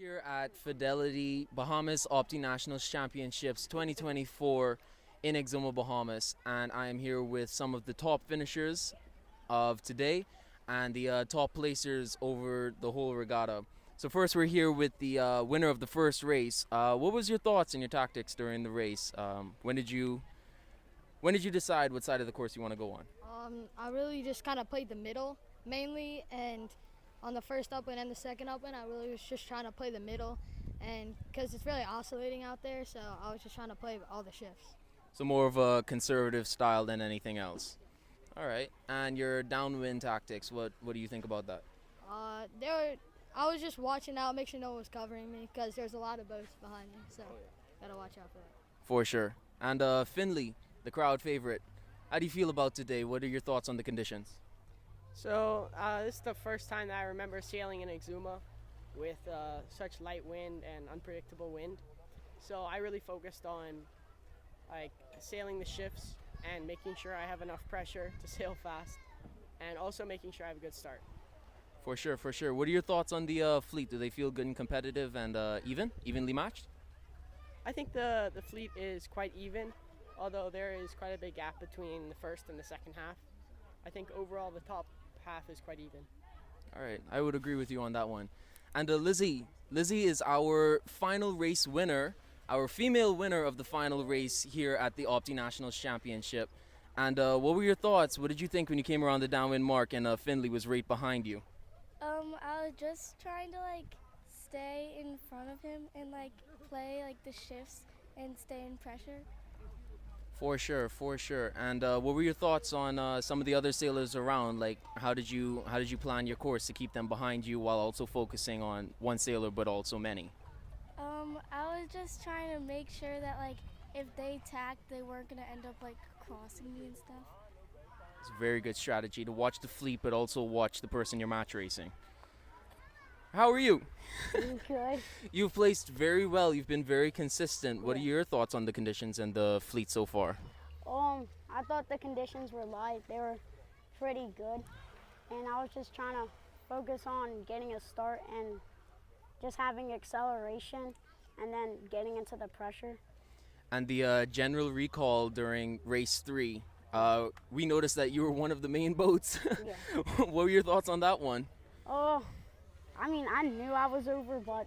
Here at Fidelity Bahamas Optimist Championships 2024 in Exuma, Bahamas, and I am here with some of the top finishers of today and the top placers over the whole regatta. So first, we're here with the winner of the first race. What was your thoughts and your tactics during the race? When did you decide what side of the course you want to go on? I really just kind of played the middle mainly, and on the first upwind and the second upwind, I really was just trying to play the middle, and because it's really oscillating out there, so I was just trying to play all the shifts. So more of a conservative style than anything else. All right. And your downwind tactics, what do you think about that? I was just watching out, make sure no one was covering me, because there's a lot of boats behind me, so gotta watch out for that. For sure. And Finley, the crowd favorite, how do you feel about today? What are your thoughts on the conditions? So this is the first time that I remember sailing in Exuma with such light wind and unpredictable wind. So I really focused on sailing the shifts and making sure I have enough pressure to sail fast, and also making sure I have a good start. For sure, for sure. What are your thoughts on the fleet? Do they feel good and competitive and evenly matched? I think the fleet is quite even, although there is quite a big gap between the first and the second half. I think overall the top half is quite even. All right, I would agree with you on that one. And Lizzie is our final race winner, our female winner of the final race here at the Opti Nationals Championship. And what were your thoughts? What did you think when you came around the downwind mark and Finley was right behind you? I was just trying to stay in front of him and play the shifts and stay in pressure. For sure, for sure. And what were your thoughts on some of the other sailors around? Like, how did you plan your course to keep them behind you while also focusing on one sailor but also many? I was just trying to make sure that if they tacked, they weren't gonna end up crossing me and stuff. It's a very good strategy to watch the fleet but also watch the person you're match racing. How are you? Good. You've placed very well. You've been very consistent. What are your thoughts on the conditions and the fleet so far? I thought the conditions were light. They were pretty good, and I was just trying to focus on getting a start and just having acceleration and then getting into the pressure. And the general recall during race 3, we noticed that you were one of the main boats. Yeah. What were your thoughts on that one? I knew I was over, but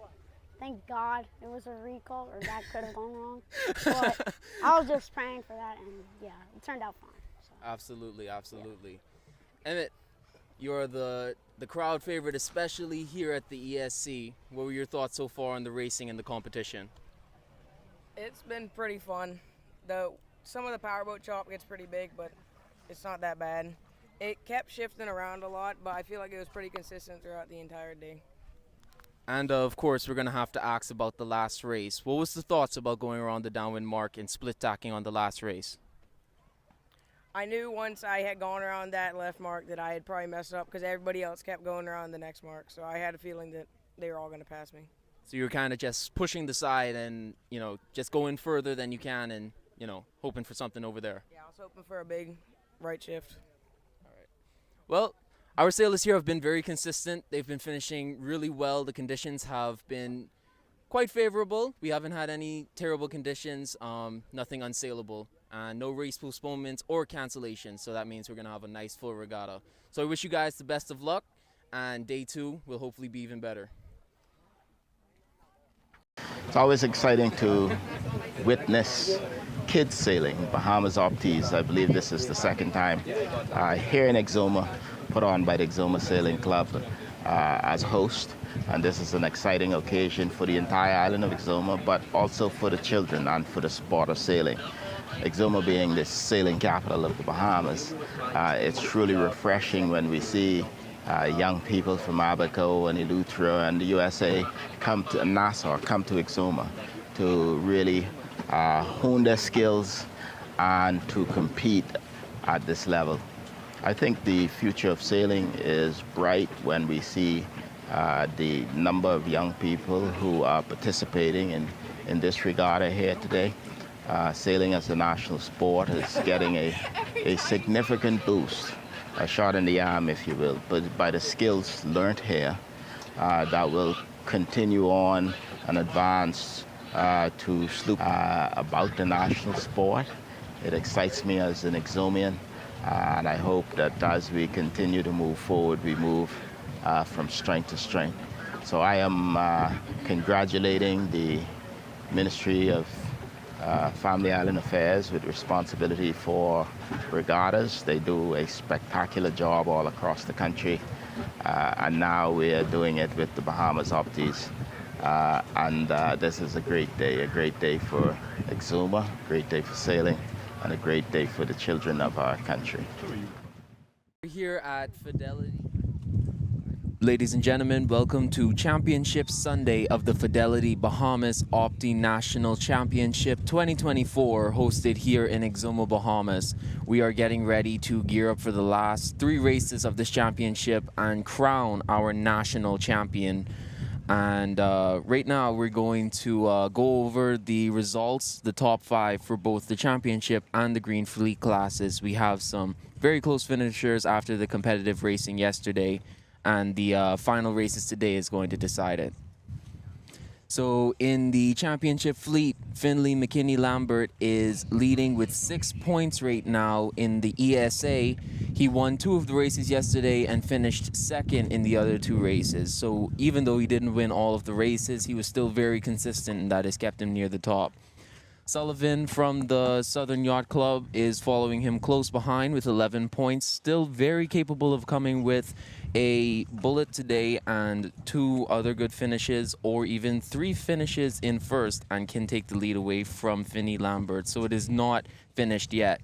thank God it was a recall, or that could have gone wrong. But I was just praying for that, and yeah, it turned out fine. So. Absolutely, absolutely. Yeah. Emmett, you're the crowd favorite, especially here at the ESC. What were your thoughts so far on the racing and the competition? It's been pretty fun. Some of the powerboat chop gets pretty big, but it's not that bad. It kept shifting around a lot, but I feel like it was pretty consistent throughout the entire day. And of course, we're going to have to ask about the last race. What was the thoughts about going around the downwind mark and split tacking on the last race? I knew once I had gone around that left mark that I had probably messed up because everybody else kept going around the next mark. So I had a feeling that they were all going to pass me. So you were kind of just pushing the side and, just going further than you can and, hoping for something over there. Yeah, I was hoping for a big right shift. Well, our sailors here have been very consistent. They've been finishing really well. The conditions have been quite favorable. We haven't had any terrible conditions, nothing unsailable, and no race postponements or cancellations. So that means we're going to have a nice full regatta. So I wish you guys the best of luck, and day 2 will hopefully be even better. It's always exciting to witness kids sailing, Bahamas Optis. I believe this is the second time here in Exuma, put on by the Exuma Sailing Club as host. And this is an exciting occasion for the entire island of Exuma, but also for the children and for the sport of sailing. Exuma being the sailing capital of the Bahamas, it's truly refreshing when we see young people from Abaco and Eleuthera and the USA come to Nassau, come to Exuma to really hone their skills and to compete at this level. I think the future of sailing is bright when we see the number of young people who are participating in this regatta here today. Sailing as a national sport is getting a significant boost, a shot in the arm, if you will, but by the skills learned here that will continue on and advance to sloop about the national sport. It excites me as an Exumian, and I hope that as we continue to move forward, we move from strength to strength. So I am congratulating the Ministry of Family Island Affairs with responsibility for regattas. They do a spectacular job all across the country, and now we are doing it with the Bahamas Optimist. And this is a great day for Exuma, a great day for sailing, and a great day for the children of our country. We're here at Fidelity. Ladies and gentlemen, welcome to Championship Sunday of the Fidelity Bahamas Opti National Championship 2024, hosted here in Exuma, Bahamas. We are getting ready to gear up for the last 3 races of this championship and crown our national champion. And right now we're going to go over the results, the top 5 for both the championship and the Green Fleet classes. We have some very close finishers after the competitive racing yesterday, and the final races today is going to decide it. So in the championship fleet, Finley McKinney Lambert is leading with 6 points right now in the ESA. He won 2 of the races yesterday and finished second in the other 2 races. So even though he didn't win all of the races, he was still very consistent, and that has kept him near the top. Sullivan from the Southern Yacht Club is following him close behind with 11 points, still very capable of coming with a bullet today and 2 other good finishes, or even 3 finishes in first, and can take the lead away from Finney Lambert. So it is not finished yet.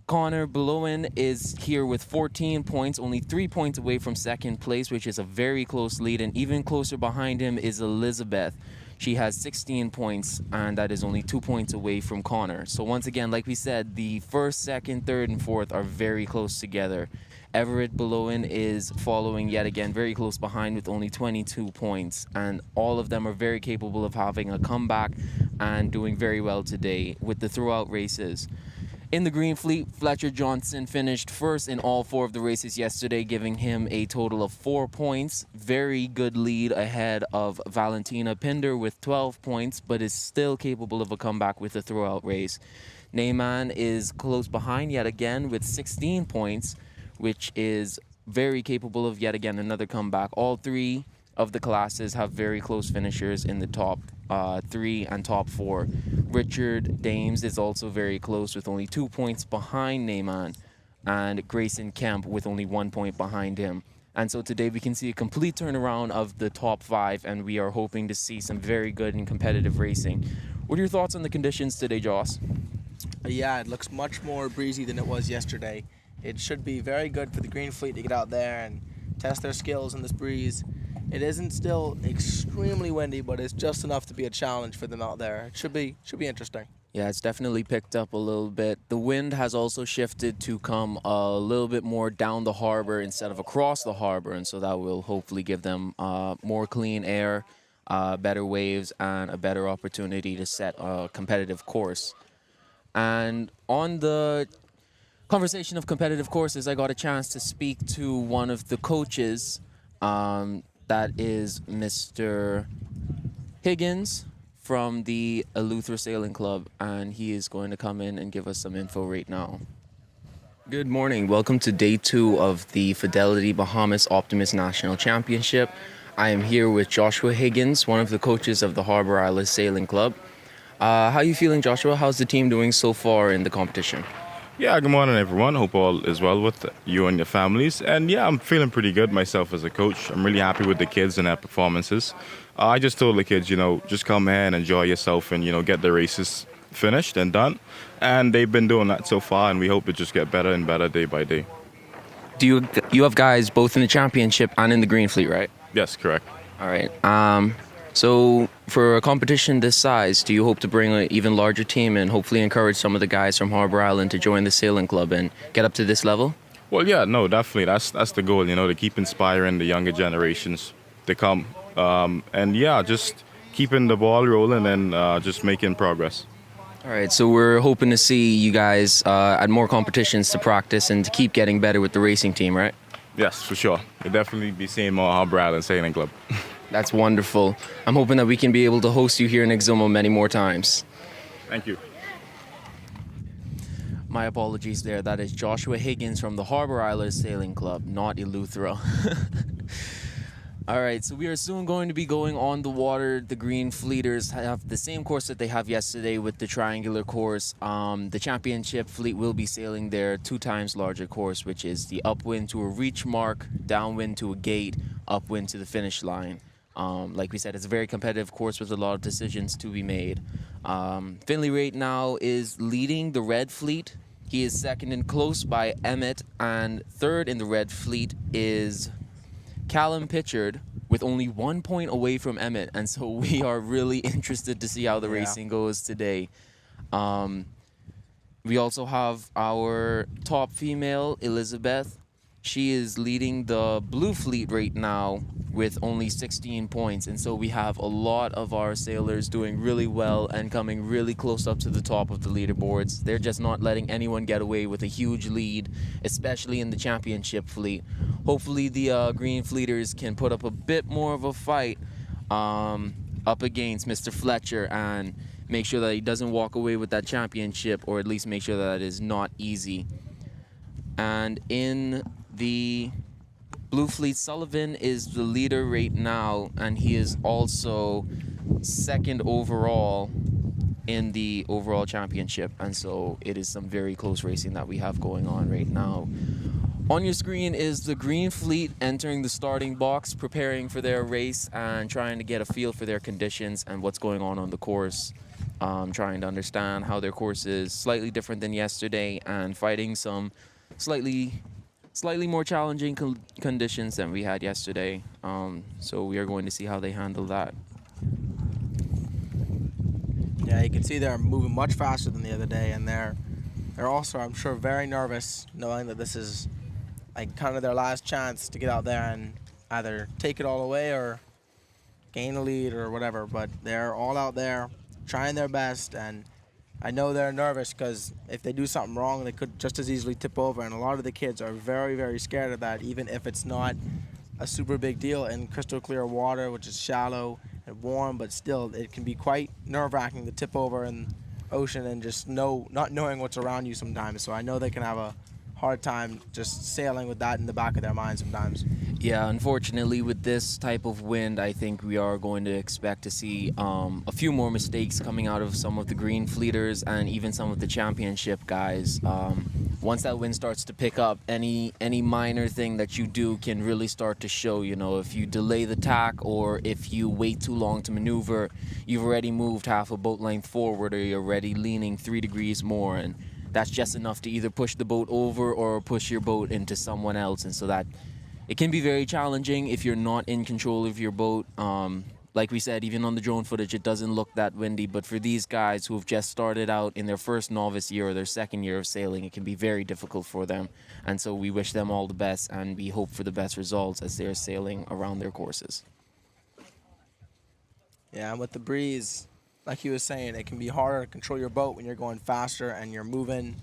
Connor Blowen is here with 14 points, only 3 points away from second place, which is a very close lead, and even closer behind him is Elizabeth. She has 16 points, and that is only 2 points away from Connor. So once again, like we said, the first, second, third, and fourth are very close together. Everett Belowen is following yet again very close behind with only 22 points, and all of them are very capable of having a comeback and doing very well today with the throughout races. In the Green Fleet, Fletcher Johnson finished first in all 4 of the races yesterday, giving him a total of 4 points. Very good lead ahead of Valentina Pinder with 12 points, but is still capable of a comeback with the throughout race. Neyman is close behind yet again with 16 points, which is very capable of yet again another comeback. All 3 of the classes have very close finishers in the top 3 and top 4. Richard Dames is also very close with only 2 points behind Neyman, and Grayson Kemp with only 1 point behind him. And so today we can see a complete turnaround of the top 5, and we are hoping to see some very good and competitive racing. What are your thoughts on the conditions today, Joss? Yeah, it looks much more breezy than it was yesterday. It should be very good for the Green Fleet to get out there and test their skills in this breeze. It isn't still extremely windy, but it's just enough to be a challenge for them out there. It should be interesting. Yeah, it's definitely picked up a little bit. The wind has also shifted to come a little bit more down the harbor instead of across the harbor, and so that will hopefully give them more clean air, better waves, and a better opportunity to set a competitive course. And on the conversation of competitive courses, I got a chance to speak to one of the coaches. That is Mr. Higgins from the Eleuthera Sailing Club, and he is going to come in and give us some info right now. Good morning. Welcome to day 2 of the Fidelity Bahamas Optimist National Championship. I am here with Joshua Higgins, one of the coaches of the Harbor Island Sailing Club. How are you feeling, Joshua? How's the team doing so far in the competition? Yeah, good morning, everyone. Hope all is well with you and your families. And yeah, I'm feeling pretty good myself as a coach. I'm really happy with the kids and their performances. I just told the kids, just come here and enjoy yourself and, get the races finished and done. And they've been doing that so far, and we hope to just get better and better day by day. You have guys both in the championship and in the Green Fleet, right? Yes, correct. All right. So for a competition this size, do you hope to bring an even larger team and hopefully encourage some of the guys from Harbor Island to join the sailing club and get up to this level? Well, yeah, no, definitely. That's the goal, to keep inspiring the younger generations to come. And yeah, just keeping the ball rolling and just making progress. All right, so we're hoping to see you guys at more competitions to practice and to keep getting better with the racing team, right? Yes, for sure. We'll definitely be seeing more Harbor Island Sailing Club. That's wonderful. I'm hoping that we can be able to host you here in Exuma many more times. Thank you. My apologies there. That is Joshua Higgins from the Harbor Islanders Sailing Club, not Eleuthera. All right, so we are soon going to be going on the water. The Green Fleeters have the same course that they have yesterday with the triangular course. The championship fleet will be sailing their 2 times larger course, which is the upwind to a reach mark, downwind to a gate, upwind to the finish line. Like we said, it's a very competitive course with a lot of decisions to be made. Finley right now is leading the red fleet. He is second and close by Emmett, and third in the red fleet is Callum Pitchard with only 1 point away from Emmett, and so we are really interested to see how the racing goes today. We also have our top female, Elizabeth. She is leading the blue fleet right now with only 16 points, and so we have a lot of our sailors doing really well and coming really close up to the top of the leaderboards. They're just not letting anyone get away with a huge lead, especially in the championship fleet. Hopefully the Green Fleeters can put up a bit more of a fight up against Mr. Fletcher and make sure that he doesn't walk away with that championship, or at least make sure that it is not easy. And in the Blue Fleet, Sullivan is the leader right now, and he is also second overall in the overall championship, and so it is some very close racing that we have going on right now. On your screen is the Green Fleet entering the starting box, preparing for their race and trying to get a feel for their conditions and what's going on the course. Trying to understand how their course is slightly different than yesterday and fighting some slightly more challenging conditions than we had yesterday. So we are going to see how they handle that. Yeah, you can see they're moving much faster than the other day, and they're also, I'm sure, very nervous knowing that this is like kind of their last chance to get out there and either take it all away or gain a lead or whatever. But they're all out there trying their best, and I know they're nervous because if they do something wrong, they could just as easily tip over, and a lot of the kids are very, very scared of that, even if it's not a super big deal in crystal clear water, which is shallow and warm, but still it can be quite nerve-wracking to tip over in ocean and just not knowing what's around you sometimes. So I know they can have a hard time just sailing with that in the back of their mind sometimes. Yeah, unfortunately, with this type of wind, I think we are going to expect to see a few more mistakes coming out of some of the Green Fleeters and even some of the championship guys. Once that wind starts to pick up, any minor thing that you do can really start to show. You know, if you delay the tack or if you wait too long to maneuver, you've already moved half a boat length forward, or you're already leaning 3 degrees more, and that's just enough to either push the boat over or push your boat into someone else. And so that it can be very challenging if you're not in control of your boat. Like we said, even on the drone footage, it doesn't look that windy. But for these guys who have just started out in their first novice year or their second year of sailing, it can be very difficult for them. And so we wish them all the best, and we hope for the best results as they're sailing around their courses. Yeah, and with the breeze, like he was saying, it can be harder to control your boat when you're going faster and you're moving.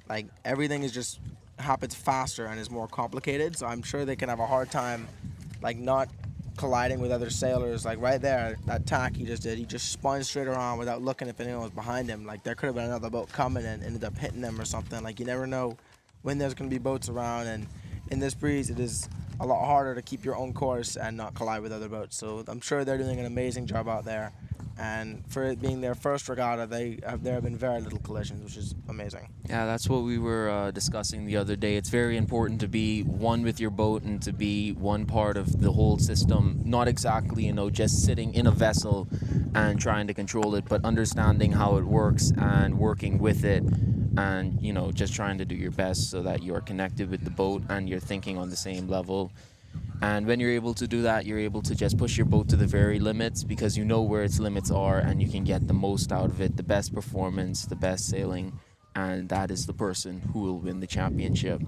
Like, everything is just happens faster and is more complicated. So I'm sure they can have a hard time, like, not colliding with other sailors. Like right there, that tack he just did, he just spun straight around without looking if anyone was behind him. Like, there could have been another boat coming and ended up hitting them or something. Like, you never know when there's going to be boats around, and in this breeze it is a lot harder to keep your own course and not collide with other boats. So I'm sure they're doing an amazing job out there, and for it being their first regatta, there have been very little collisions, which is amazing. Yeah, that's what we were discussing the other day. It's very important to be one with your boat and to be one part of the whole system. Not exactly, just sitting in a vessel and trying to control it, but understanding how it works and working with it, and just trying to do your best so that you're connected with the boat and you're thinking on the same level. And when you're able to do that, you're able to just push your boat to the very limits, because you know where its limits are and you can get the most out of it, the best performance, the best sailing, and that is the person who will win the championship.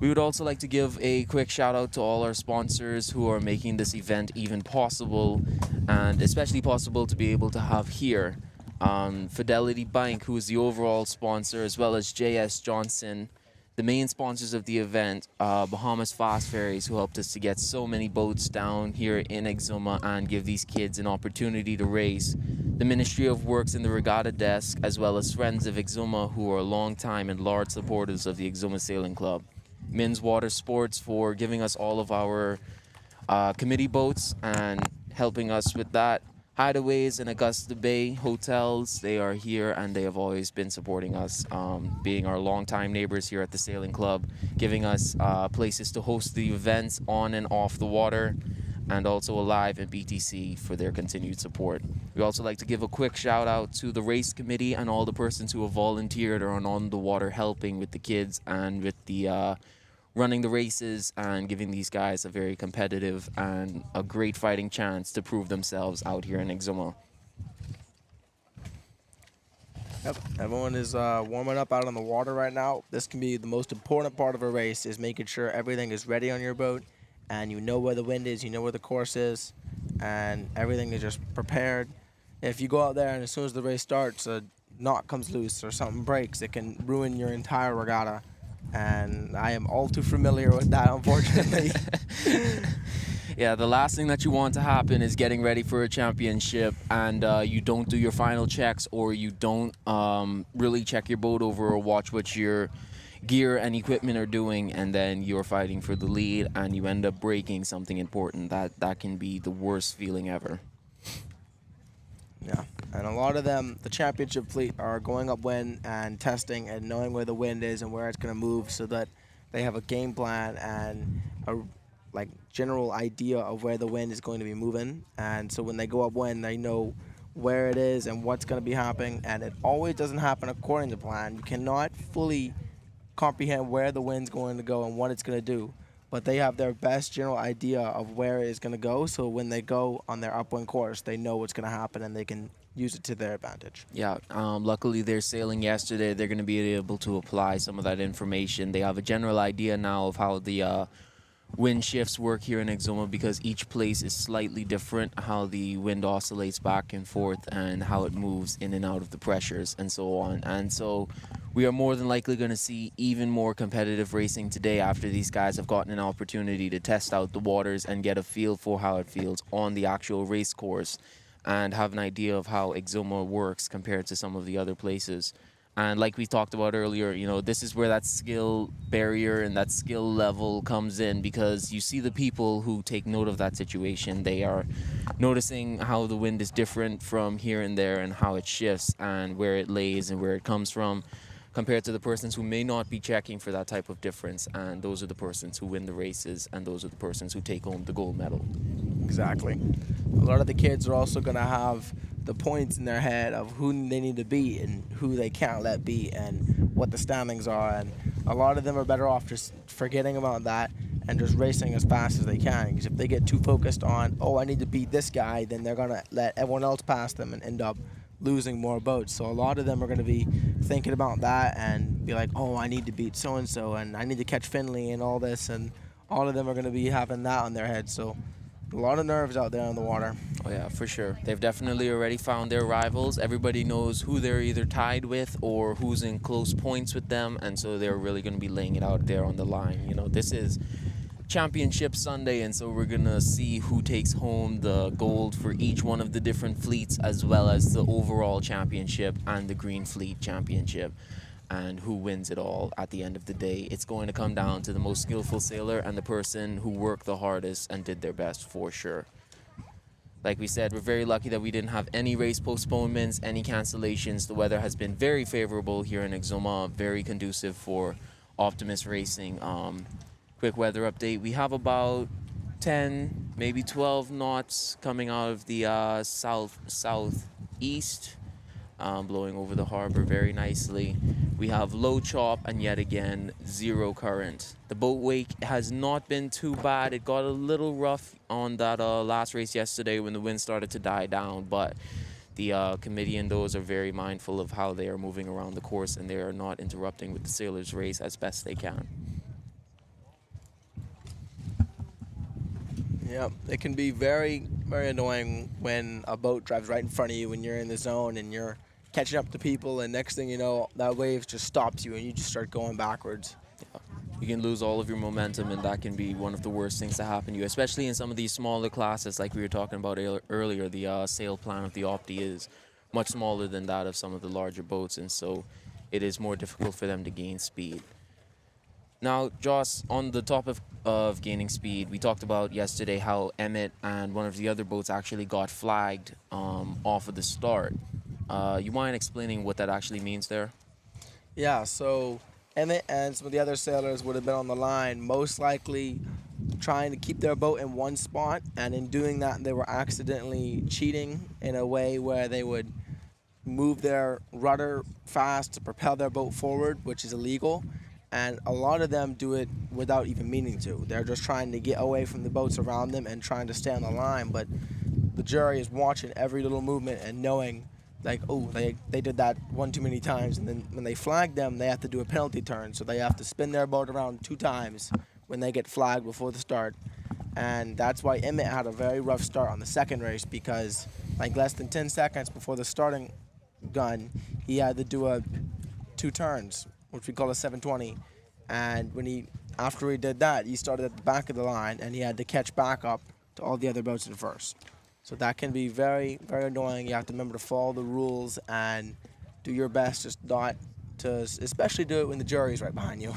We would also like to give a quick shout out to all our sponsors who are making this event even possible, and especially possible to be able to have here. Fidelity Bank, who is the overall sponsor, as well as J.S. Johnson, the main sponsors of the event, Bahamas Fast Ferries, who helped us to get so many boats down here in Exuma and give these kids an opportunity to race, the Ministry of Works and the Regatta Desk, as well as Friends of Exuma, who are long-time and large supporters of the Exuma Sailing Club. Men's Water Sports for giving us all of our committee boats and helping us with that. Hideaways in Augusta Bay hotels, they are here and they have always been supporting us, being our longtime neighbors here at the Sailing Club, giving us places to host the events on and off the water, and also Alive and BTC for their continued support. We also like to give a quick shout out to the race committee and all the persons who have volunteered or are on the water helping with the kids and with the running the races and giving these guys a very competitive and a great fighting chance to prove themselves out here in Exuma. Yep, everyone is warming up out on the water right now. This can be the most important part of a race, is making sure everything is ready on your boat and you know where the wind is, you know where the course is, and everything is just prepared. If you go out there and as soon as the race starts, a knot comes loose or something breaks, it can ruin your entire regatta. And I am all too familiar with that, unfortunately. Yeah, the last thing that you want to happen is getting ready for a championship and you don't do your final checks, or you don't really check your boat over or watch what your gear and equipment are doing, and then you're fighting for the lead and you end up breaking something important. That can be the worst feeling ever. Yeah, and a lot of them, the championship fleet, are going upwind and testing and knowing where the wind is and where it's going to move, so that they have a game plan and a general idea of where the wind is going to be moving. And so when they go upwind, they know where it is and what's going to be happening. And it always doesn't happen according to plan. You cannot fully comprehend where the wind's going to go and what it's going to do, but they have their best general idea of where it is going to go, so when they go on their upwind course, they know what's going to happen and they can use it to their advantage. Yeah, luckily they're sailing yesterday. They're going to be able to apply some of that information. They have a general idea now of how the wind shifts work here in Exuma, because each place is slightly different, how the wind oscillates back and forth and how it moves in and out of the pressures and so on. And so we are more than likely going to see even more competitive racing today after these guys have gotten an opportunity to test out the waters and get a feel for how it feels on the actual race course and have an idea of how Exuma works compared to some of the other places. And like we talked about earlier, you know, this is where that skill barrier and that skill level comes in, because you see the people who take note of that situation. They are noticing how the wind is different from here and there and how it shifts and where it lays and where it comes from, compared to the persons who may not be checking for that type of difference. And those are the persons who win the races, and those are the persons who take home the gold medal. Exactly. A lot of the kids are also going to have the points in their head of who they need to beat and who they can't let beat and what the standings are. And a lot of them are better off just forgetting about that and just racing as fast as they can. Because if they get too focused on, oh, I need to beat this guy, then they're going to let everyone else pass them and end up losing more boats. So a lot of them are going to be thinking about that and be like, oh, I need to beat so-and-so and I need to catch Finley and all this. And all of them are going to be having that on their head. So a lot of nerves out there on the water. Oh yeah, for sure. They've definitely already found their rivals. Everybody knows who they're either tied with or who's in close points with them, and so they're really going to be laying it out there on the line. You know, this is Championship Sunday, and so we're going to see who takes home the gold for each one of the different fleets, as well as the overall championship and the Green Fleet Championship. And who wins it all at the end of the day. It's going to come down to the most skillful sailor and the person who worked the hardest and did their best, for sure. Like we said, we're very lucky that we didn't have any race postponements, any cancellations. The weather has been very favorable here in Exuma, very conducive for Optimist racing. Quick weather update. We have about 10, maybe 12 knots coming out of the southeast. Blowing over the harbor very nicely. We have low chop and yet again zero current. The boat wake has not been too bad. It got a little rough on that last race yesterday when the wind started to die down, but the committee and those are very mindful of how they are moving around the course, and they are not interrupting with the sailors' race as best they can. Yeah, it can be very, very annoying when a boat drives right in front of you when you're in the zone and you're catching up to people, and next thing you know, that wave just stops you and you just start going backwards. You can lose all of your momentum, and that can be one of the worst things to happen to you, especially in some of these smaller classes, like we were talking about earlier. The sail plan of the Opti is much smaller than that of some of the larger boats, and so it is more difficult for them to gain speed. Now, Joss, on the topic of gaining speed, we talked about yesterday how Emmett and one of the other boats actually got flagged off of the start. You mind explaining what that actually means there? Yeah, so Emmett and some of the other sailors would have been on the line, most likely trying to keep their boat in one spot, and in doing that, they were accidentally cheating in a way where they would move their rudder fast to propel their boat forward, which is illegal. And a lot of them do it without even meaning to. They're just trying to get away from the boats around them and trying to stay on the line. But the jury is watching every little movement and knowing, like, oh, they did that one too many times. And then when they flag them, they have to do a penalty turn. So they have to spin their boat around 2 times when they get flagged before the start. And that's why Emmett had a very rough start on the second race, because like less than 10 seconds before the starting gun, he had to do 2 turns, which we call a 720. And after he did that, he started at the back of the line, and he had to catch back up to all the other boats in first. So that can be very, very annoying. You have to remember to follow the rules and do your best, just not to, especially do it when the jury's right behind you.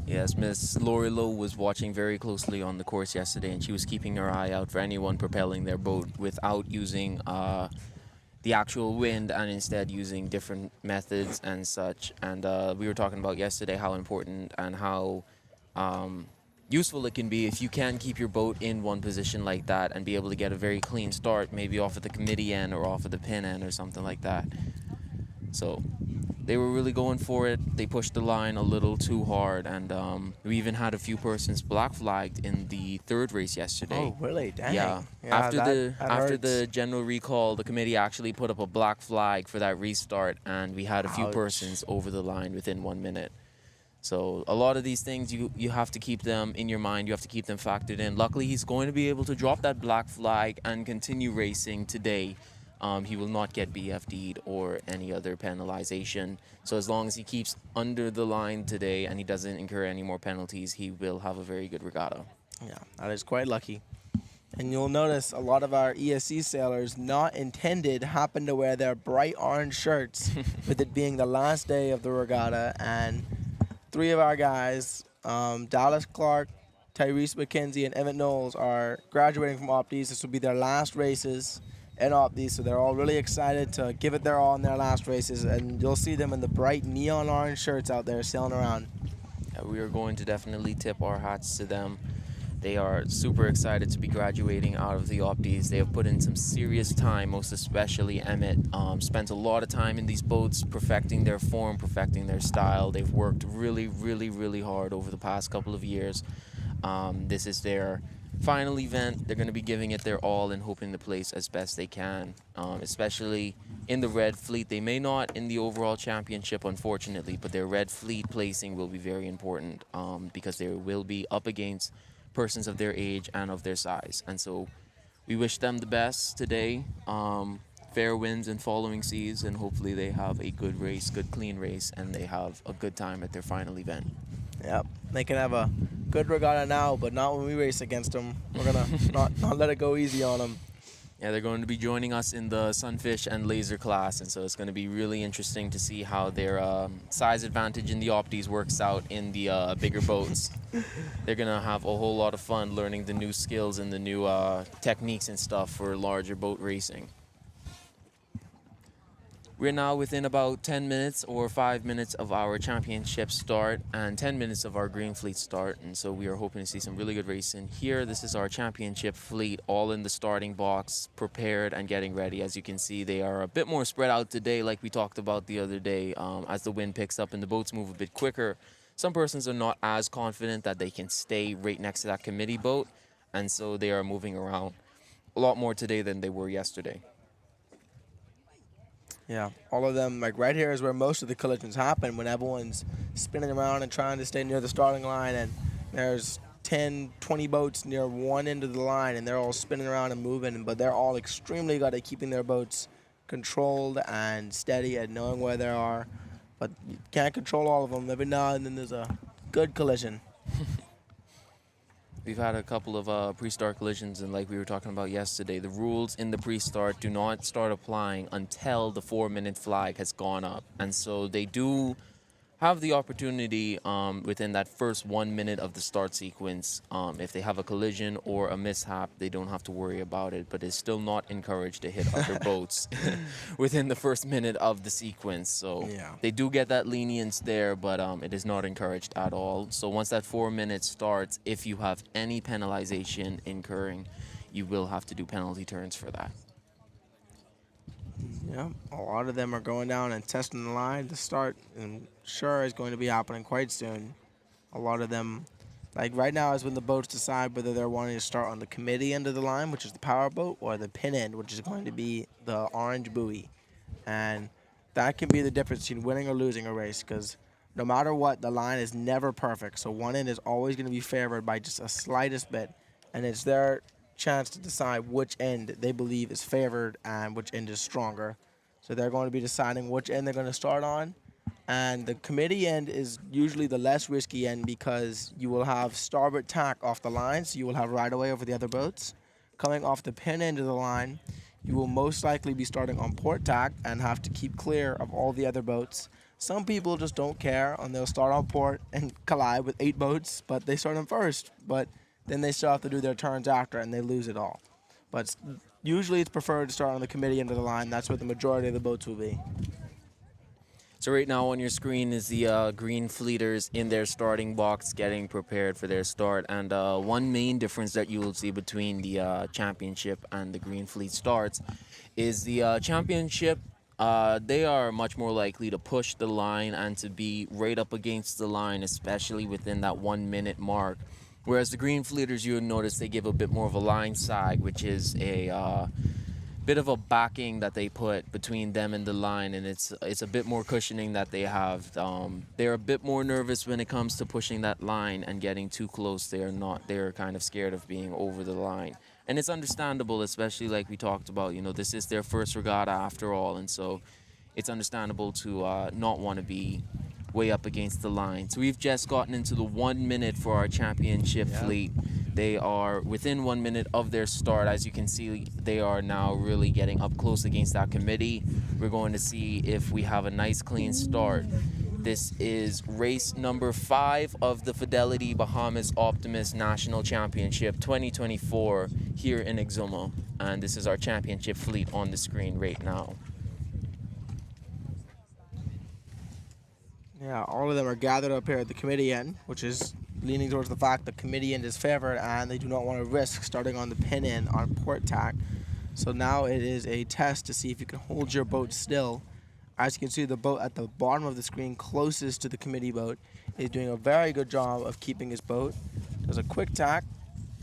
Yes, Miss Lori Lowe was watching very closely on the course yesterday, and she was keeping her eye out for anyone propelling their boat without using the actual wind, and instead using different methods and such. And we were talking about yesterday how important and how useful it can be if you can keep your boat in one position like that and be able to get a very clean start, maybe off of the committee end or off of the pin end or something like that. So they were really going for it. They pushed the line a little too hard, and we even had a few persons black flagged in the third race yesterday. Oh, really? Dang. Yeah. After the general recall, the committee actually put up a black flag for that restart, and we had a few persons over the line within 1 minute. So a lot of these things, you have to keep them in your mind. You have to keep them factored in. Luckily, he's going to be able to drop that black flag and continue racing today. He will not get BFD'd or any other penalization. So as long as he keeps under the line today and he doesn't incur any more penalties, he will have a very good regatta. Yeah, that is quite lucky. And you'll notice a lot of our ESC sailors, not intended, happen to wear their bright orange shirts with it being the last day of the regatta. And 3 of our guys, Dallas Clark, Tyrese McKenzie, and Emmett Knowles, are graduating from Optis. This will be their last races in Opti, so they're all really excited to give it their all in their last races, and you'll see them in the bright neon orange shirts out there sailing around. Yeah, we are going to definitely tip our hats to them. They are super excited to be graduating out of the Optis. They have put in some serious time, most especially Emmett. Spent a lot of time in these boats perfecting their form, perfecting their style. They've worked really, really, really hard over the past couple of years. This is their final event. They're going to be giving it their all and hoping to place as best they can, especially in the red fleet. They may not in the overall championship, unfortunately, but their red fleet placing will be very important because they will be up against persons of their age and of their size. And so we wish them the best today. Fair winds and following seas, and hopefully they have a good race, good clean race, and they have a good time at their final event. Yep, they can have a good regatta now, but not when we race against them. We're gonna not let it go easy on them. Yeah, they're going to be joining us in the Sunfish and Laser class, and so it's going to be really interesting to see how their size advantage in the Optis works out in the bigger boats. They're going to have a whole lot of fun learning the new skills and the new techniques and stuff for larger boat racing. We're now within about 10 minutes or 5 minutes of our championship start and 10 minutes of our green fleet start. And so we are hoping to see some really good racing here. This is our championship fleet, all in the starting box, prepared and getting ready. As you can see, they are a bit more spread out today, like we talked about the other day. As the wind picks up and the boats move a bit quicker, some persons are not as confident that they can stay right next to that committee boat. And so they are moving around a lot more today than they were yesterday. Yeah, all of them, like right here is where most of the collisions happen, when everyone's spinning around and trying to stay near the starting line, and there's 10, 20 boats near one end of the line, and they're all spinning around and moving, but they're all extremely good at keeping their boats controlled and steady and knowing where they are but you can't control all of them. Every now and then there's a good collision. We've had a couple of pre-start collisions, and like we were talking about yesterday, the rules in the pre-start do not start applying until the 4-minute flag has gone up. And so they do have the opportunity within that first 1 minute of the start sequence. If they have a collision or a mishap, they don't have to worry about it, but it's still not encouraged to hit other boats within the first minute of the sequence. So they do get that lenience there, but it is not encouraged at all. So once that 4 minutes starts, if you have any penalization incurring, you will have to do penalty turns for that. Yeah, a lot of them are going down and testing the line to start, and sure is going to be happening quite soon. A lot of them, like right now is when the boats decide whether they're wanting to start on the committee end of the line, which is the power boat, or the pin end, which is going to be the orange buoy. And that can be the difference between winning or losing a race, because no matter what, the line is never perfect. So one end is always going to be favored by just a slightest bit, and it's their chance to decide which end they believe is favored and which end is stronger. So they're going to be deciding which end they're going to start on. And the committee end is usually the less risky end because you will have starboard tack off the line, so you will have right away over the other boats. Coming off the pin end of the line, you will most likely be starting on port tack and have to keep clear of all the other boats. Some people just don't care, and they'll start on port and collide with 8 boats, but they start them first. But then they still have to do their turns after, and they lose it all. But usually it's preferred to start on the committee end of the line. That's where the majority of the boats will be. So right now on your screen is the green fleeters in their starting box getting prepared for their start. And one main difference that you will see between the championship and the green fleet starts is the championship, they are much more likely to push the line and to be right up against the line, especially within that 1 minute mark. Whereas the green fleeters, you'll notice they give a bit more of a line sag, which is a bit of a backing that they put between them and the line, and it's a bit more cushioning that they have. They're a bit more nervous when it comes to pushing that line and getting too close. They're kind of scared of being over the line. And it's understandable, especially like we talked about, this is their first regatta after all, and so it's understandable to not want to be way up against the line. So we've just gotten into the 1 minute for our championship fleet. They are within 1 minute of their start. As you can see, they are now really getting up close against that committee. We're going to see if we have a nice clean start. This is race number 5 of the Fidelity Bahamas Optimist National Championship 2024 here in Exuma. And this is our championship fleet on the screen right now. Yeah, all of them are gathered up here at the committee end, which is leaning towards the fact the committee end is favored and they do not want to risk starting on the pin end on port tack. So now it is a test to see if you can hold your boat still. As you can see, the boat at the bottom of the screen closest to the committee boat is doing a very good job of keeping his boat. Does a quick tack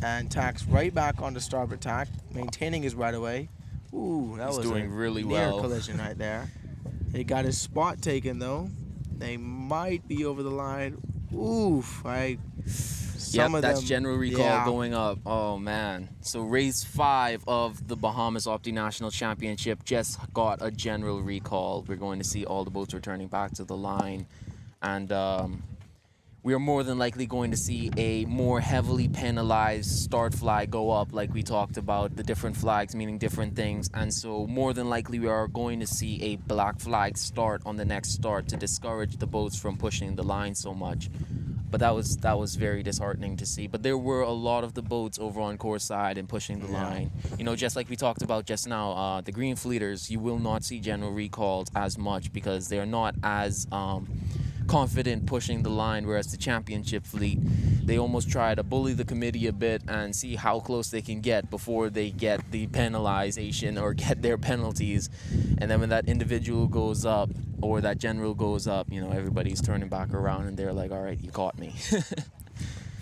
and tacks right back onto starboard tack, maintaining his right away. Ooh, that was doing a really near well. Collision right there. He got his spot taken though. They might be over the line. Oof, That's general recall going up. Oh man. So race 5 of the Bahamas Opti National Championship just got a general recall. We're going to see all the boats returning back to the line, and we are more than likely going to see a more heavily penalized start flag go up, like we talked about, the different flags meaning different things. And so more than likely we are going to see a black flag start on the next start to discourage the boats from pushing the line so much. But that was very disheartening to see. But there were a lot of the boats over on course side and pushing the line. Just like we talked about just now, the green fleeters, you will not see general recalls as much because they're not as confident pushing the line, whereas the championship fleet, they almost try to bully the committee a bit and see how close they can get before they get the penalization or get their penalties. And then when that individual goes up or that general goes up, everybody's turning back around and they're like, all right, you caught me.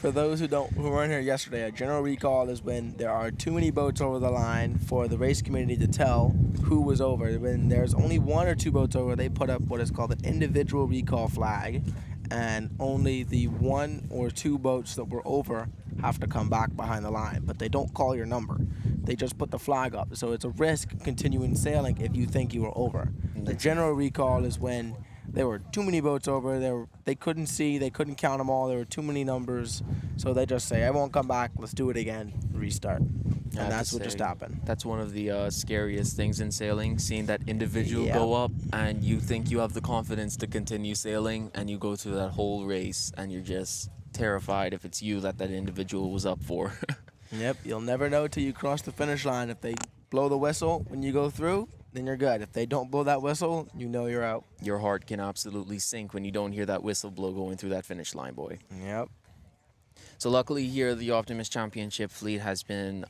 For those who weren't here yesterday, a general recall is when there are too many boats over the line for the race committee to tell who was over. When there's only 1 or 2 boats over, they put up what is called an individual recall flag, and only the 1 or 2 boats that were over have to come back behind the line. But they don't call your number. They just put the flag up. So it's a risk continuing sailing if you think you were over. The general recall is when there were too many boats over. They couldn't see, they couldn't count them all. There were too many numbers, so they just say, "I won't come back. Let's do it again." Restart, I have and that's to what just say, happened. That's one of the scariest things in sailing, seeing that individual Yeah. go up and you think you have the confidence to continue sailing, and you go through that whole race and you're just terrified if it's you that individual was up for. Yep, you'll never know till you cross the finish line. If they blow the whistle when you go through, then you're good. If they don't blow that whistle, you know you're out. Your heart can absolutely sink when you don't hear that whistle blow going through that finish line, boy. Yep. So luckily here, the Optimist Championship fleet has been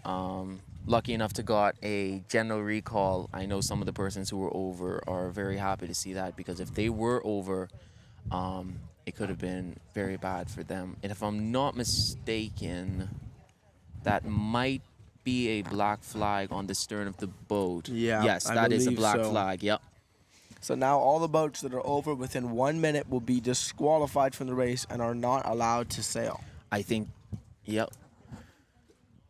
lucky enough to got a general recall. I know some of the persons who were over are very happy to see that, because if they were over, it could have been very bad for them. And if I'm not mistaken, that might be a black flag on the stern of the boat. Yeah, Yes, I that is a believe black so. flag. Yep. So now all the boats that are over within 1 minute will be disqualified from the race and are not allowed to sail. I think, yep.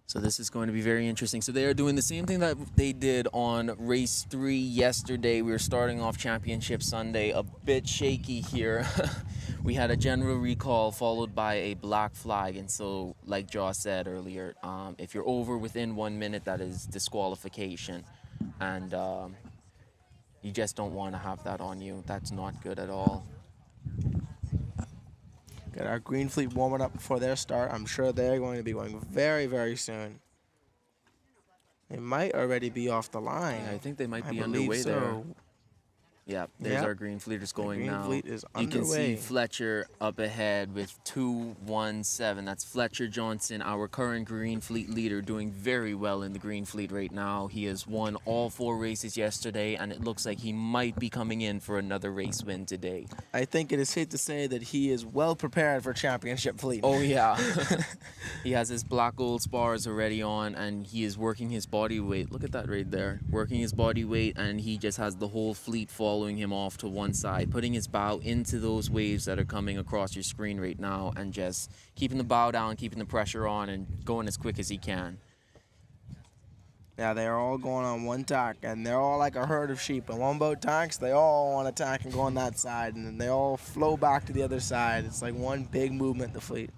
So this is going to be very interesting. So they are doing the same thing that they did on race 3 yesterday. We were starting off Championship Sunday a bit shaky here. We had a general recall followed by a black flag. And so, like Josh said earlier, if you're over within 1 minute, that is disqualification. And you just don't want to have that on you. That's not good at all. Got our green fleet warming up before their start. I'm sure they're going to be going very, very soon. They might already be off the line. Yeah, I think they might be believe underway so. there. Yeah, there's Yep. our green fleeters going green now. fleet is You can see underway. Fletcher up ahead with 217. That's Fletcher Johnson, our current green fleet leader, doing very well in the green fleet right now. He has won all 4 races yesterday, and it looks like he might be coming in for another race win today. I think it is safe to say that he is well prepared for championship fleet. Oh yeah. He has his black gold spars already on, and he is working his body weight. Look at that right there. Working his body weight, and he just has the whole fleet following him off to one side, putting his bow into those waves that are coming across your screen right now, and just keeping the bow down, keeping the pressure on, and going as quick as he can. Yeah, they're all going on one tack, and they're all like a herd of sheep. And one boat tacks, they all want to tack and go on that side, and then they all flow back to the other side. It's like one big movement, the fleet.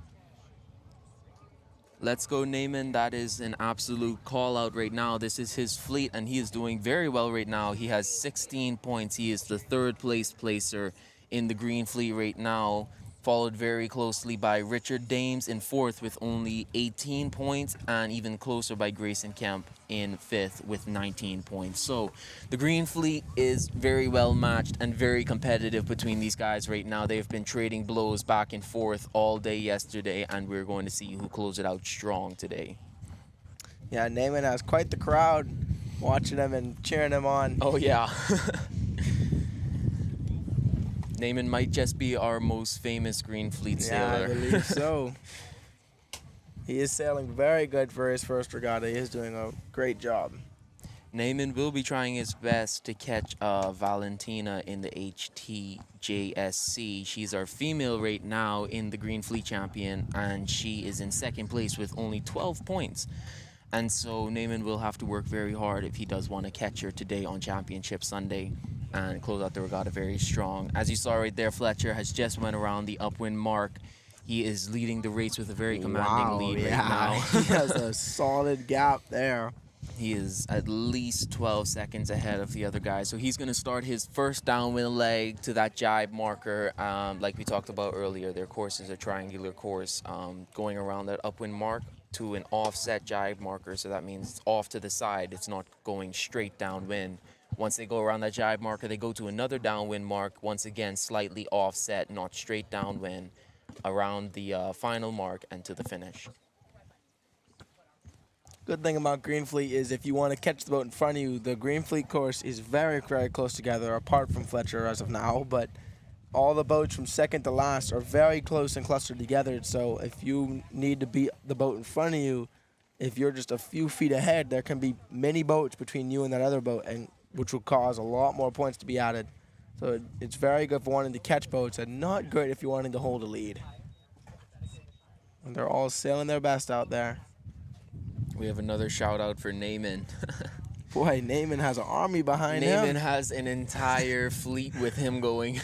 Let's go, Naaman. That is an absolute call out right now. This is his fleet, and he is doing very well right now. He has 16 points. He is the 3rd place placer in the green fleet right now, followed very closely by Richard Dames in 4th with only 18 points, and even closer by Grayson Kemp in 5th with 19 points. So the green fleet is very well matched and very competitive between these guys right now. They've been trading blows back and forth all day yesterday, and we're going to see who closes it out strong today. Yeah, Naaman has quite the crowd watching him and cheering him on. Oh yeah. Naaman might just be our most famous green fleet Yeah, sailor. I believe so. He is sailing very good for his first regatta. He is doing a great job. Naaman will be trying his best to catch Valentina in the HTJSC. She's our female right now in the Green Fleet Champion, and she is in 2nd place with only 12 points. And so Naaman will have to work very hard if he does want to catch her today on Championship Sunday and close out the regatta very strong. As you saw right there, Fletcher has just went around the upwind mark. He is leading the race with a very commanding lead right now. He has a solid gap there. He is at least 12 seconds ahead of the other guy. So he's going to start his first downwind leg to that jibe marker. Like we talked about earlier, their course is a triangular course going around that upwind mark to an offset jibe marker. So that means it's off to the side. It's not going straight downwind. Once they go around that jibe marker, they go to another downwind mark, once again slightly offset, not straight downwind, around the final mark and to the finish. Good thing about Green Fleet is if you want to catch the boat in front of you, the Green Fleet course is very, very close together, apart from Fletcher as of now, but all the boats from 2nd to last are very close and clustered together. So if you need to beat the boat in front of you, if you're just a few feet ahead, there can be many boats between you and that other boat, and which will cause a lot more points to be added. So it's very good for wanting to catch boats and not great if you're wanting to hold a lead. And they're all sailing their best out there. We have another shout out for Naaman. Boy, Naaman has an army behind him. Naaman has an entire fleet with him going.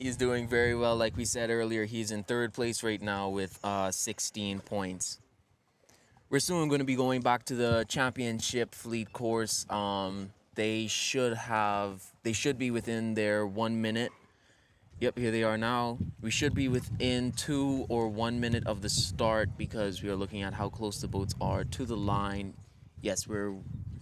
He's doing very well. Like we said earlier, he's in third place right now with 16 points. We're soon going to be going back to the championship fleet course. They should be within their 1 minute. Yep, here they are now. We should be within 2 or 1 minute of the start because we are looking at how close the boats are to the line. Yes, we're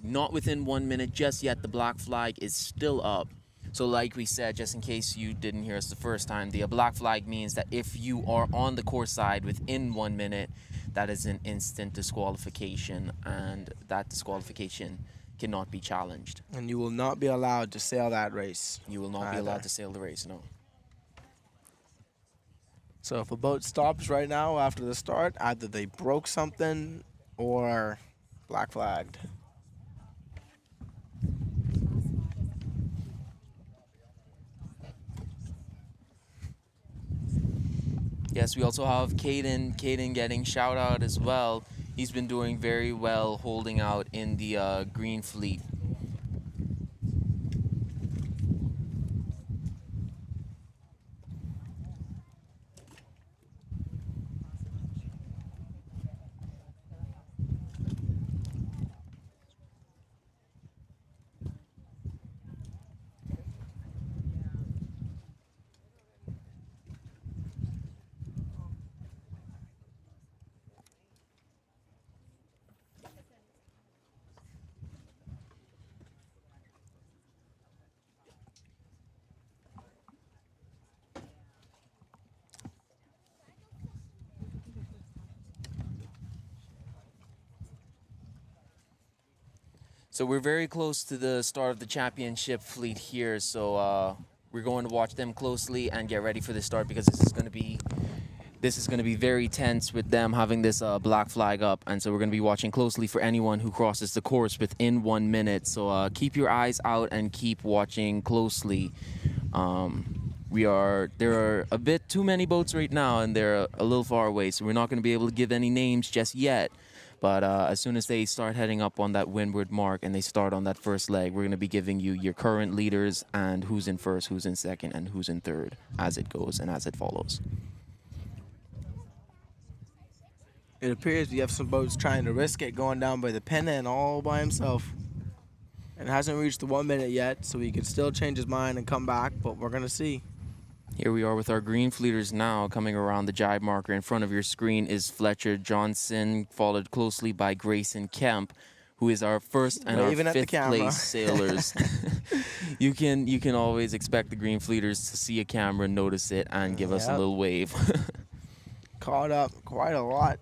not within 1 minute just yet. The black flag is still up. So like we said, just in case you didn't hear us the first time, the black flag means that if you are on the course side within 1 minute, that is an instant disqualification, and that disqualification cannot be challenged. And you will not be allowed to sail that race. You will not be allowed to sail the race, no. So if a boat stops right now after the start, either they broke something or black flagged. Yes, we also have Caden getting shout out as well. He's been doing very well holding out in the green fleet. So we're very close to the start of the championship fleet here. So we're going to watch them closely and get ready for the start because this is going to be very tense with them having this black flag up. And so we're going to be watching closely for anyone who crosses the course within 1 minute. So keep your eyes out and keep watching closely. There are a bit too many boats right now, and they're a little far away. So we're not going to be able to give any names just yet. But as soon as they start heading up on that windward mark and they start on that first leg, we're going to be giving you your current leaders and who's in first, who's in second, and who's in third as it goes and as it follows. It appears we have some boats trying to risk it going down by the pennant all by himself. And hasn't reached the 1 minute yet, so he could still change his mind and come back, but we're going to see. Here we are with our green fleeters now. Coming around the jibe marker in front of your screen is Fletcher Johnson, followed closely by Grayson Kemp, who is our first and our fifth place sailors. You can always expect the green fleeters to see a camera, notice it, and give us a little wave. Caught up quite a lot.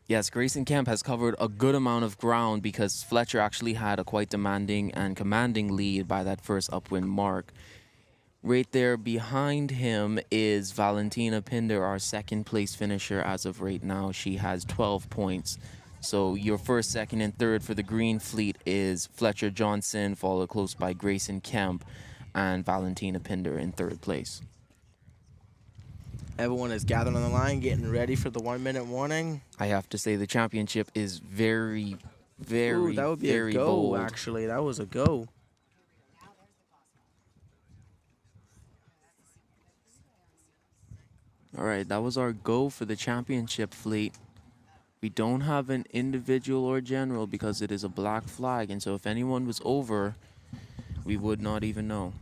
Yes, Grayson Kemp has covered a good amount of ground because Fletcher actually had a quite demanding and commanding lead by that first upwind mark. Right there behind him is Valentina Pinder, our second place finisher as of right now. She has 12 points. So your first, second, and third for the green fleet is Fletcher Johnson, followed close by Grayson Kemp and Valentina Pinder in third place. Everyone is gathered on the line, getting ready for the 1 minute warning. I have to say the championship is very, very, that would be very a go, bold. actually. That was a go. All right, that was our go for the championship fleet. We don't have an individual or general because it is a black flag, and so if anyone was over, we would not even know.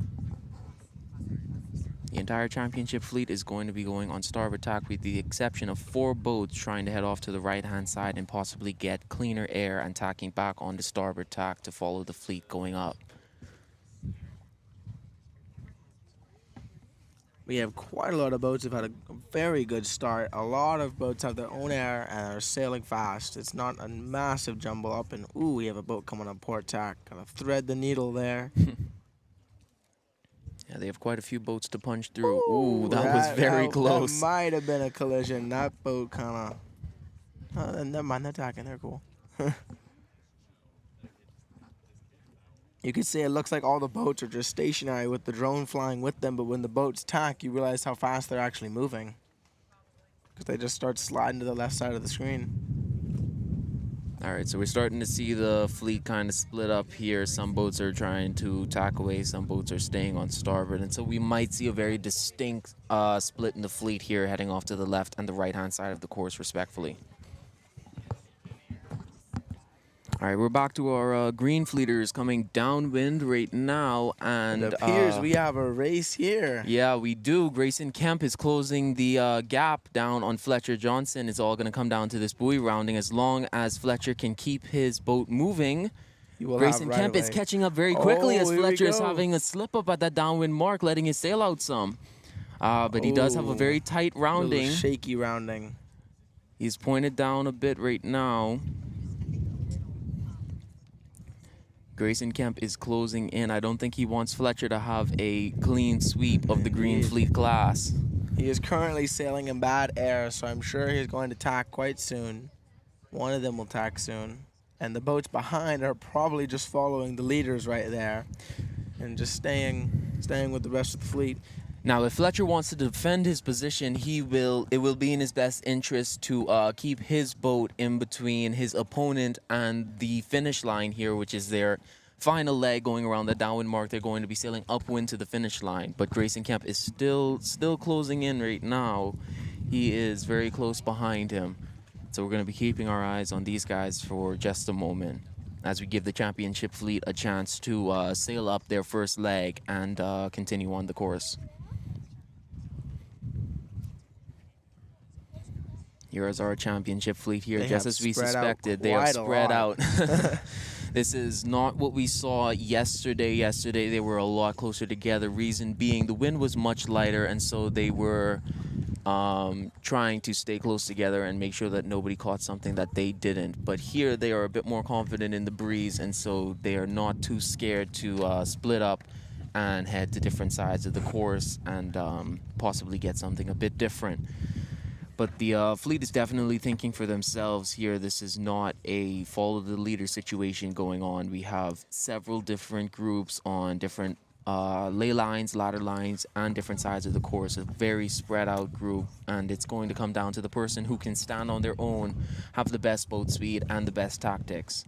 The entire championship fleet is going to be going on starboard tack with the exception of 4 boats trying to head off to the right-hand side and possibly get cleaner air and tacking back on the starboard tack to follow the fleet going up. We have quite a lot of boats who've had a very good start. A lot of boats have their own air and are sailing fast. It's not a massive jumble up. And, ooh, we have a boat coming on port tack. Gotta thread the needle there. Yeah, they have quite a few boats to punch through. Ooh, that was very close. That might have been a collision. That boat kind of... never mind, they're tacking. They're cool. You could say it looks like all the boats are just stationary with the drone flying with them, but when the boats tack, you realize how fast they're actually moving. Because they just start sliding to the left side of the screen. All right, so we're starting to see the fleet kind of split up here. Some boats are trying to tack away, some boats are staying on starboard, and so we might see a very distinct split in the fleet here, heading off to the left and the right-hand side of the course, respectfully. All right, we're back to our green fleeters coming downwind right now, and It appears we have a race here. yeah, we do. Grayson Kemp is closing the gap down on Fletcher Johnson. It's all going to come down to this buoy rounding. As long as Fletcher can keep his boat moving, Grayson Kemp is catching up very quickly as Fletcher is having a slip up at that downwind mark, letting his sail out some. But he does have a very tight rounding. Shaky rounding. He's pointed down a bit right now. Grayson Kemp is closing in. I don't think he wants Fletcher to have a clean sweep of the Green Fleet class. He is currently sailing in bad air, so I'm sure he's going to tack quite soon. One of them will tack soon. And the boats behind are probably just following the leaders right there and just staying with the rest of the fleet. Now, if Fletcher wants to defend his position, it will be in his best interest to keep his boat in between his opponent and the finish line here, which is their final leg going around the downwind mark. They're going to be sailing upwind to the finish line. But Grayson Kemp is still closing in right now. He is very close behind him. So we're going to be keeping our eyes on these guys for just a moment as we give the championship fleet a chance to sail up their first leg and continue on the course. Here is our championship fleet here, just as we suspected. They are spread out. This is not what we saw yesterday. Yesterday, they were a lot closer together. Reason being, the wind was much lighter, and so they were trying to stay close together and make sure that nobody caught something that they didn't. But here, they are a bit more confident in the breeze, and so they are not too scared to split up and head to different sides of the course and possibly get something a bit different. But the fleet is definitely thinking for themselves here. This is not a follow the leader situation going on. We have several different groups on different ley lines, ladder lines, and different sides of the course. A very spread out group, and it's going to come down to the person who can stand on their own, have the best boat speed, and the best tactics.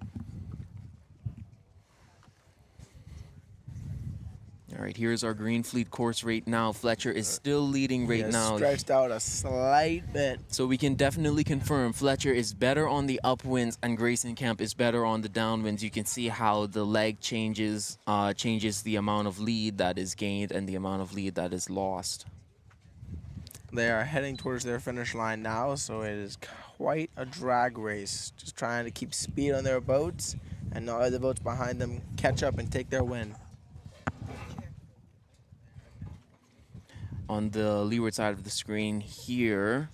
All right, here's our Green Fleet course right now. Fletcher is still leading right now. Stretched out a slight bit. So we can definitely confirm Fletcher is better on the upwinds and Grayson Kemp is better on the downwinds. You can see how the leg changes the amount of lead that is gained and the amount of lead that is lost. They are heading towards their finish line now, so it is quite a drag race. Just trying to keep speed on their boats and not let the boats behind them catch up and take their win. On the leeward side of the screen here,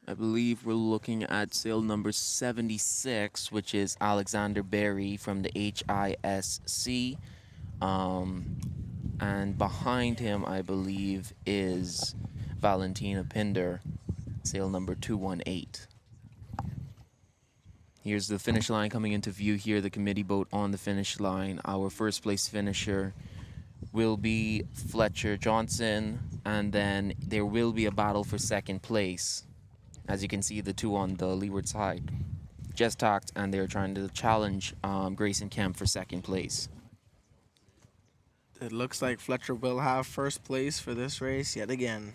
I believe we're looking at sail number 76, which is Alexander Berry from the HISC. And behind him, I believe, is Valentina Pinder, sail number 218. Here's the finish line coming into view here, the committee boat on the finish line. Our first place finisher will be Fletcher Johnson, and then there will be a battle for second place. As you can see, the two on the leeward side just tacked, and they're trying to challenge Grayson Kemp for second place. It looks like Fletcher will have first place for this race yet again.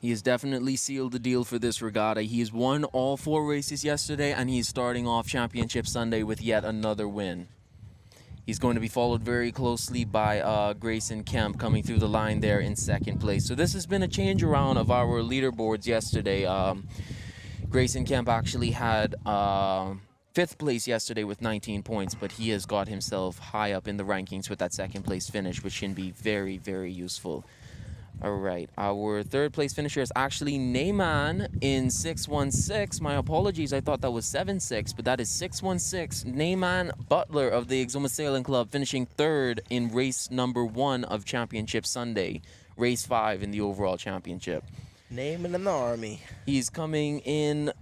He has definitely sealed the deal for this regatta. He has won all 4 races yesterday, and he's starting off Championship Sunday with yet another win. He's going to be followed very closely by Grayson Kemp coming through the line there in second place. So this has been a change around of our leaderboards yesterday. Grayson Kemp actually had 5th place yesterday with 19 points, but he has got himself high up in the rankings with that second place finish, which can be very, very useful. All right, our 3rd place finisher is actually Neyman in 616. My apologies, I thought that was 76, but that is 616. Neyman Butler of the Exuma Sailing Club finishing 3rd in race number 1 of Championship Sunday, race 5 in the overall championship. Neyman in the army. He's coming in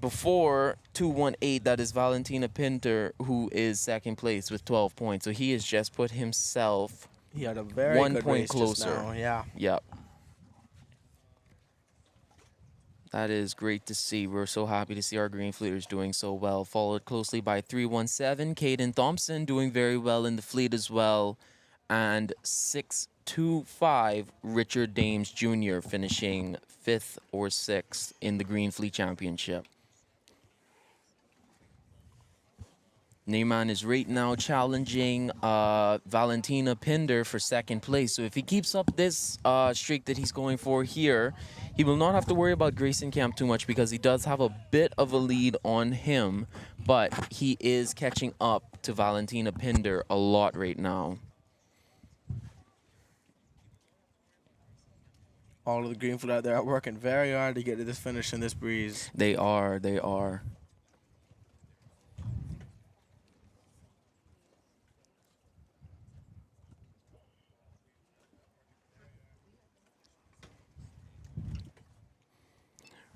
before 218. That is Valentina Pinter, who is 2nd place with 12 points. So he has just put himself He had a very 1 good point race closer. just now. Yeah. Yep. That is great to see. We're so happy to see our Green Fleeters doing so well. Followed closely by 317, Caden Thompson doing very well in the fleet as well. And 625, Richard Dames Jr. finishing 5th or 6th in the Green Fleet Championship. Neyman is right now challenging Valentina Pinder for 2nd place. So if he keeps up this streak that he's going for here, he will not have to worry about Grayson Camp too much because he does have a bit of a lead on him, but he is catching up to Valentina Pinder a lot right now. All of the Green Fleet out there are working very hard to get to this finish in this breeze. They are.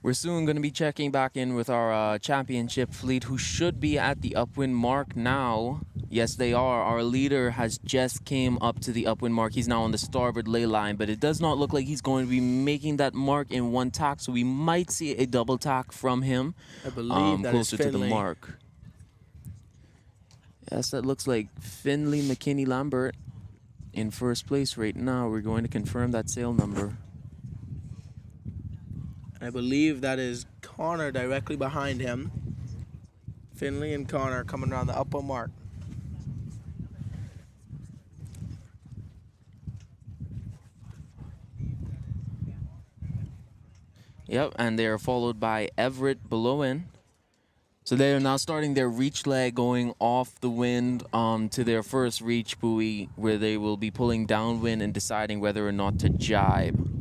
We're soon going to be checking back in with our championship fleet, who should be at the upwind mark now. Yes, they are. Our leader has just came up to the upwind mark. He's now on the starboard ley line, but it does not look like he's going to be making that mark in one tack, so we might see a double tack from him. I believe that is closer to the Finley. mark. Yes, that looks like Finley McKinney Lambert in first place right now. We're going to confirm that sail number. I believe that is Connor directly behind him. Finley and Connor coming around the upper mark. Yep, and they are followed by Everett Belowen. So they are now starting their reach leg, going off the wind to their first reach buoy, where they will be pulling downwind and deciding whether or not to jibe.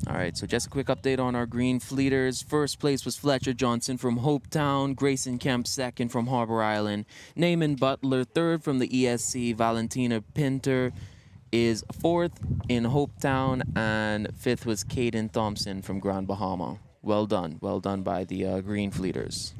All right, so just a quick update on our Green Fleeters. First place was Fletcher Johnson from Hopetown, Grayson Kemp second from Harbor Island, Naaman Butler third from the ESC, Valentina Pinter is fourth in Hopetown, and fifth was Caden Thompson from Grand Bahama. Well done by the Green Fleeters.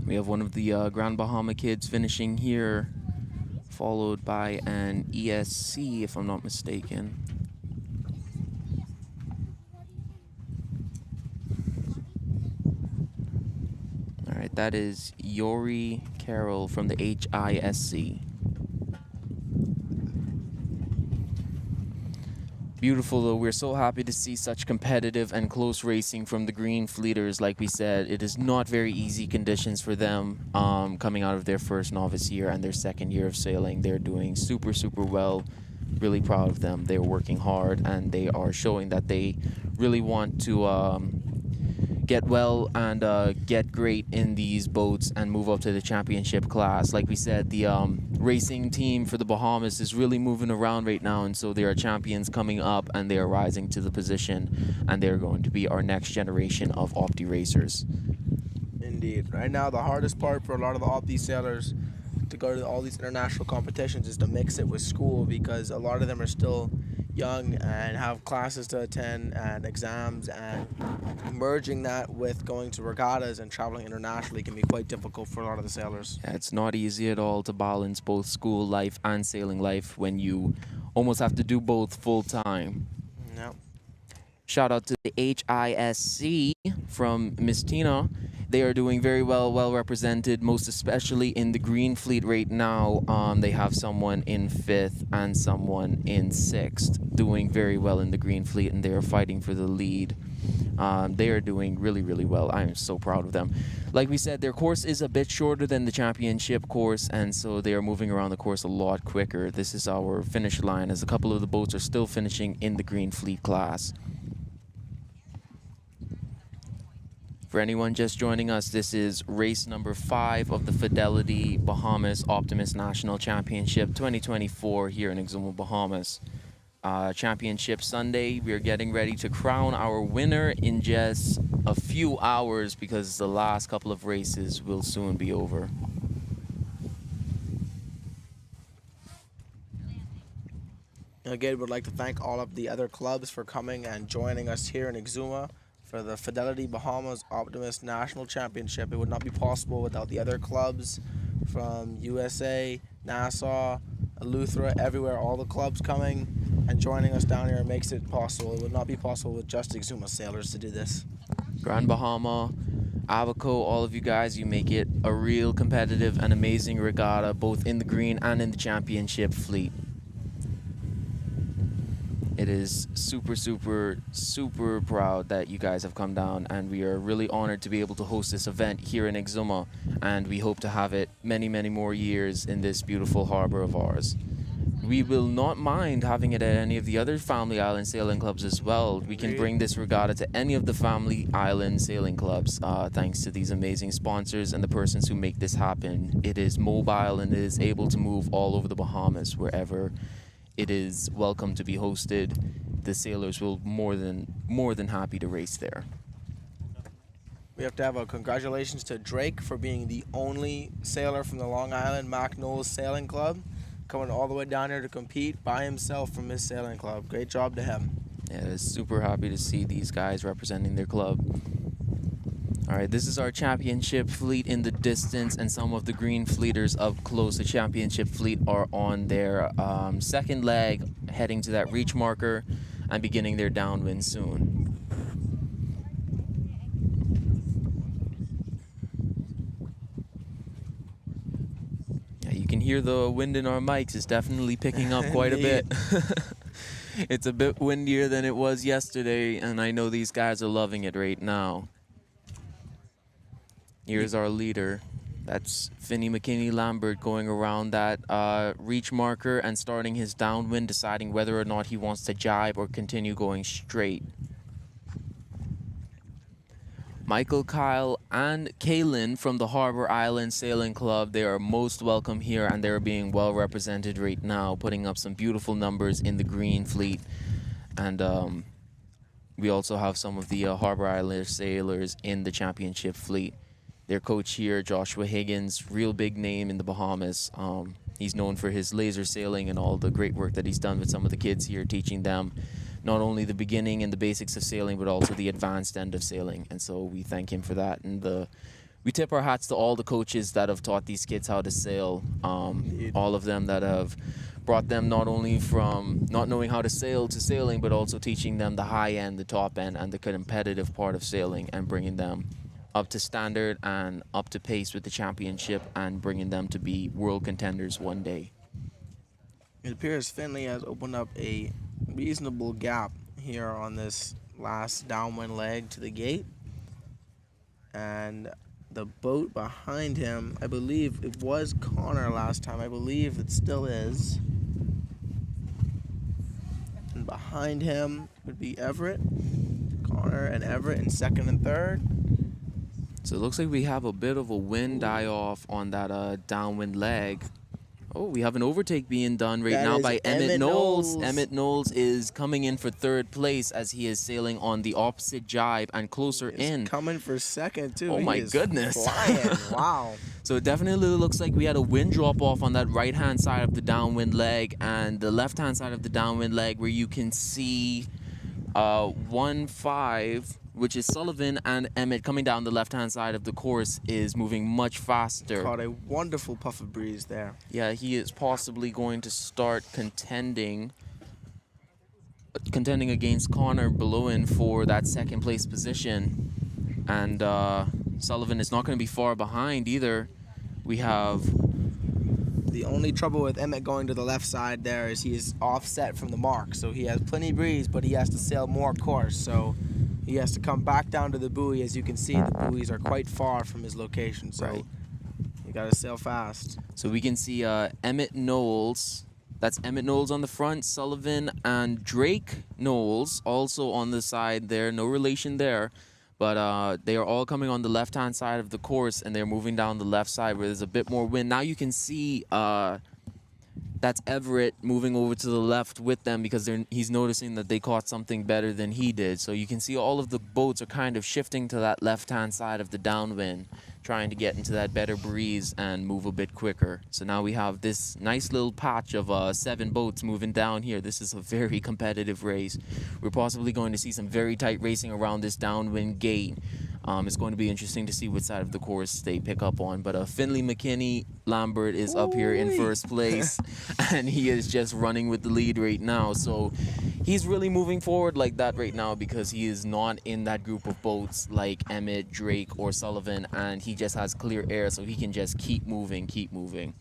We have one of the Grand Bahama kids finishing here, followed by an ESC, if I'm not mistaken. All right, that is Yori Carroll from the HISC. Beautiful, though. We're so happy to see such competitive and close racing from the Green Fleeters. Like we said, it is not very easy conditions for them coming out of their first novice year and their second year of sailing. They're doing super well. Really proud of them. They're working hard, and they are showing that they really want to get well and get great in these boats and move up to the championship class. Like we said, the racing team for the Bahamas is really moving around right now, and so there are champions coming up, and they are rising to the position, and they're going to be our next generation of Opti racers. Indeed. Right now, the hardest part for a lot of the Opti sailors to go to all these international competitions is to mix it with school, because a lot of them are still young and have classes to attend and exams, and merging that with going to regattas and traveling internationally can be quite difficult for a lot of the sailors. Yeah, it's not easy at all to balance both school life and sailing life when you almost have to do both full time. No. Shout out to the HISC from Miss Tina. They are doing very well represented, most especially in the Green Fleet right now. They have someone in 5th and someone in 6th doing very well in the Green Fleet, and they are fighting for the lead. They are doing really well. I am so proud of them. Like we said, their course is a bit shorter than the championship course, and so they are moving around the course a lot quicker. This is our finish line, as a couple of the boats are still finishing in the Green Fleet class. For anyone just joining us, this is race number 5 of the Fidelity Bahamas Optimist National Championship 2024 here in Exuma, Bahamas. Championship Sunday, we are getting ready to crown our winner in just a few hours, because the last couple of races will soon be over. Again, would like to thank all of the other clubs for coming and joining us here in Exuma. for the Fidelity Bahamas Optimist National Championship. It would not be possible without the other clubs from USA, Nassau, Eleuthera, everywhere. All the clubs coming and joining us down here makes it possible. It would not be possible with just Exuma sailors to do this. Grand Bahama, Abaco, all of you guys, you make it a real competitive and amazing regatta, both in the green and in the championship fleet. It is super, super, super proud that you guys have come down, and we are really honored to be able to host this event here in Exuma, and we hope to have it many, many more years in this beautiful harbor of ours. We will not mind having it at any of the other family island sailing clubs as well. We can bring this regatta to any of the family island sailing clubs, thanks to these amazing sponsors and the persons who make this happen. It is mobile and it is able to move all over the Bahamas wherever it is welcome to be hosted. The sailors will more than happy to race there. We have to have a congratulations to Drake for being the only sailor from the Long Island Mac Knowles Sailing Club, coming all the way down here to compete by himself from his sailing club. Great job to him. Yeah, super happy to see these guys representing their club. All right, this is our championship fleet in the distance, and some of the green fleeters up close. The championship fleet are on their second leg, heading to that reach marker and beginning their downwind soon. Yeah, you can hear the wind in our mics. It's definitely picking up quite a bit. It's a bit windier than it was yesterday, and I know these guys are loving it right now. Here's our leader. That's Finney McKinney Lambert going around that reach marker and starting his downwind, deciding whether or not he wants to jibe or continue going straight. Michael, Kyle, and Kaylin from the Harbor Island Sailing Club, they are most welcome here, and they're being well represented right now, putting up some beautiful numbers in the green fleet. And we also have some of the Harbor Island sailors in the championship fleet. Their coach here, Joshua Higgins, real big name in the Bahamas. He's known for his laser sailing and all the great work that he's done with some of the kids here, teaching them not only the beginning and the basics of sailing, but also the advanced end of sailing. And so we thank him for that. And we tip our hats to all the coaches that have taught these kids how to sail. All of them that have brought them not only from not knowing how to sail to sailing, but also teaching them the high end, the top end, and the competitive part of sailing, and bringing them up to standard and up to pace with the championship, and bringing them to be world contenders one day. It appears Finley has opened up a reasonable gap here on this last downwind leg to the gate. And the boat behind him, I believe it was Connor last time. I believe it still is. And behind him would be Everett. Connor and Everett in second and third. So it looks like we have a bit of a wind die-off on that downwind leg. Oh, we have an overtake being done right now by Emmett Knowles. Emmett Knowles is coming in for third place as he is sailing on the opposite jibe and closer in. Coming for second, too. Oh, my goodness. Flying. Wow. So it definitely looks like we had a wind drop-off on that right-hand side of the downwind leg, and the left-hand side of the downwind leg where you can see 1-5, which is Sullivan, and Emmett coming down the left-hand side of the course is moving much faster. Caught a wonderful puff of breeze there. Yeah, he is possibly going to start contending against Connor Beloin for that second place position. And Sullivan is not going to be far behind either. We have... The only trouble with Emmett going to the left side there is he is offset from the mark. So he has plenty of breeze, but he has to sail more course. So he has to come back down to the buoy. As you can see, the buoys are quite far from his location. So you got to sail fast. So we can see Emmett Knowles. That's Emmett Knowles on the front, Sullivan and Drake Knowles also on the side there. No relation there. But they are all coming on the left-hand side of the course, and they're moving down the left side where there's a bit more wind. Now you can see That's Everett moving over to the left with them because he's noticing that they caught something better than he did. So you can see all of the boats are kind of shifting to that left-hand side of the downwind, trying to get into that better breeze and move a bit quicker. So now we have this nice little patch of 7 boats moving down here. This is a very competitive race. We're possibly going to see some very tight racing around this downwind gate. It's going to be interesting to see which side of the course they pick up on. But Finley McKinney Lambert is up here in first place, and he is just running with the lead right now. So he's really moving forward like that right now because he is not in that group of boats like Emmett, Drake, or Sullivan, and he just has clear air, so he can just keep moving, keep moving.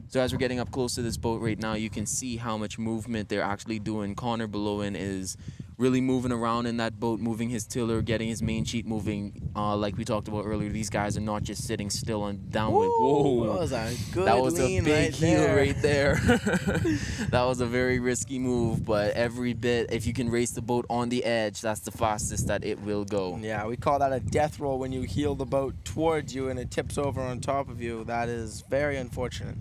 So as we're getting up close to this boat right now, you can see how much movement they're actually doing. Connor Belowen is really moving around in that boat, moving his tiller, getting his main sheet moving. Like we talked about earlier, these guys are not just sitting still on downwind. Whoa, that was a good that was a lean big right heel there. right there. That was a very risky move, but every bit, if you can race the boat on the edge, that's the fastest that it will go. Yeah, we call that a death roll when you heel the boat towards you and it tips over on top of you. That is very unfortunate.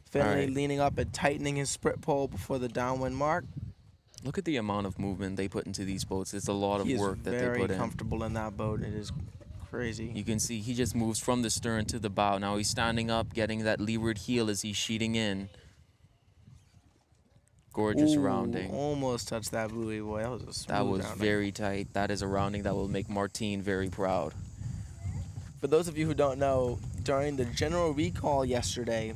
Finley right. leaning up and tightening his sprit pole before the downwind mark. Look at the amount of movement they put into these boats. It's a lot of He is work that they put in. very comfortable in that boat. It is crazy. You can see he just moves from the stern to the bow. Now he's standing up, getting that leeward heel as he's sheeting in. Gorgeous rounding. Almost touched that buoy, boy. That was a smooth That was rounding. very tight. That is a rounding that will make Martine very proud. For those of you who don't know, during the general recall yesterday,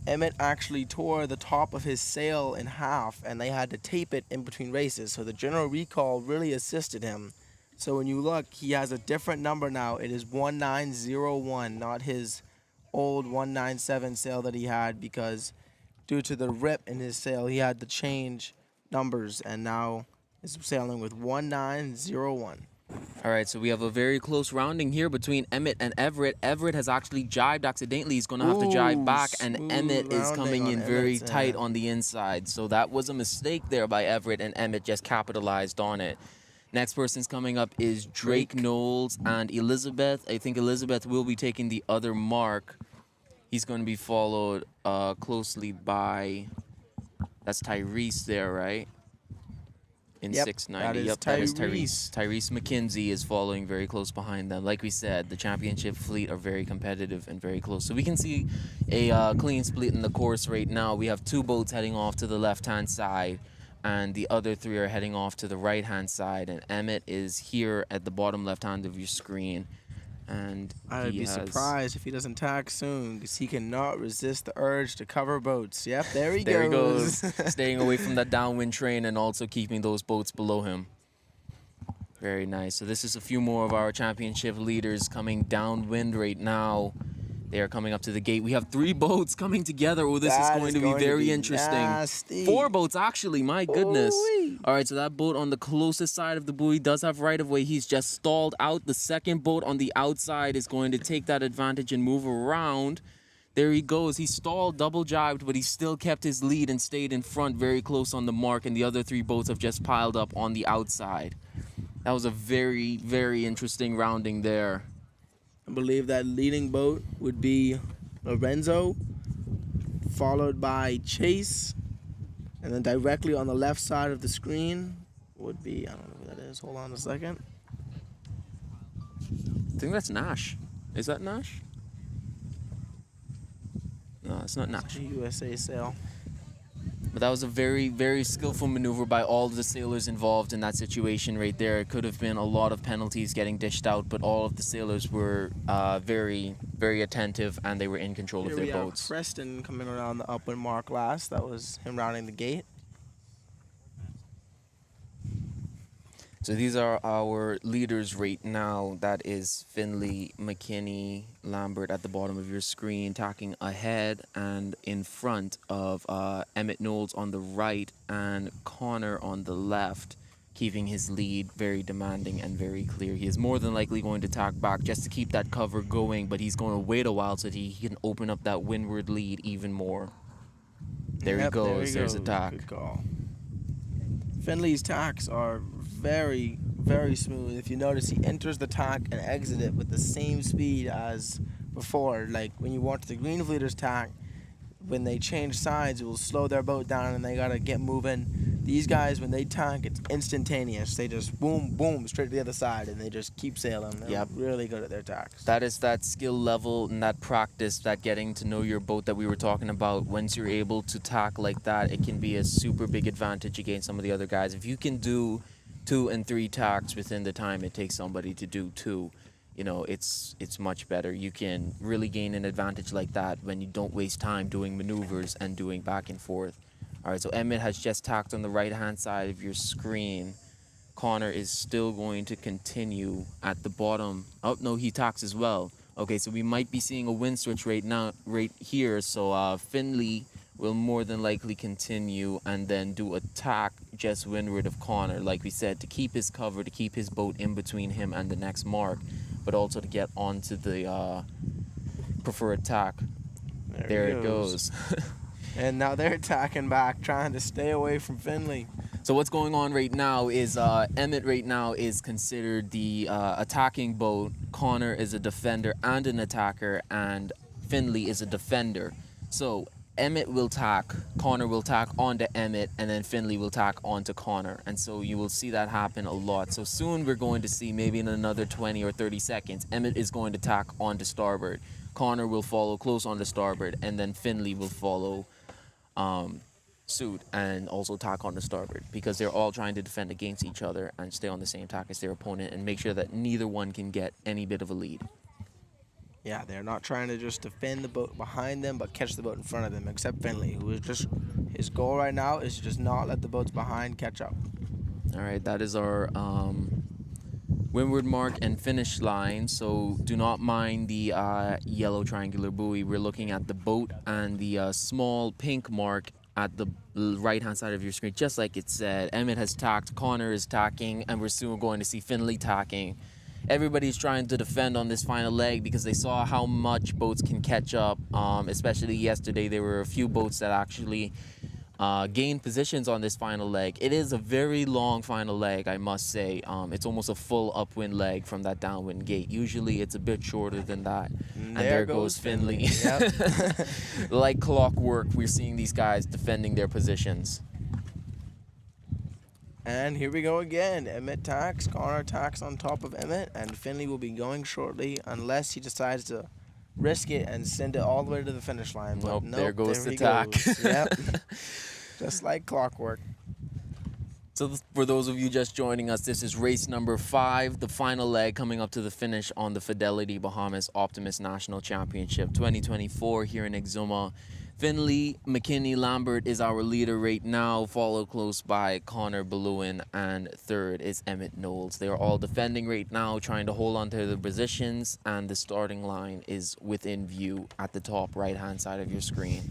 Emmett actually tore the top of his sail in half, and they had to tape it in between races. So the general recall really assisted him. So when you look, he has a different number now. It is 1901, not his old 197 sail that he had, because due to the rip in his sail, he had to change numbers, and now is sailing with 1901. All right, so we have a very close rounding here between Emmett and Everett. Everett has actually jibed accidentally. He's going to have to jibe back, and smooth Emmett is rounding coming on in very Emmett's tight end. on the inside. So that was a mistake there by Everett, and Emmett just capitalized on it. Next person's coming up is Drake Knowles and Elizabeth. I think Elizabeth will be taking the other mark. He's going to be followed closely by, that's Tyrese there, right? In Yep, 690. that is Yep, that is Tyrese. Tyrese McKenzie is following very close behind them. Like we said, the championship fleet are very competitive and very close. So we can see a clean split in the course right now. We have 2 boats heading off to the left-hand side, and the other 3 are heading off to the right-hand side. And Emmett is here at the bottom left-hand of your screen. And I would he be has- surprised if he doesn't tack soon, because he cannot resist the urge to cover boats. Yep, there he There he goes. goes, staying away from that downwind train and also keeping those boats below him. Very nice. So this is a few more of our championship leaders coming downwind right now. They are coming up to the gate. We have 3 boats coming together. Oh, this That is going to be very interesting. nasty. 4 boats, actually. My goodness. Ooh-wee. All right, so that boat on the closest side of the buoy does have right of way. He's just stalled out. The second boat on the outside is going to take that advantage and move around. There he goes. He stalled, double jibed, but he still kept his lead and stayed in front, very close on the mark. And the other 3 boats have just piled up on the outside. That was a very, very interesting rounding there. I believe that leading boat would be Lorenzo, followed by Chase, and then directly on the left side of the screen would be, I don't know who that is. Hold on a second. I think that's Nash. Is that Nash? No, it's not Nash. USA sail. But that was a very, very skillful maneuver by all of the sailors involved in that situation right there. It could have been a lot of penalties getting dished out, but all of the sailors were very, very attentive, and they were in control Here of we their have boats. Preston coming around the upwind mark last. That was him rounding the gate. So these are our leaders right now. That is Finley, McKinney, Lambert at the bottom of your screen, tacking ahead and in front of Emmett Knowles on the right and Connor on the left, keeping his lead very demanding and very clear. He is more than likely going to tack back just to keep that cover going, but he's going to wait a while so that he can open up that windward lead even more. There he Yep, goes. There's a tack. Good call. Finley's tacks are very, very smooth. If you notice, he enters the tack and exits it with the same speed as before. Like when you watch the Green Fleeters tack, when they change sides, it will slow their boat down and they gotta get moving. These guys, when they tack, it's instantaneous. They just boom, boom, straight to the other side, and they just keep sailing. They're Yep. really good at their tacks. That is that skill level and that practice, that getting to know your boat that we were talking about. Once you're able to tack like that, it can be a super big advantage against some of the other guys. If you can do 2 and 3 tacks within the time it takes somebody to do 2, it's much better. You can really gain an advantage like that when you don't waste time doing maneuvers and doing back and forth. All right, so Emmett has just tacked on the right-hand side of your screen. Connor is still going to continue at the bottom. Oh, no, he tacks as well. Okay, so we might be seeing a wind switch right now, right here. So Finley will more than likely continue and then do a tack just windward of Connor, like we said, to keep his cover, to keep his boat in between him and the next mark, but also to get onto the preferred tack. There it goes. And now they're attacking back, trying to stay away from Finley. So what's going on right now is Emmett right now is considered the attacking boat. Connor is a defender and an attacker, and Finley is a defender. So Emmett will tack, Connor will tack onto Emmett, and then Finley will tack onto Connor. And so you will see that happen a lot. So soon we're going to see, maybe in another 20 or 30 seconds, Emmett is going to tack onto starboard. Connor will follow close onto starboard, and then Finley will follow suit and also tack on the starboard, because they're all trying to defend against each other and stay on the same tack as their opponent and make sure that neither one can get any bit of a lead. Yeah, they're not trying to just defend the boat behind them, but catch the boat in front of them, except Finley, who is just, his goal right now is to just not let the boats behind catch up. All right, that is our windward mark and finish line. So do not mind the yellow triangular buoy. We're looking at the boat and the small pink mark at the right-hand side of your screen, just like it said. Emmett has tacked, Connor is tacking, and we're soon going to see Finley tacking. Everybody's trying to defend on this final leg because they saw how much boats can catch up. Especially yesterday, there were a few boats that actually gained positions on this final leg. It is a very long final leg, I must say. It's almost a full upwind leg from that downwind gate. Usually it's a bit shorter than that. And there goes Finley. Yep. Like clockwork, we're seeing these guys defending their positions. And here we go again. Emmett tacks, Connor tacks on top of Emmett, and Finley will be going shortly unless he decides to risk it and send it all the way to the finish line. But Nope, there goes the he tack. goes. Yep. Just like clockwork. So for those of you just joining us, this is race number 5, the final leg coming up to the finish on the Fidelity Bahamas Optimist National Championship 2024 here in Exuma. Finley McKinney-Lambert is our leader right now, followed close by Connor Ballewin, and third is Emmett Knowles. They are all defending right now, trying to hold on to their positions, and the starting line is within view at the top right-hand side of your screen.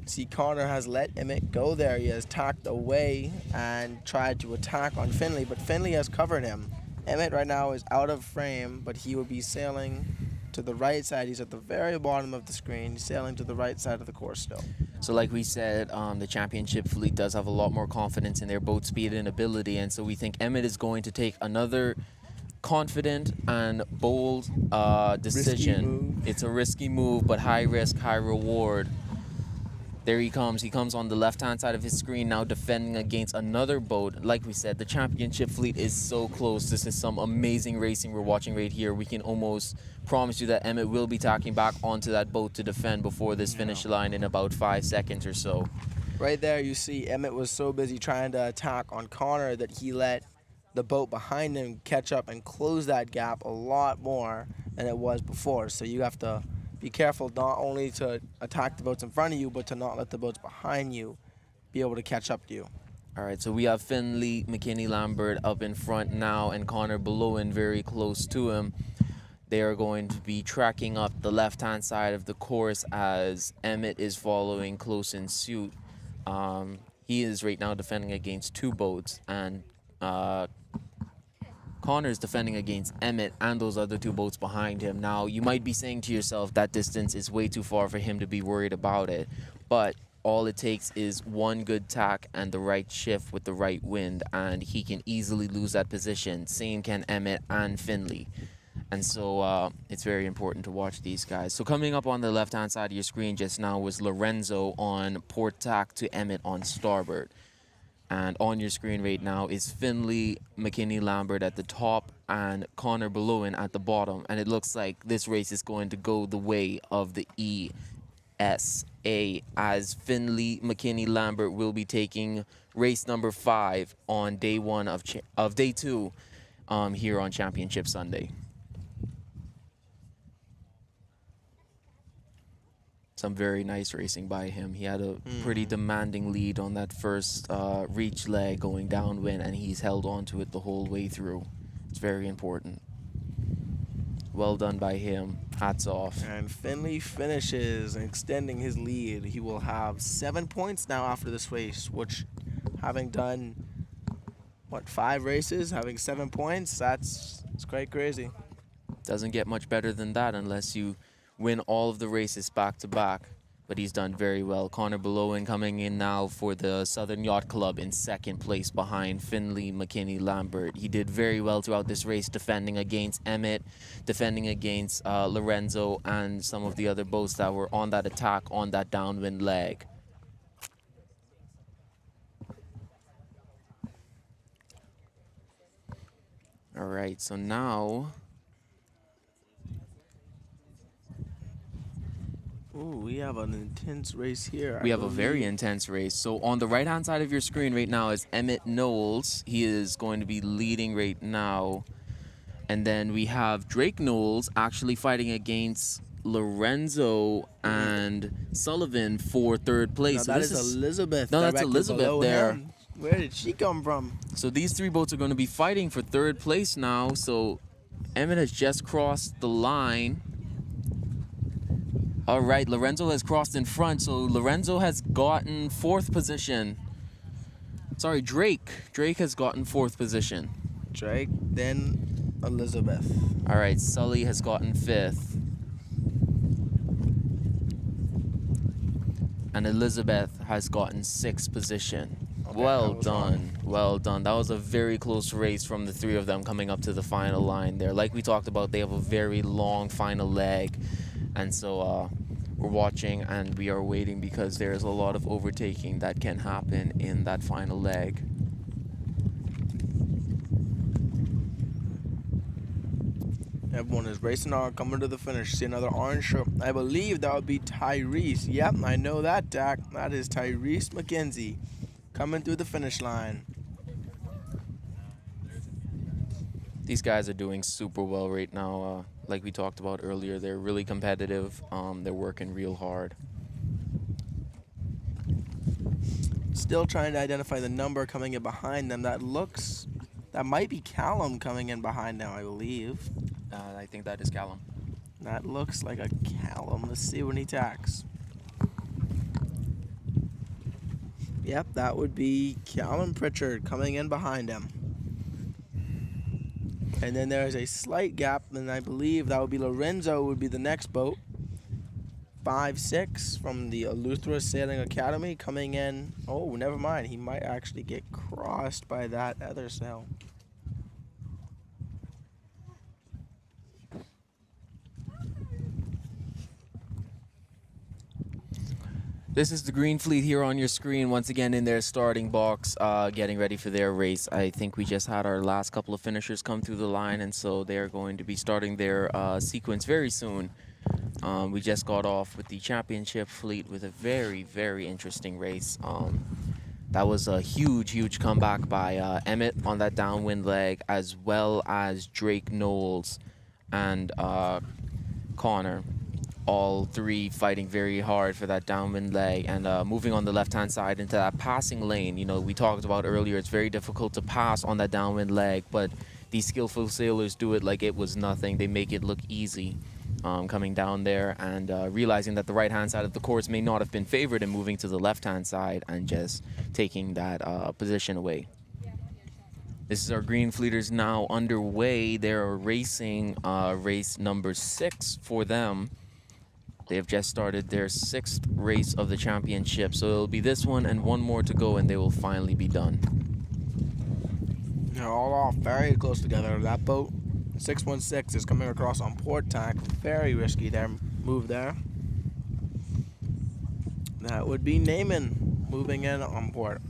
See, Connor has let Emmett go there. He has tacked away and tried to attack on Finley, but Finley has covered him. Emmett right now is out of frame, but he will be sailing to the right side. He's at the very bottom of the screen. He's sailing to the right side of the course still. So like we said, the championship fleet does have a lot more confidence in their boat speed and ability, and so we think Emmett is going to take another confident and bold decision. It's a risky move, but high risk, high reward. There he comes. He comes on the left-hand side of his screen now, defending against another boat. Like we said, the championship fleet is so close. This is some amazing racing we're watching right here. We can almost promise you that Emmett will be tacking back onto that boat to defend before this finish line in about 5 seconds or so. Right there, you see Emmett was so busy trying to attack on Connor that he let the boat behind him catch up and close that gap a lot more than it was before. So you have to be careful not only to attack the boats in front of you, but to not let the boats behind you be able to catch up to you. All right, so we have Finley McKinney-Lambert up in front now and Connor Ballewin very close to him. They are going to be tracking up the left-hand side of the course as Emmett is following close in suit. He is right now defending against 2 boats, and Connor is defending against Emmett and those other 2 boats behind him. Now, you might be saying to yourself that distance is way too far for him to be worried about it, but all it takes is one good tack and the right shift with the right wind, and he can easily lose that position. Same can Emmett and Finley. And so it's very important to watch these guys. So coming up on the left-hand side of your screen just now was Lorenzo on port tack to Emmett on starboard. And on your screen right now is Finley McKinney Lambert at the top and Connor Belowen at the bottom. And it looks like this race is going to go the way of the ESA, as Finley McKinney Lambert will be taking race number 5 on day 1 of day 2 here on Championship Sunday. Some very nice racing by him. He had a pretty demanding lead on that first reach leg going downwind, and he's held on to it the whole way through. It's very important. Well done by him. Hats off. And Finley finishes, extending his lead. He will have 7 points now after this race, which, having done, 5 races, having 7 points, it's quite crazy. Doesn't get much better than that unless you win all of the races back to back. But he's done very well. Connor Belowen coming in now for the Southern Yacht Club in second place behind Finley McKinney Lambert. He did very well throughout this race, defending against Emmett, defending against Lorenzo, and some of the other boats that were on that attack on that downwind leg. All right, so now Ooh, we have an intense race here. we have a very intense race. So on the right-hand side of your screen right now is Emmett Knowles. He is going to be leading right now. And then we have Drake Knowles actually fighting against Lorenzo and Sullivan for third place. Now that is Elizabeth. No, that's directly Elizabeth below there. him. Where did she come from? So these 3 boats are going to be fighting for third place now. So Emmett has just crossed the line. All right, Lorenzo has crossed in front, so Lorenzo has gotten 4th position. Sorry, Drake. Drake has gotten 4th position. Drake, then Elizabeth. All right, Sully has gotten 5th. And Elizabeth has gotten 6th position. Okay, Well that was done. Well done. That was a very close race from the 3 of them coming up to the final line there. Like we talked about, they have a very long final leg. And so we're watching and we are waiting because there's a lot of overtaking that can happen in that final leg. Everyone is racing on, coming to the finish. See another orange shirt. I believe that would be Tyrese. Yep, I know that, Dak. That is Tyrese McKenzie coming through the finish line. These guys are doing super well right now. Like we talked about earlier, they're really competitive. They're working real hard. Still trying to identify the number coming in behind them. That might be Callum coming in behind now, I believe. I think that is Callum. That looks like a Callum. Let's see when he tacks. Yep, that would be Callum Pritchard coming in behind him. And then there is a slight gap, and I believe that would be Lorenzo would be the next boat. 5-6 from the Eleuthera Sailing Academy coming in. Oh, never mind. He might actually get crossed by that other sail. This is the Green Fleet here on your screen, once again in their starting box, getting ready for their race. I think we just had our last couple of finishers come through the line, and so they're going to be starting their sequence very soon. We just got off with the Championship Fleet with a very, very interesting race. That was a huge comeback by Emmett on that downwind leg, as well as Drake Knowles and Connor. All 3 fighting very hard for that downwind leg and moving on the left-hand side into that passing lane. You know, we talked about earlier, it's very difficult to pass on that downwind leg, but these skillful sailors do it like it was nothing. They make it look easy coming down there and realizing that the right-hand side of the course may not have been favored and moving to the left-hand side and just taking that position away. This is our Green Fleeters now underway. They're racing race number 6 for them. They have just started their 6th race of the championship, so it'll be this one and one more to go, and they will finally be done. They're all off very close together. That boat 616 is coming across on port tack. Very risky there, move there. That would be Naaman moving in on port.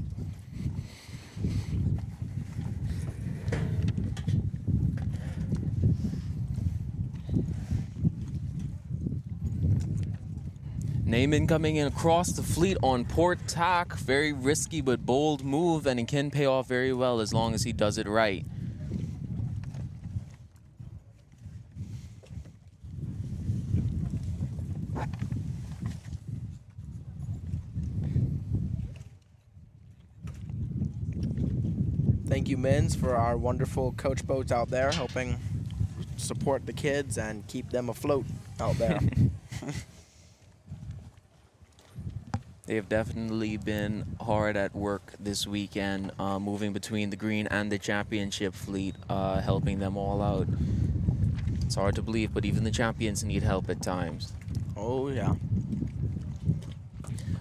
Naaman coming in across the fleet on port tack. Very risky but bold move, and it can pay off very well as long as he does it right. Thank you, Mins, for our wonderful coach boats out there, helping support the kids and keep them afloat out there. They have definitely been hard at work this weekend, moving between the green and the championship fleet, helping them all out. It's hard to believe, but even the champions need help at times. Oh, yeah.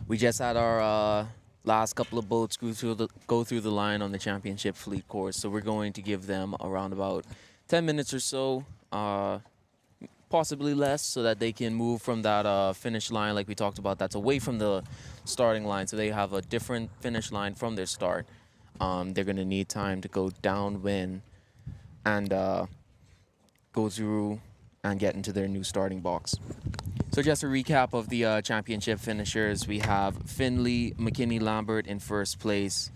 We just had our last couple of boats go through the line on the championship fleet course, so we're going to give them around about 10 minutes or so, possibly less, so that they can move from that finish line like we talked about that's away from the starting line, so they have a different finish line from their start. They're going to need time to go downwind and go through and get into their new starting box. So just a recap of the championship finishers. We have Finley McKinney Lambert in first place,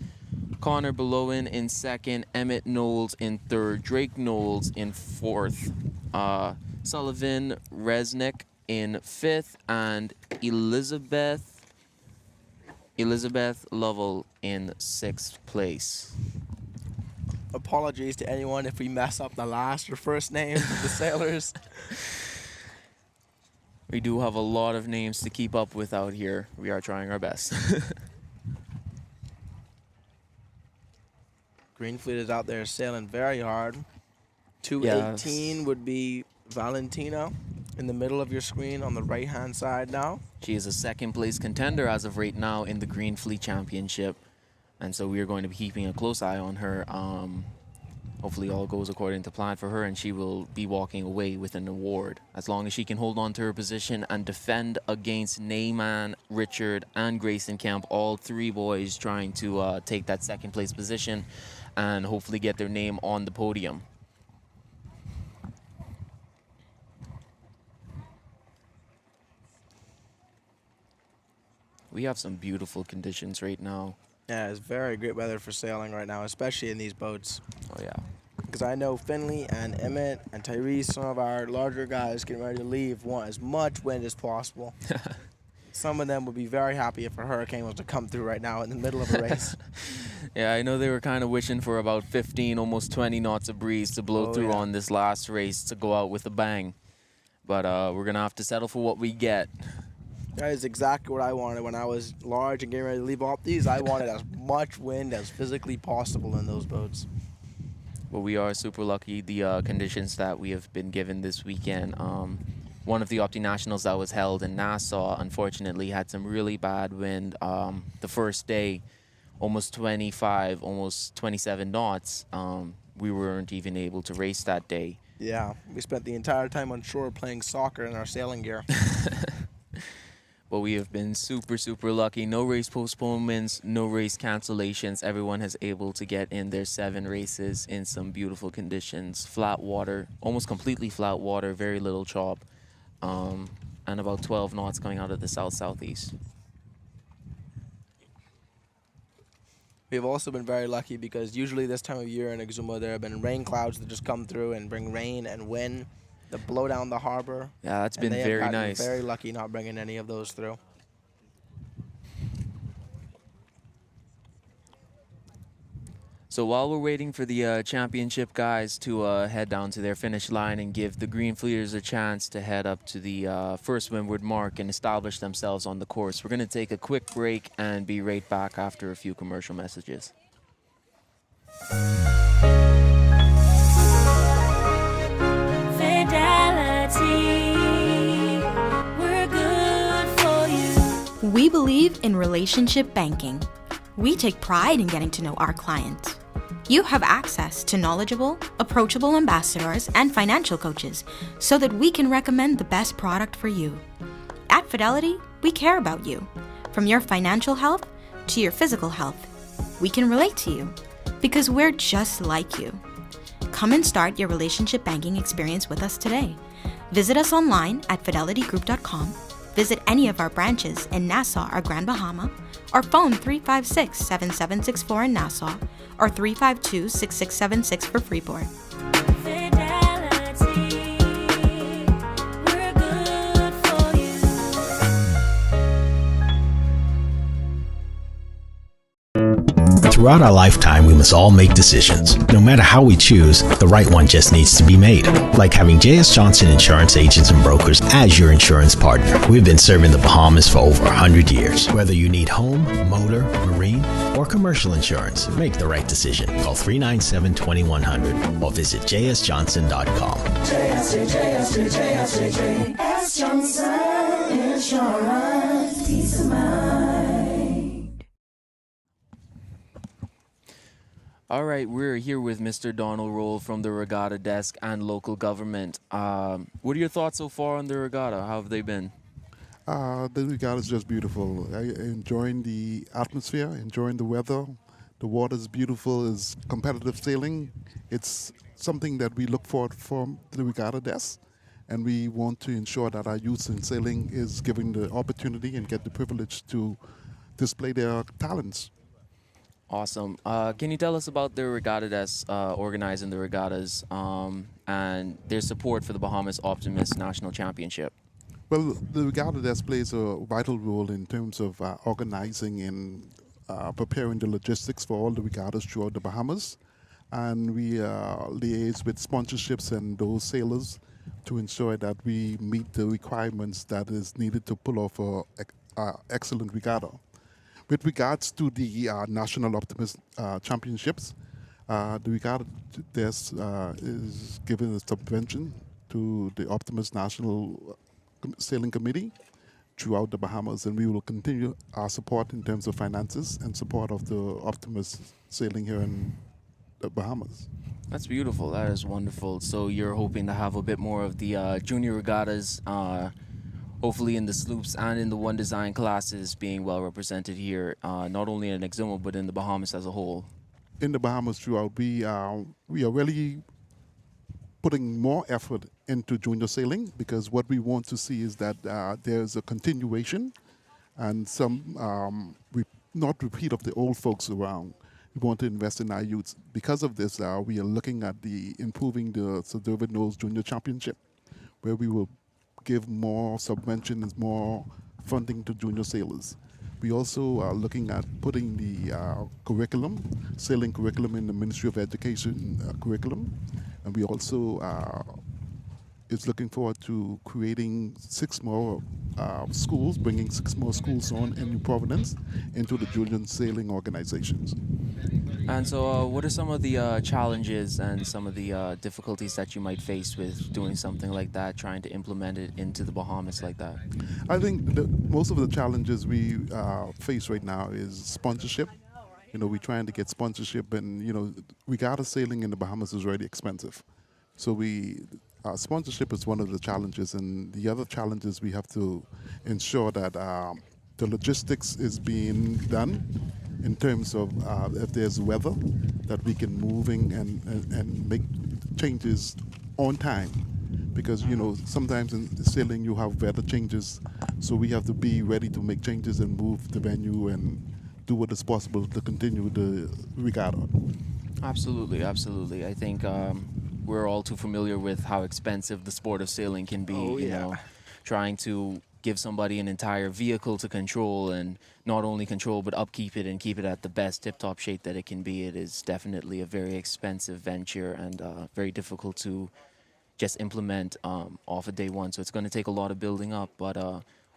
Connor Belowen in second, Emmett Knowles in third, Drake Knowles in fourth, Sullivan Resnick in fifth, and Elizabeth Lovell in sixth place. Apologies to anyone if we mess up the last or first names of the sailors. We do have a lot of names to keep up with out here. We are trying our best. Green Fleet is out there sailing very hard. 218 would be Valentina in the middle of your screen on the right-hand side now. She is a second place contender as of right now in the Green Fleet Championship. And so we are going to be keeping a close eye on her. Hopefully all goes according to plan for her, and she will be walking away with an award. As long as she can hold on to her position and defend against Naaman, Richard, and Grayson Kemp, all three boys trying to take that second place position and hopefully get their name on the podium. We have some beautiful conditions right now. Yeah, it's very great weather for sailing right now, especially in these boats. Oh, yeah. Because I know Finley and Emmett and Tyrese, some of our larger guys getting ready to leave, want as much wind as possible. Some of them would be very happy if a hurricane was to come through right now in the middle of a race. Yeah, I know they were kind of wishing for about 15, almost 20 knots of breeze to blow through on this last race to go out with a bang. But we're going to have to settle for what we get. That is exactly what I wanted when I was large and getting ready to leave off these. I wanted as much wind as physically possible in those boats. But we are super lucky. The conditions that we have been given this weekend. One of the Opti Nationals that was held in Nassau, unfortunately, had some really bad wind. The first day, almost 25, almost 27 knots. We weren't even able to race that day. Yeah, we spent the entire time on shore playing soccer in our sailing gear. But we have been super, super lucky. No race postponements, no race cancellations. Everyone has able to get in their 7 races in some beautiful conditions. Flat water, almost completely flat water, very little chop, and about 12 knots coming out of the south-southeast. We've also been very lucky because usually this time of year in Exuma there have been rain clouds that just come through and bring rain and wind that blow down the harbor. Yeah, that's been very nice. Very lucky not bringing any of those through. So while we're waiting for the championship guys to head down to their finish line and give the Green Fleeters a chance to head up to the first windward mark and establish themselves on the course, we're going to take a quick break and be right back after a few commercial messages. Fidelity, we're good for you. We believe in relationship banking. We take pride in getting to know our clients. You have access to knowledgeable, approachable ambassadors and financial coaches so that we can recommend the best product for you. At Fidelity, we care about you. From your financial health to your physical health, we can relate to you because we're just like you. Come and start your relationship banking experience with us today. Visit us online at fidelitygroup.com. Visit any of our branches in Nassau or Grand Bahama, or phone 356-7764 in Nassau or 352-6676 for Freeport. Fidelity, we're good for you. Throughout our lifetime, we must all make decisions. No matter how we choose, the right one just needs to be made. Like having J.S. Johnson Insurance Agents and Brokers as your insurance partner. We've been serving the Bahamas for over 100 years. Whether you need home, motor, marine, or commercial insurance, make the right decision. Call 397-2100 or visit jsjohnson.com. JS Johnson Insurance, peace of mind. All right, we're here with Mr. Donald Roll from the Regatta Desk and local government. What are your thoughts so far on the regatta? How have they been? The regatta is just beautiful. Enjoying the atmosphere, enjoying the weather. The water is beautiful. It's competitive sailing. It's something that we look forward from the Regatta Desk, and we want to ensure that our youth in sailing is given the opportunity and get the privilege to display their talents. Awesome. Can you tell us about the Regatta Desk organizing the regattas and their support for the Bahamas Optimist National Championship? Well, the Regatta Desk plays a vital role in terms of organizing and preparing the logistics for all the regattas throughout the Bahamas. And we liaise with sponsorships and those sailors to ensure that we meet the requirements that is needed to pull off an excellent regatta. With regards to the National Optimist Championships, the Regatta Desk is given a subvention to the Optimist National Sailing Committee throughout the Bahamas, and we will continue our support in terms of finances and support of the Optimist sailing here in the Bahamas. That's beautiful. That is wonderful. So you're hoping to have a bit more of the junior regattas, hopefully in the sloops and in the one design classes being well represented here, not only in Exuma but in the Bahamas as a whole. In the Bahamas throughout, we are really putting more effort into junior sailing, because what we want to see is that there's a continuation and some not repeat of the old folks around. We want to invest in our youths. Because of this, we are looking at improving the Sir David Knowles Junior Championship, where we will give more subventions, more funding to junior sailors. We also are looking at putting the sailing curriculum in the Ministry of Education curriculum. And we also is looking forward to creating 6 more schools, bringing 6 more schools on in New Providence into the junior sailing organizations. And so what are some of the challenges and some of the difficulties that you might face with doing something like that, trying to implement it into the Bahamas like that? I think most of the challenges we face right now is sponsorship. We're trying to get sponsorship, and regatta sailing in the Bahamas is already expensive. So sponsorship is one of the challenges, and the other challenges we have to ensure that the logistics is being done in terms of if there's weather, that we can moving and make changes on time. Because sometimes in sailing you have weather changes, so we have to be ready to make changes and move the venue and do what is possible to continue the regatta. Absolutely, absolutely. I think we're all too familiar with how expensive the sport of sailing can be. You know, trying to give somebody an entire vehicle to control, and not only control but upkeep it and keep it at the best tip-top shape that it can be. It is definitely a very expensive venture and very difficult to just implement off of day one. So it's going to take a lot of building up. But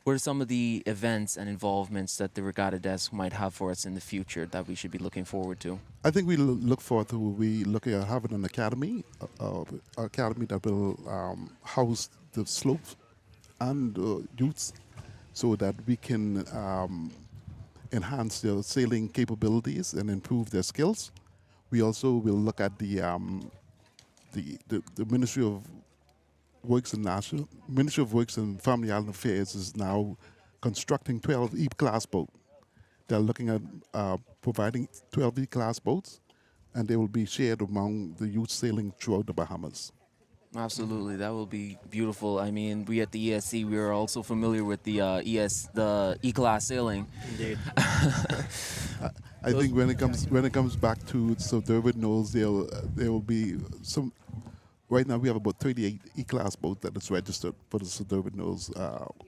what are some of the events and involvements that the Regatta Desk might have for us in the future that we should be looking forward to? I think we look forward to looking at having an academy that will house the slopes and youths, so that we can enhance their sailing capabilities and improve their skills. We also will look at the Ministry of Ministry of Works and Family Island Affairs is now constructing 12 E-class boats. They're looking at providing 12 E-class boats, and they will be shared among the youth sailing throughout the Bahamas. Absolutely, that will be beautiful. I mean, we at the ESC, we are also familiar with the E-class sailing. Indeed. I think when it comes back to Durban knows there will be some. Right now we have about 38 E-class boats that is registered for the Suburban Nose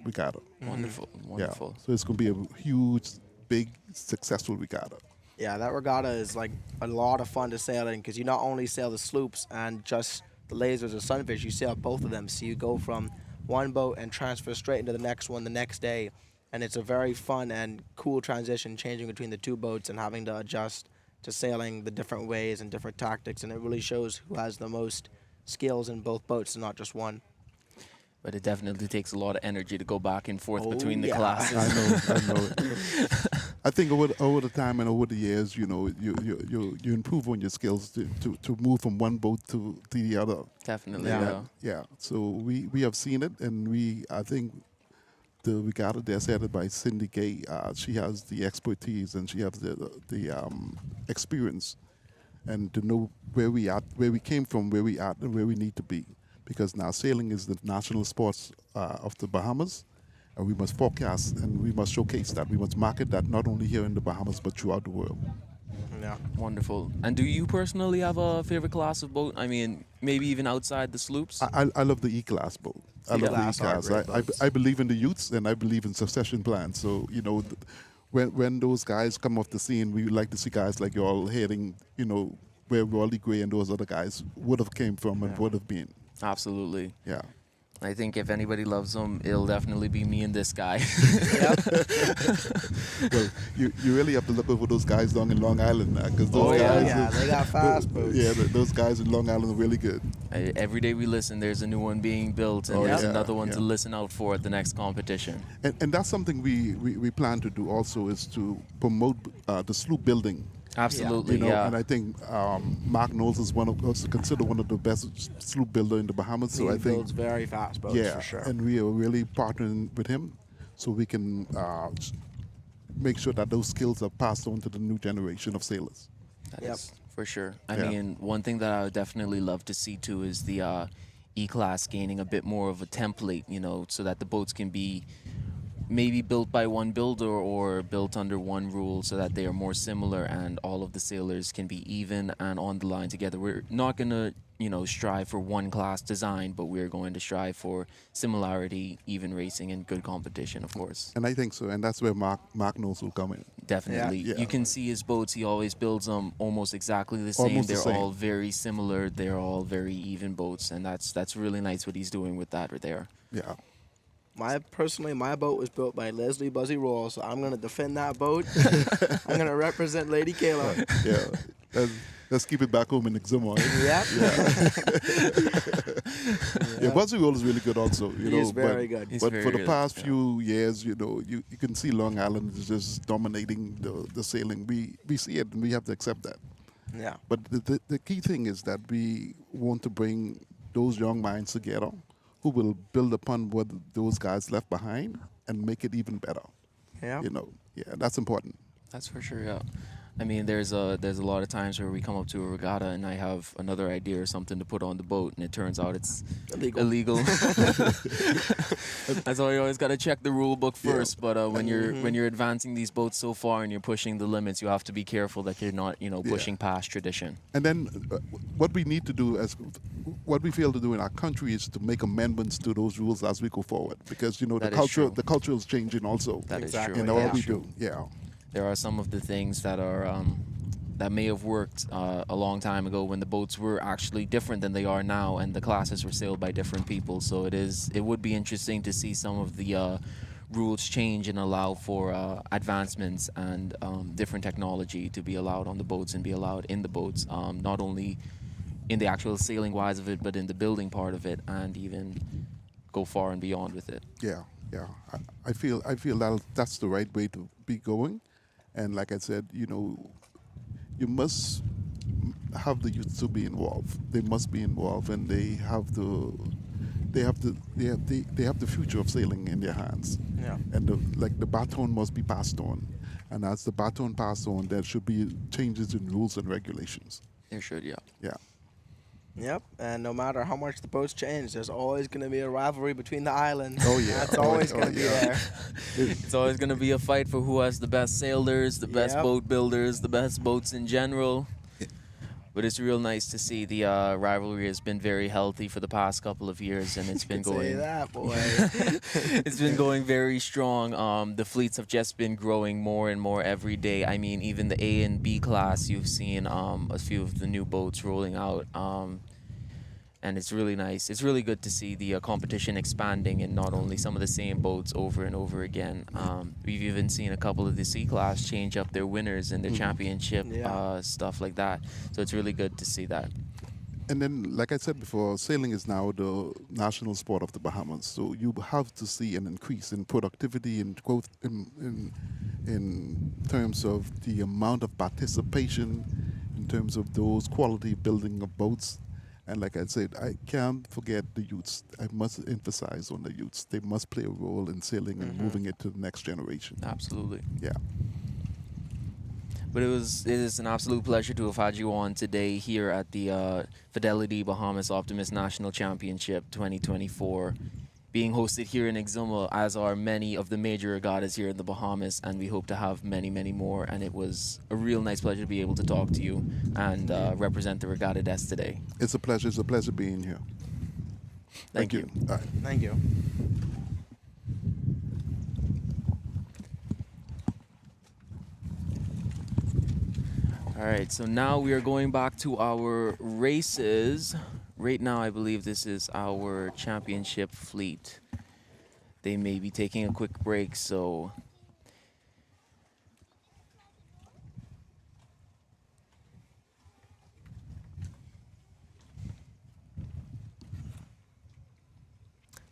Regatta. Wonderful, wonderful. Yeah. So it's going to be a huge, big, successful regatta. Yeah, that regatta is like a lot of fun to sail in because you not only sail the sloops and just the lasers or sunfish, you sail both of them. So you go from one boat and transfer straight into the next one the next day. And it's a very fun and cool transition changing between the two boats and having to adjust to sailing the different ways and different tactics. And it really shows who has the most skills in both boats and not just one. But it definitely takes a lot of energy to go back and forth between the classes. I know. I think over the time and over the years, you improve on your skills to move from one boat to the other. Definitely, yeah. So we have seen it, and I think the regatta there's headed by Cindy Gay. She has the expertise and she has the experience, and to know where we came from, where we are, and where we need to be. Because now sailing is the national sports of the Bahamas, and we must forecast and we must showcase that. We must market that not only here in the Bahamas but throughout the world. Yeah. Wonderful. And do you personally have a favorite class of boat? I mean, maybe even outside the sloops? I love the E-class boat. I love the E-class. I believe in the youths and I believe in succession plans. So, when those guys come off the scene, we like to see guys like you all heading, where Wally Gray and those other guys would have came from and would have been. Absolutely. Yeah. I think if anybody loves them, it'll definitely be me and this guy. Well, you really have to look over those guys down in Long Island because those guys. They got fast boats. Yeah, those guys in Long Island are really good. Every day we listen, there's a new one being built, and there's another one to listen out for at the next competition. And that's something we plan to do also, is to promote the sloop building. Absolutely, And I think Mark Knowles is considered one of the best sloop builder in the Bahamas. So I think builds very fast boats for sure. And we are really partnering with him, so we can make sure that those skills are passed on to the new generation of sailors. That is for sure. I mean, one thing that I would definitely love to see too is the E-class gaining a bit more of a template, so that the boats can be maybe built by one builder or built under one rule, so that they are more similar and all of the sailors can be even and on the line together. We're not going to, strive for one class design, but we're going to strive for similarity, even racing, and good competition, of course. And I think so, and that's where Mark Knowles will come in. Definitely. Yeah. You can see his boats, he always builds them almost exactly the same. They're all very similar. They're all very even boats, and that's really nice what he's doing with that right there. Yeah. My boat was built by Leslie Buzzy Roll, so I'm going to defend that boat. I'm going to represent Lady Kayla. Yeah. Let's keep it back home in Exuma. Yeah, Buzzy Roll is really good also. He's very good. But for the past few years, you can see Long Island is just dominating the sailing. We see it and we have to accept that. Yeah. But the key thing is that we want to bring those young minds together who will build upon what those guys left behind and make it even better. Yeah. That's important. That's for sure, yeah. I mean, there's a lot of times where we come up to a regatta and I have another idea or something to put on the boat, and it turns out it's illegal. That's why you always got to check the rule book first. But when you're advancing these boats so far and you're pushing the limits, you have to be careful that you're not pushing past tradition. And then what we need to do, what we fail to do in our country, is to make amendments to those rules as we go forward, because the culture is changing also. That is true. In all we do. Yeah. There are some of the things that are that may have worked a long time ago when the boats were actually different than they are now, and the classes were sailed by different people. So it would be interesting to see some of the rules change and allow for advancements and different technology to be allowed on the boats and be allowed in the boats, not only in the actual sailing wise of it, but in the building part of it, and even go far and beyond with it. Yeah. I feel that's the right way to be going. And like I said, you must have the youth to be involved. They must be involved, and they have the future of sailing in their hands. Yeah. And the baton must be passed on. And as the baton passed on, there should be changes in rules and regulations. There should, yeah. Yeah. Yep, and no matter how much the boats change, there's always going to be a rivalry between the islands. Oh, yeah. That's always going to be there. It's always going to be a fight for who has the best sailors, the best Yep. boat builders, the best boats in general. But it's real nice to see the rivalry has been very healthy for the past couple of years, and it's been Say going. that, boy. It's been going very strong. The fleets have just been growing more and more every day. I mean, even the A and B class, you've seen a few of the new boats rolling out. And it's really nice. It's really good to see the competition expanding and not only some of the same boats over and over again. We've even seen a couple of the C class change up their winners and their championship stuff like that. So it's really good to see that. And then, like I said before, sailing is now the national sport of the Bahamas. So you have to see an increase in productivity and growth in terms of the amount of participation, in terms of those quality building of boats. And like I said, I can't forget the youths. I must emphasize on the youths. They must play a role in sailing and moving it to the next generation. Absolutely. Yeah. But it is an absolute pleasure to have had you on today here at the Fidelity Bahamas Optimist National Championship 2024, being hosted here in Exuma, as are many of the major regattas here in the Bahamas, and we hope to have many, many more. And it was a real nice pleasure to be able to talk to you and represent the regatta desk today. It's a pleasure. It's a pleasure being here. Thank you. All right. Thank you. All right, so now we are going back to our races. Right now, I believe this is our championship fleet. They may be taking a quick break, so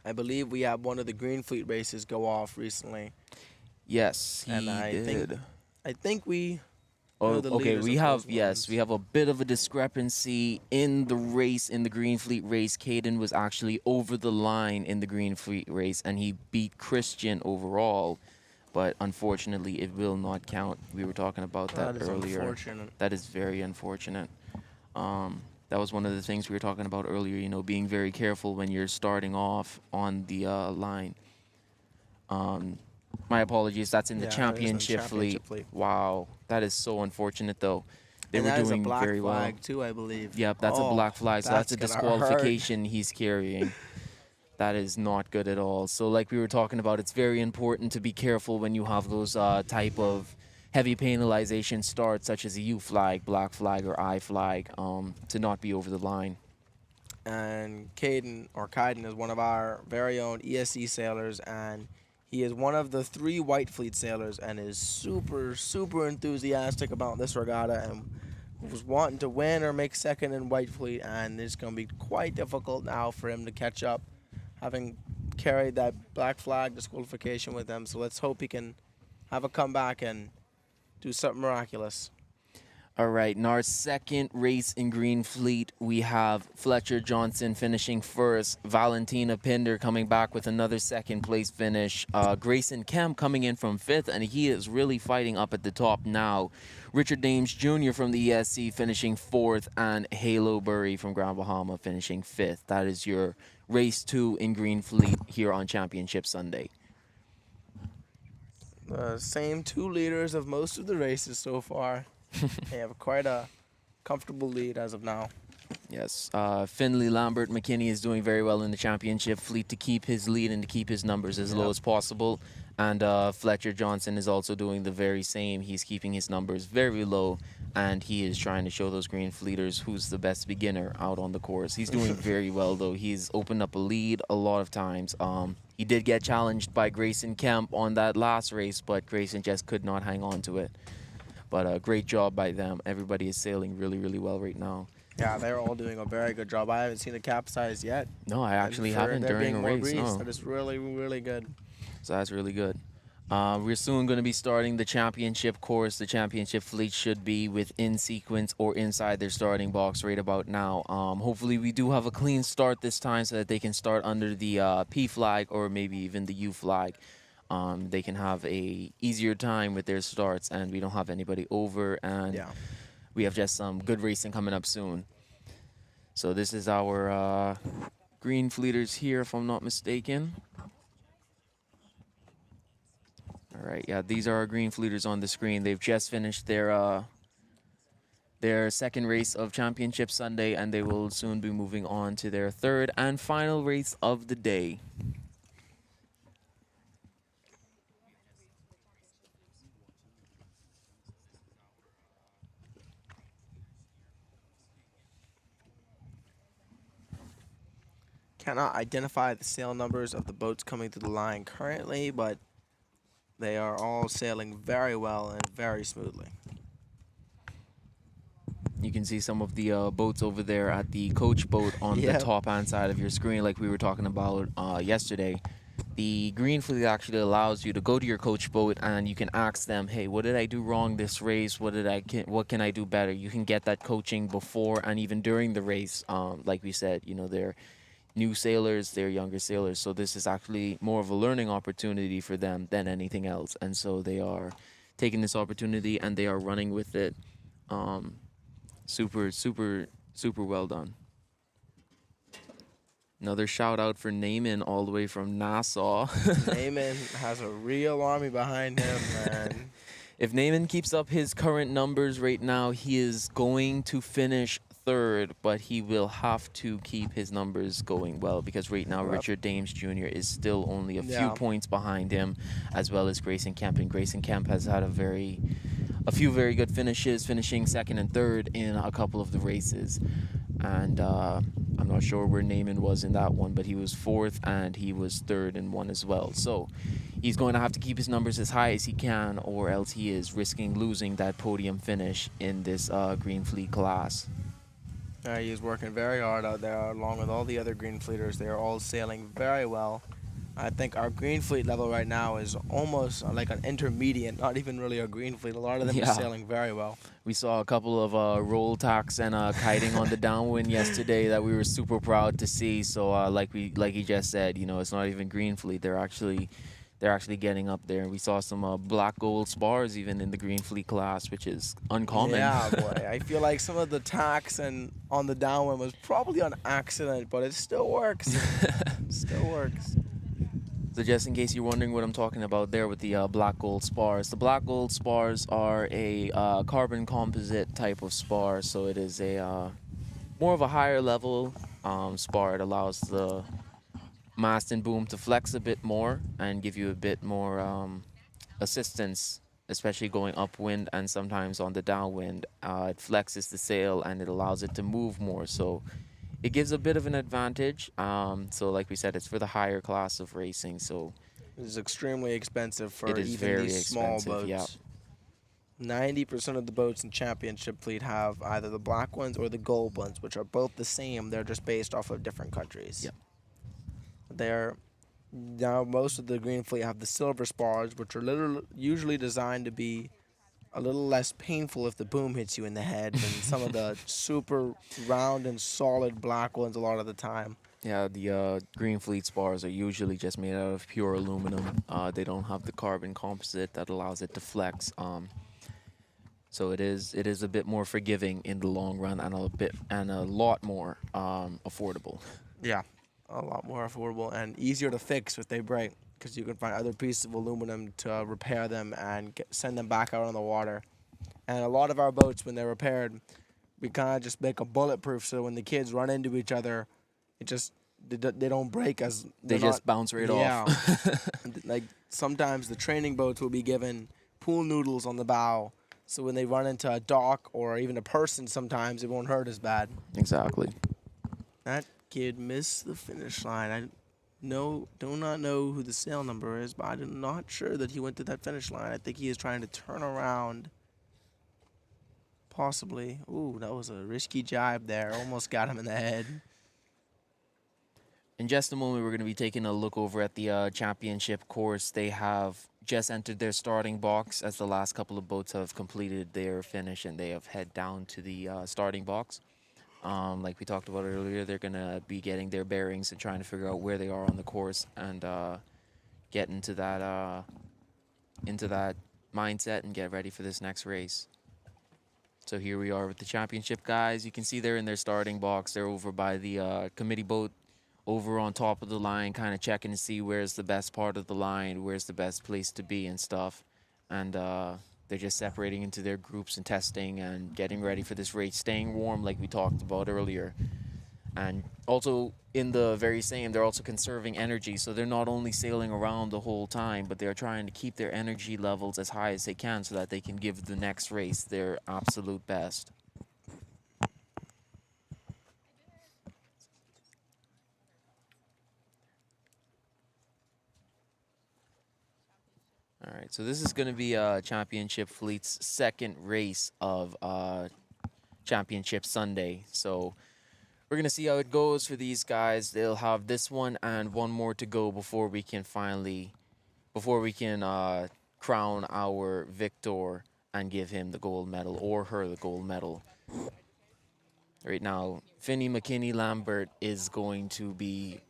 I believe we had one of the Green Fleet races go off recently. yes, he And I did. think we... Oh, the okay, leaders we of have, those yes, ones. we have a bit of a discrepancy in the race, in the Green Fleet race. Caden was actually over the line in the Green Fleet race, and he beat Christian overall, but unfortunately, it will not count. We were talking about that, That is earlier. unfortunate. That is very unfortunate. That was one of the things we were talking about earlier, you know, being very careful when you're starting off on the line. My apologies, that's in the Yeah, that is in the championship championship fleet. fleet. Wow, that is so unfortunate, though. They And were that is doing a black very flag well. too, I believe. Yep, that's a Oh, black flag, so that's a gonna hurt. disqualification he's carrying. That is not good at all. So like we were talking about, it's very important to be careful when you have those type of heavy penalization starts, such as a U flag, black flag, or I flag, to not be over the line. And Kaiden is one of our very own ESC sailors, and he is one of the 3 White Fleet sailors and is super, super enthusiastic about this regatta and was wanting to win or make second in White Fleet, and it's going to be quite difficult now for him to catch up, having carried that black flag disqualification with him. So let's hope he can have a comeback and do something miraculous. All right, in our second race in Green Fleet, we have Fletcher Johnson finishing first, Valentina Pinder coming back with another second place finish, Grayson Kemp coming in from fifth, and he is really fighting up at the top now. Richard Dames Jr. from the ESC finishing fourth, and Halo Burry from Grand Bahama finishing fifth. That is your race 2 in Green Fleet here on Championship Sunday. The same 2 leaders of most of the races so far. They have quite a comfortable lead as of now. Yes, Finley Lambert McKinney is doing very well in the championship fleet to keep his lead and to keep his numbers as low as possible. And Fletcher Johnson is also doing the very same. He's keeping his numbers very low, and he is trying to show those Green Fleeters who's the best beginner out on the course. He's doing very well, though. He's opened up a lead a lot of times. He did get challenged by Grayson Kemp on that last race, but Grayson just could not hang on to it. But great job by them. Everybody is sailing really, really well right now. Yeah, they're all doing a very good job. I haven't seen a capsize yet. No, I actually And for haven't there during being a more race. breeze, No. That is really, really good. So that's really good. We're soon going to be starting the championship course. The championship fleet should be within sequence or inside their starting box right about now. Hopefully, we do have a clean start this time so that they can start under the P flag or maybe even the U flag. They can have a easier time with their starts, and we don't have anybody over, and we have just some good racing coming up soon. So this is our green fleeters here, if I'm not mistaken. All right, yeah, these are our green fleeters on the screen. They've just finished their second race of Championship Sunday, and they will soon be moving on to their third and final race of the day. Cannot identify the sail numbers of the boats coming to the line currently, but they are all sailing very well and very smoothly. You can see some of the boats over there at the coach boat on the top hand side of your screen, like we were talking about yesterday. The green fleet actually allows you to go to your coach boat and you can ask them, hey, what did I do wrong this race? What can I do better? You can get that coaching before and even during the race. Like we said, they're new sailors, they're younger sailors. So this is actually more of a learning opportunity for them than anything else. And so they are taking this opportunity and they are running with it. Super, super, super well done. Another shout out for Naaman all the way from Nassau. Naaman has a real army behind him, man. If Naaman keeps up his current numbers right now, he is going to finish third, but he will have to keep his numbers going well because right now Richard Dames Jr. is still only a few points behind him, as well as Grayson Kemp. And Grayson Kemp has had a few very good finishes, finishing second and third in a couple of the races. And I'm not sure where Naaman was in that one, but he was fourth and he was third in one as well. So he's going to have to keep his numbers as high as he can, or else he is risking losing that podium finish in this Green Fleet class. He is working very hard out there, along with all the other green fleeters. They are all sailing very well. I think our green fleet level right now is almost like an intermediate, not even really a green fleet. A lot of them are sailing very well. We saw a couple of roll tacks and kiting on the downwind yesterday that we were super proud to see. So like he just said, it's not even green fleet. They're actually getting up there. We saw some black gold spars even in the green fleet class, which is uncommon. Yeah, boy. I feel like some of the tacks and on the downwind was probably on accident, but it still works. Still works. So just in case you're wondering what I'm talking about there with the black gold spars, the black gold spars are a carbon composite type of spar. So it is a more of a higher level spar. It allows the mast and boom to flex a bit more and give you a bit more assistance, especially going upwind and sometimes on the downwind. It flexes the sail and it allows it to move more. So it gives a bit of an advantage. So like we said, it's for the higher class of racing. So it is extremely expensive for it is even very these small expensive, boats. 90% of the boats in Championship Fleet have either the black ones or the gold ones, which are both the same. They're just based off of different countries. Now most of the Green Fleet have the silver spars, which are usually designed to be a little less painful if the boom hits you in the head than some of the super round and solid black ones a lot of the time. Yeah, the Green Fleet spars are usually just made out of pure aluminum. They don't have the carbon composite that allows it to flex. So it is a bit more forgiving in the long run and a lot more affordable. Yeah, a lot more affordable and easier to fix if they break, because you can find other pieces of aluminum to repair them and send them back out on the water. And a lot of our boats, when they're repaired, we kind of just make them bulletproof, so when the kids run into each other, they don't break as they just bounce right off. Like sometimes the training boats will be given pool noodles on the bow, so when they run into a dock or even a person, sometimes it won't hurt as bad. Exactly. That kid missed the finish line. I do not know who the sail number is, but I'm not sure that he went to that finish line. I think he is trying to turn around. Possibly. Ooh, that was a risky jibe there. Almost got him in the head. In just a moment, we're going to be taking a look over at the championship course. They have just entered their starting box as the last couple of boats have completed their finish and they have head down to the starting box. Like we talked about earlier, they're going to be getting their bearings and trying to figure out where they are on the course and get into that mindset and get ready for this next race. So here we are with the championship guys. You can see they're in their starting box. They're over by the committee boat over on top of the line, kind of checking to see where's the best part of the line, where's the best place to be and stuff. And they're just separating into their groups and testing and getting ready for this race, staying warm like we talked about earlier. And also in the very same, they're also conserving energy. So they're not only sailing around the whole time, but they're trying to keep their energy levels as high as they can so that they can give the next race their absolute best. All right, so this is going to be Championship Fleet's second race of Championship Sunday. So we're going to see how it goes for these guys. They'll have this one and one more to go before we can crown our victor and give him the gold medal or her the gold medal. Right now, Finney McKinney Lambert is going to be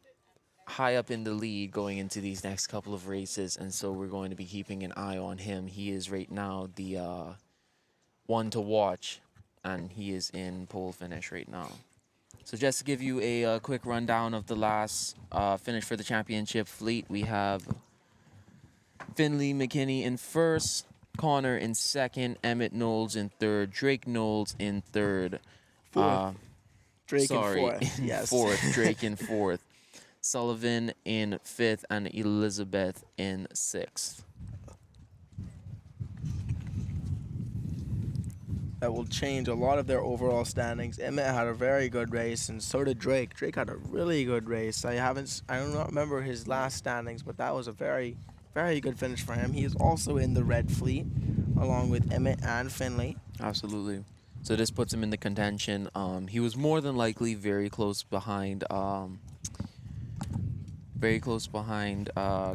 high up in the lead going into these next couple of races, and so we're going to be keeping an eye on him. He is right now the one to watch, and he is in pole finish right now. So just to give you a quick rundown of the last finish for the championship fleet, we have Finley McKinney in first, Connor in second, Emmett Knowles in third, Drake Knowles in third. Drake in fourth. Yes. Fourth, Drake in fourth. Sullivan in fifth, and Elizabeth in sixth. That will change a lot of their overall standings. Emmett had a very good race, and so did Drake. Drake had a really good race. I do not remember his last standings, but that was a very, very good finish for him. He is also in the red fleet, along with Emmett and Finley. Absolutely. So this puts him in the contention. He was more than likely very close behind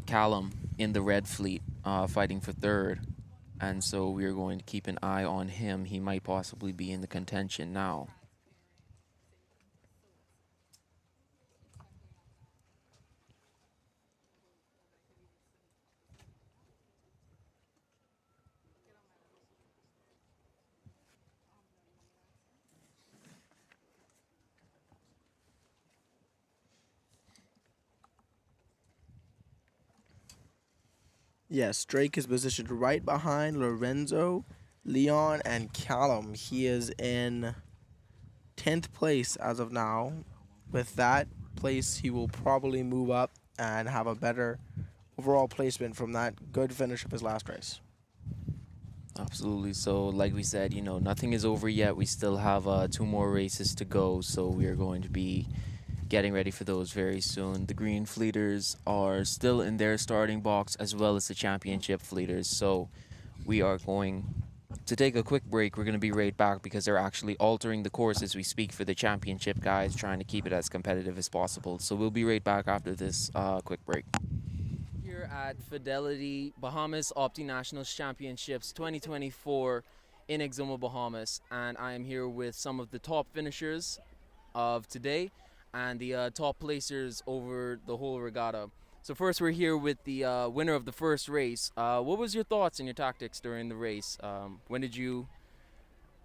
Callum in the red fleet, fighting for third. And so we're going to keep an eye on him. He might possibly be in the contention now. Yes, Drake is positioned right behind Lorenzo, Leon, and Callum. He is in 10th place as of now. With that place, he will probably move up and have a better overall placement from that good finish of his last race. Absolutely. So like we said, nothing is over yet. We still have 2 more races to go. So we are going to be getting ready for those very soon. The Green Fleeters are still in their starting box as well as the Championship Fleeters. So we are going to take a quick break. We're going to be right back because they're actually altering the course as we speak for the Championship guys, trying to keep it as competitive as possible. So we'll be right back after this quick break. Here at Fidelity Bahamas Optimist Championships 2024 in Exuma, Bahamas. And I am here with some of the top finishers of today and the top placers over the whole regatta. So first we're here with the winner of the first race. What was your thoughts and your tactics during the race? When did you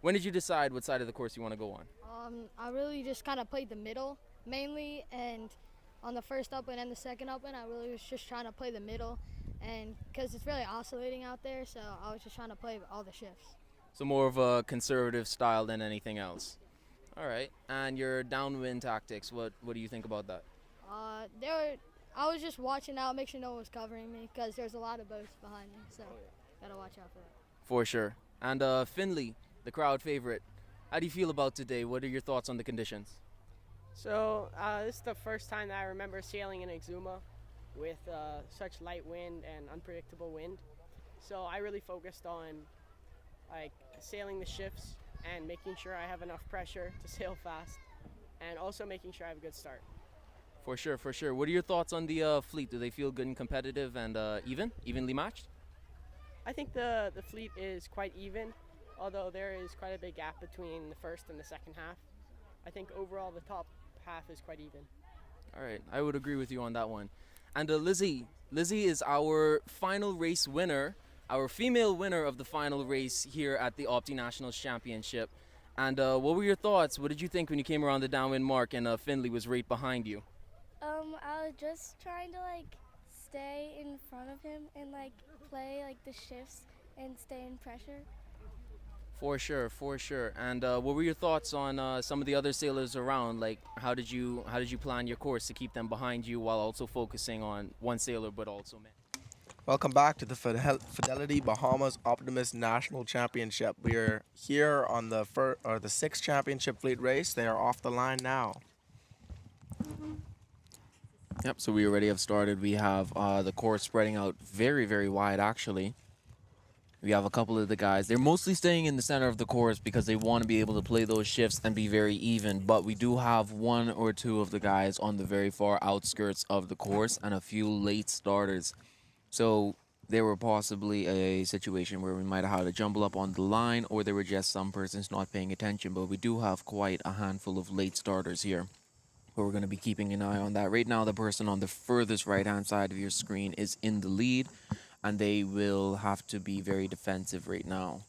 decide what side of the course you want to go on? I really just kind of played the middle mainly, and on the first upwind and the second upwind, I really was just trying to play the middle, and because it's really oscillating out there, so I was just trying to play all the shifts. So more of a conservative style than anything else. All right. And your downwind tactics, what do you think about that? I was just watching out, make sure no one was covering me, because there's a lot of boats behind me, so gotta watch out for that. For sure. And Finley, the crowd favorite, how do you feel about today? What are your thoughts on the conditions? So this is the first time that I remember sailing in Exuma with such light wind and unpredictable wind. So I really focused on sailing the shifts and making sure I have enough pressure to sail fast, and also making sure I have a good start. For sure, for sure. What are your thoughts on the fleet? Do they feel good and competitive and evenly matched? I think the fleet is quite even, although there is quite a big gap between the first and the second half. I think overall the top half is quite even. All right, I would agree with you on that one. And Lizzie, Lizzie is our final race winner, our female winner of the final race here at the Opti Nationals Championship. And what were your thoughts? What did you think when you came around the downwind mark and Finley was right behind you? I was just trying to like stay in front of him and like play like the shifts and stay in pressure. For sure, for sure. And what were your thoughts on some of the other sailors around? Like, how did you plan your course to keep them behind you while also focusing on one sailor, but also men? Welcome back to the Fidelity Bahamas Optimist National Championship. We're here on the sixth championship fleet race. They are off the line now. Yep. So we already have started. We have the course spreading out very, very wide, actually. We have a couple of the guys. They're mostly staying in the center of the course because they want to be able to play those shifts and be very even. But we do have one or two of the guys on the very far outskirts of the course and a few late starters. So there were possibly a situation where we might have had a jumble up on the line, or there were just some persons not paying attention. But we do have quite a handful of late starters here. But we're going to be keeping an eye on that. Right now, the person on the furthest right-hand side of your screen is in the lead, and they will have to be very defensive right now.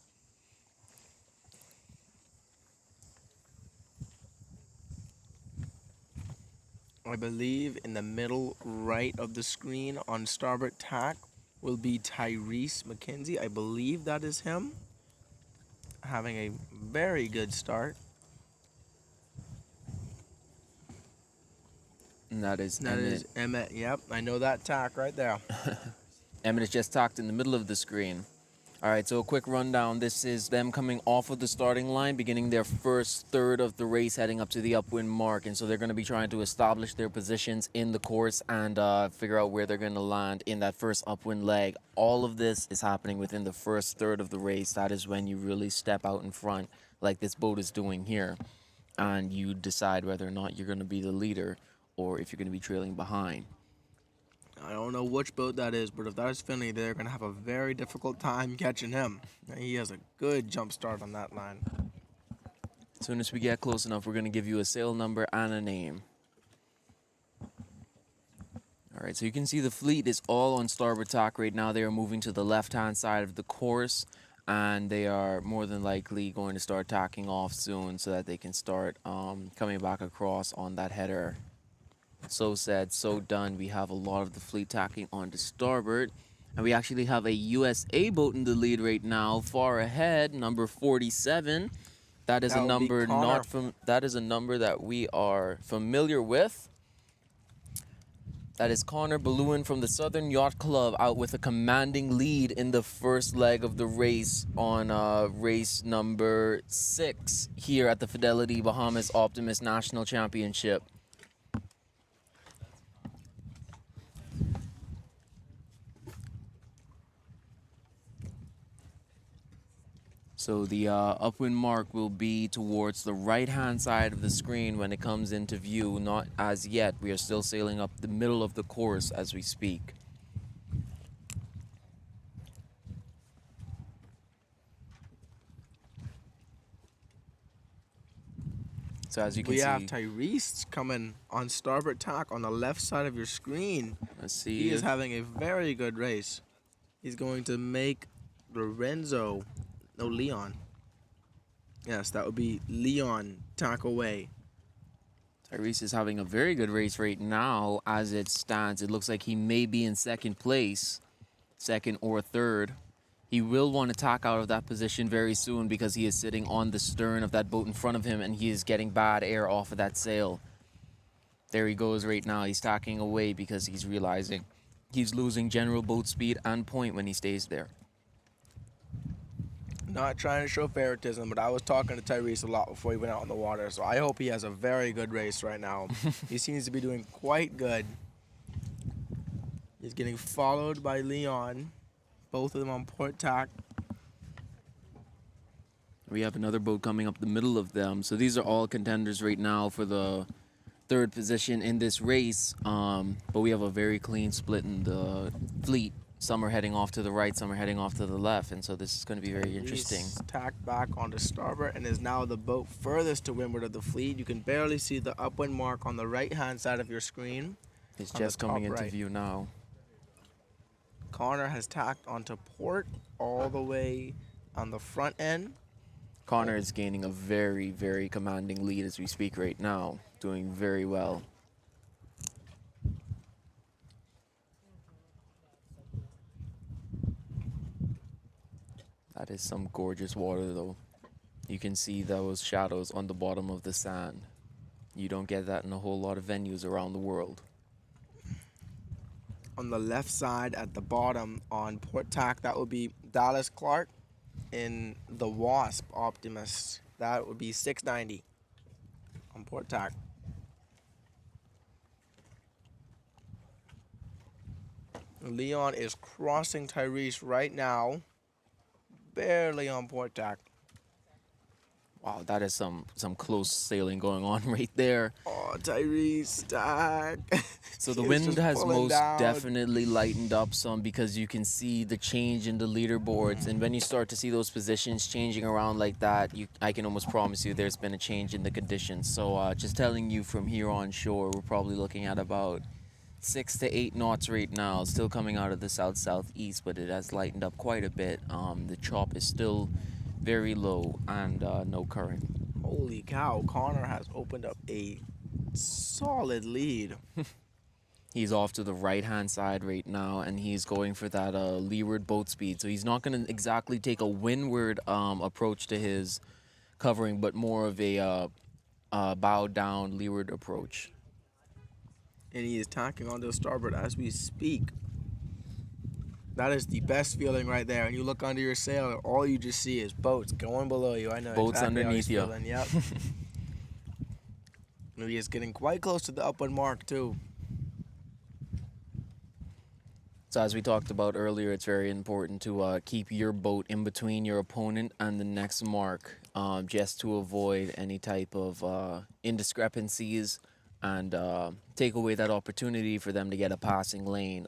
I believe in the middle right of the screen on starboard tack will be Tyrese McKenzie. I believe that is him. Having a very good start. And that is Emmett. Yep, I know that tack right there. Emmett is just tacked in the middle of the screen. All right, so a quick rundown. This is them coming off of the starting line, beginning their first third of the race, heading up to the upwind mark. And so they're going to be trying to establish their positions in the course and figure out where they're going to land in that first upwind leg. All of this is happening within the first third of the race. That is when you really step out in front, like this boat is doing here. And you decide whether or not you're going to be the leader or if you're going to be trailing behind. I don't know which boat that is, but if that is Finley, they're going to have a very difficult time catching him. He has a good jump start on that line. As soon as we get close enough, we're going to give you a sail number and a name. All right, so you can see the fleet is all on starboard tack right now. They are moving to the left-hand side of the course, and they are more than likely going to start tacking off soon so that they can start coming back across on that header. So said, so done. We have a lot of the fleet tacking on to starboard. And we actually have a USA boat in the lead right now, far ahead, number 47. That is a number that is a number that we are familiar with. That is Connor Balloon from the Southern Yacht Club, out with a commanding lead in the first leg of the race on race number 6 here at the Fidelity Bahamas Optimist National Championship. So the upwind mark will be towards the right-hand side of the screen when it comes into view. Not as yet. We are still sailing up the middle of the course as we speak. So as you can see, we have Tyrese coming on starboard tack on the left side of your screen. Let's see. He is having a very good race. He's going to make Leon. Yes, that would be Leon tack away. Tyrese is having a very good race right now as it stands. It looks like he may be in second place, second or third. He will want to tack out of that position very soon because he is sitting on the stern of that boat in front of him and he is getting bad air off of that sail. There he goes right now. He's tacking away because he's realizing he's losing general boat speed and point when he stays there. Not trying to show favoritism, but I was talking to Tyrese a lot before he went out on the water, so I hope he has a very good race right now. He seems to be doing quite good. He's getting followed by Leon, both of them on port tack. We have another boat coming up the middle of them. So these are all contenders right now for the third position in this race, but we have a very clean split in the fleet. Some are heading off to the right, some are heading off to the left, and so this is going to be very interesting. He's tacked back onto starboard and is now the boat furthest to windward of the fleet. You can barely see the upwind mark on the right-hand side of your screen. It's on just the coming top into right. view now. Connor has tacked onto port all the way on the front end. Connor is gaining a very, very commanding lead as we speak right now, doing very well. That is some gorgeous water, though. You can see those shadows on the bottom of the sand. You don't get that in a whole lot of venues around the world. On the left side at the bottom on port tack, that would be Dallas Clark in the Wasp Optimist. That would be 690 on port tack. Leon is crossing Tyrese right now, barely on port tack. Wow, that is some close sailing going on right there. Oh, Tyrese, tack. So the He's wind just has pulling most down. definitely lightened up some because you can see the change in the leaderboards. And when you start to see those positions changing around like that, I can almost promise you there's been a change in the conditions. So just telling you from here on shore, we're probably looking at about 6 to 8 knots right now, still coming out of the south-southeast, but it has lightened up quite a bit. The chop is still very low and no current. Holy cow, Connor has opened up a solid lead. He's off to the right-hand side right now, and he's going for that leeward boat speed. So he's not going to exactly take a windward approach to his covering, but more of a bow-down leeward approach. And he is tacking onto starboard as we speak. That is the best feeling right there. And you look under your sail, and all you just see is boats going below you. I know Boats exactly how underneath he's you. feeling. Yep. And he is getting quite close to the upwind mark too. So as we talked about earlier, it's very important to keep your boat in between your opponent and the next mark, just to avoid any type of indiscrepancies and take away that opportunity for them to get a passing lane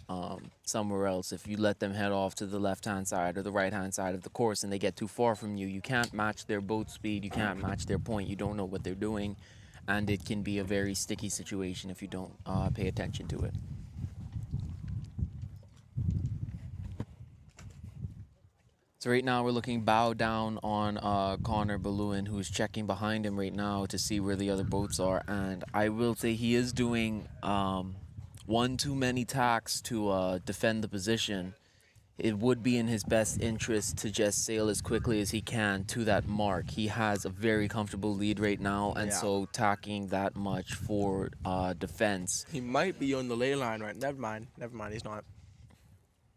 somewhere else. If you let them head off to the left-hand side or the right-hand side of the course and they get too far from you, you can't match their boat speed, you can't match their point, you don't know what they're doing, and it can be a very sticky situation if you don't pay attention to it. So right now we're looking bow down on Connor Balloon, who's checking behind him right now to see where the other boats are. And I will say he is doing one too many tacks to defend the position. It would be in his best interest to just sail as quickly as he can to that mark. He has a very comfortable lead right now, and so tacking that much for defense. He might be on the ley line, right? Never mind, he's not.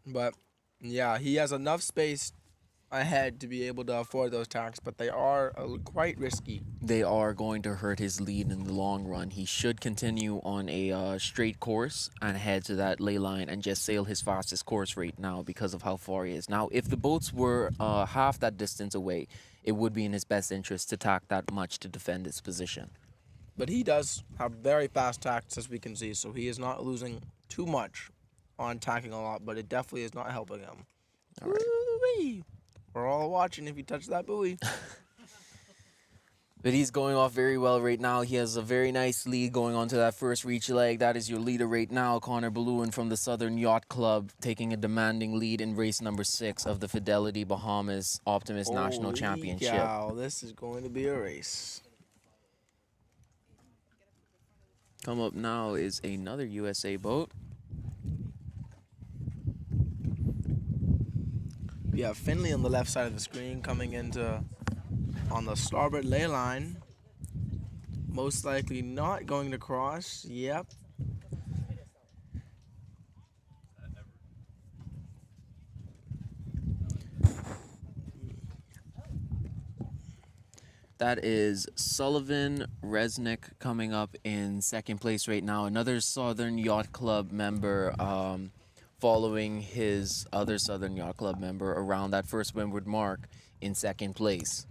But yeah, he has enough space ahead to be able to afford those tacks, but they are quite risky. They are going to hurt his lead in the long run. He should continue on a straight course and head to that ley line and just sail his fastest course right now because of how far he is. Now, if the boats were half that distance away, it would be in his best interest to tack that much to defend his position. But he does have very fast tacks, as we can see, so he is not losing too much on tacking a lot, but it definitely is not helping him. All right. Woo-wee. We're all watching if you touch that buoy. But he's going off very well right now. He has a very nice lead going on to that first reach leg. That is your leader right now, Connor Balloon from the Southern Yacht Club, taking a demanding lead in race number 6 of the Fidelity Bahamas Optimist National Championship. Cow, this is going to be a race. Come up now is another USA boat. We have Finley on the left side of the screen coming into on the starboard ley line. Most likely not going to cross. Yep. That is Sullivan Resnick coming up in second place right now. Another Southern Yacht Club member following his other Southern Yacht Club member around that first windward mark in second place.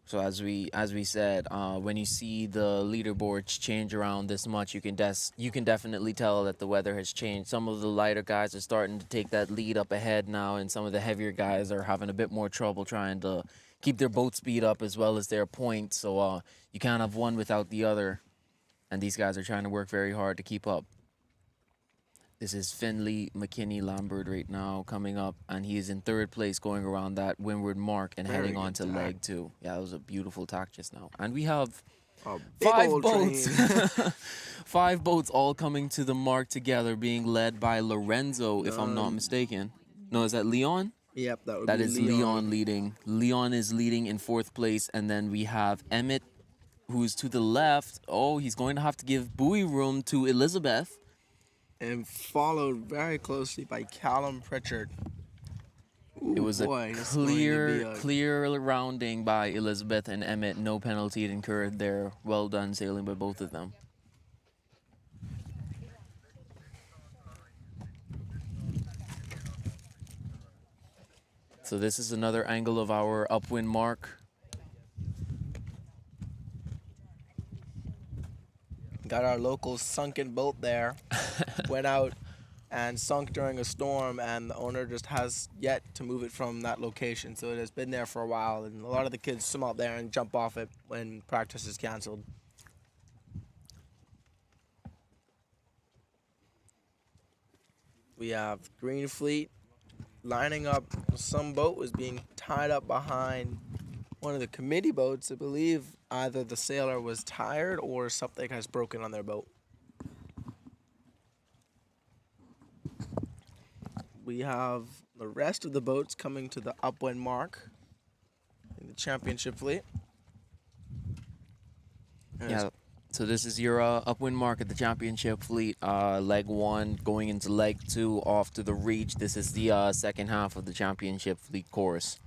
So as we said, when you see the leaderboards change around this much, you can definitely tell that the weather has changed. Some of the lighter guys are starting to take that lead up ahead now, and some of the heavier guys are having a bit more trouble trying to keep their boat speed up as well as their points. So you can't have one without the other, and these guys are trying to work very hard to keep up. This is Finley McKinney Lambert right now coming up, and he is in third place going around that windward mark and Very heading good on to tack. leg 2. Yeah, that was a beautiful tack just now. And we have A big 5 old boats. train. 5 boats all coming to the mark together, being led by Lorenzo, if I'm not mistaken. No, is that Leon? Yep, that would That be is Leon. Leon leading. Leon is leading in 4th place, and then we have Emmett, who's to the left. Oh, he's going to have to give buoy room to Elizabeth. And followed very closely by Callum Pritchard. Ooh, It was boy, a this is going to be clear rounding by Elizabeth and Emmett. No penalty incurred there. Well done sailing by both of them. So this is another angle of our upwind mark. Got our local sunken boat there. Went out and sunk during a storm, and the owner just has yet to move it from that location. So it has been there for a while, and a lot of the kids swim out there and jump off it when practice is canceled. We have Green Fleet lining up. Some boat was being tied up behind one of the committee boats. I believe either the sailor was tired or something has broken on their boat. We have the rest of the boats coming to the upwind mark in the championship fleet. Yeah. So this is your upwind mark at the championship fleet. Leg 1 going into leg 2 off to the reach. This is the second half of the championship fleet course.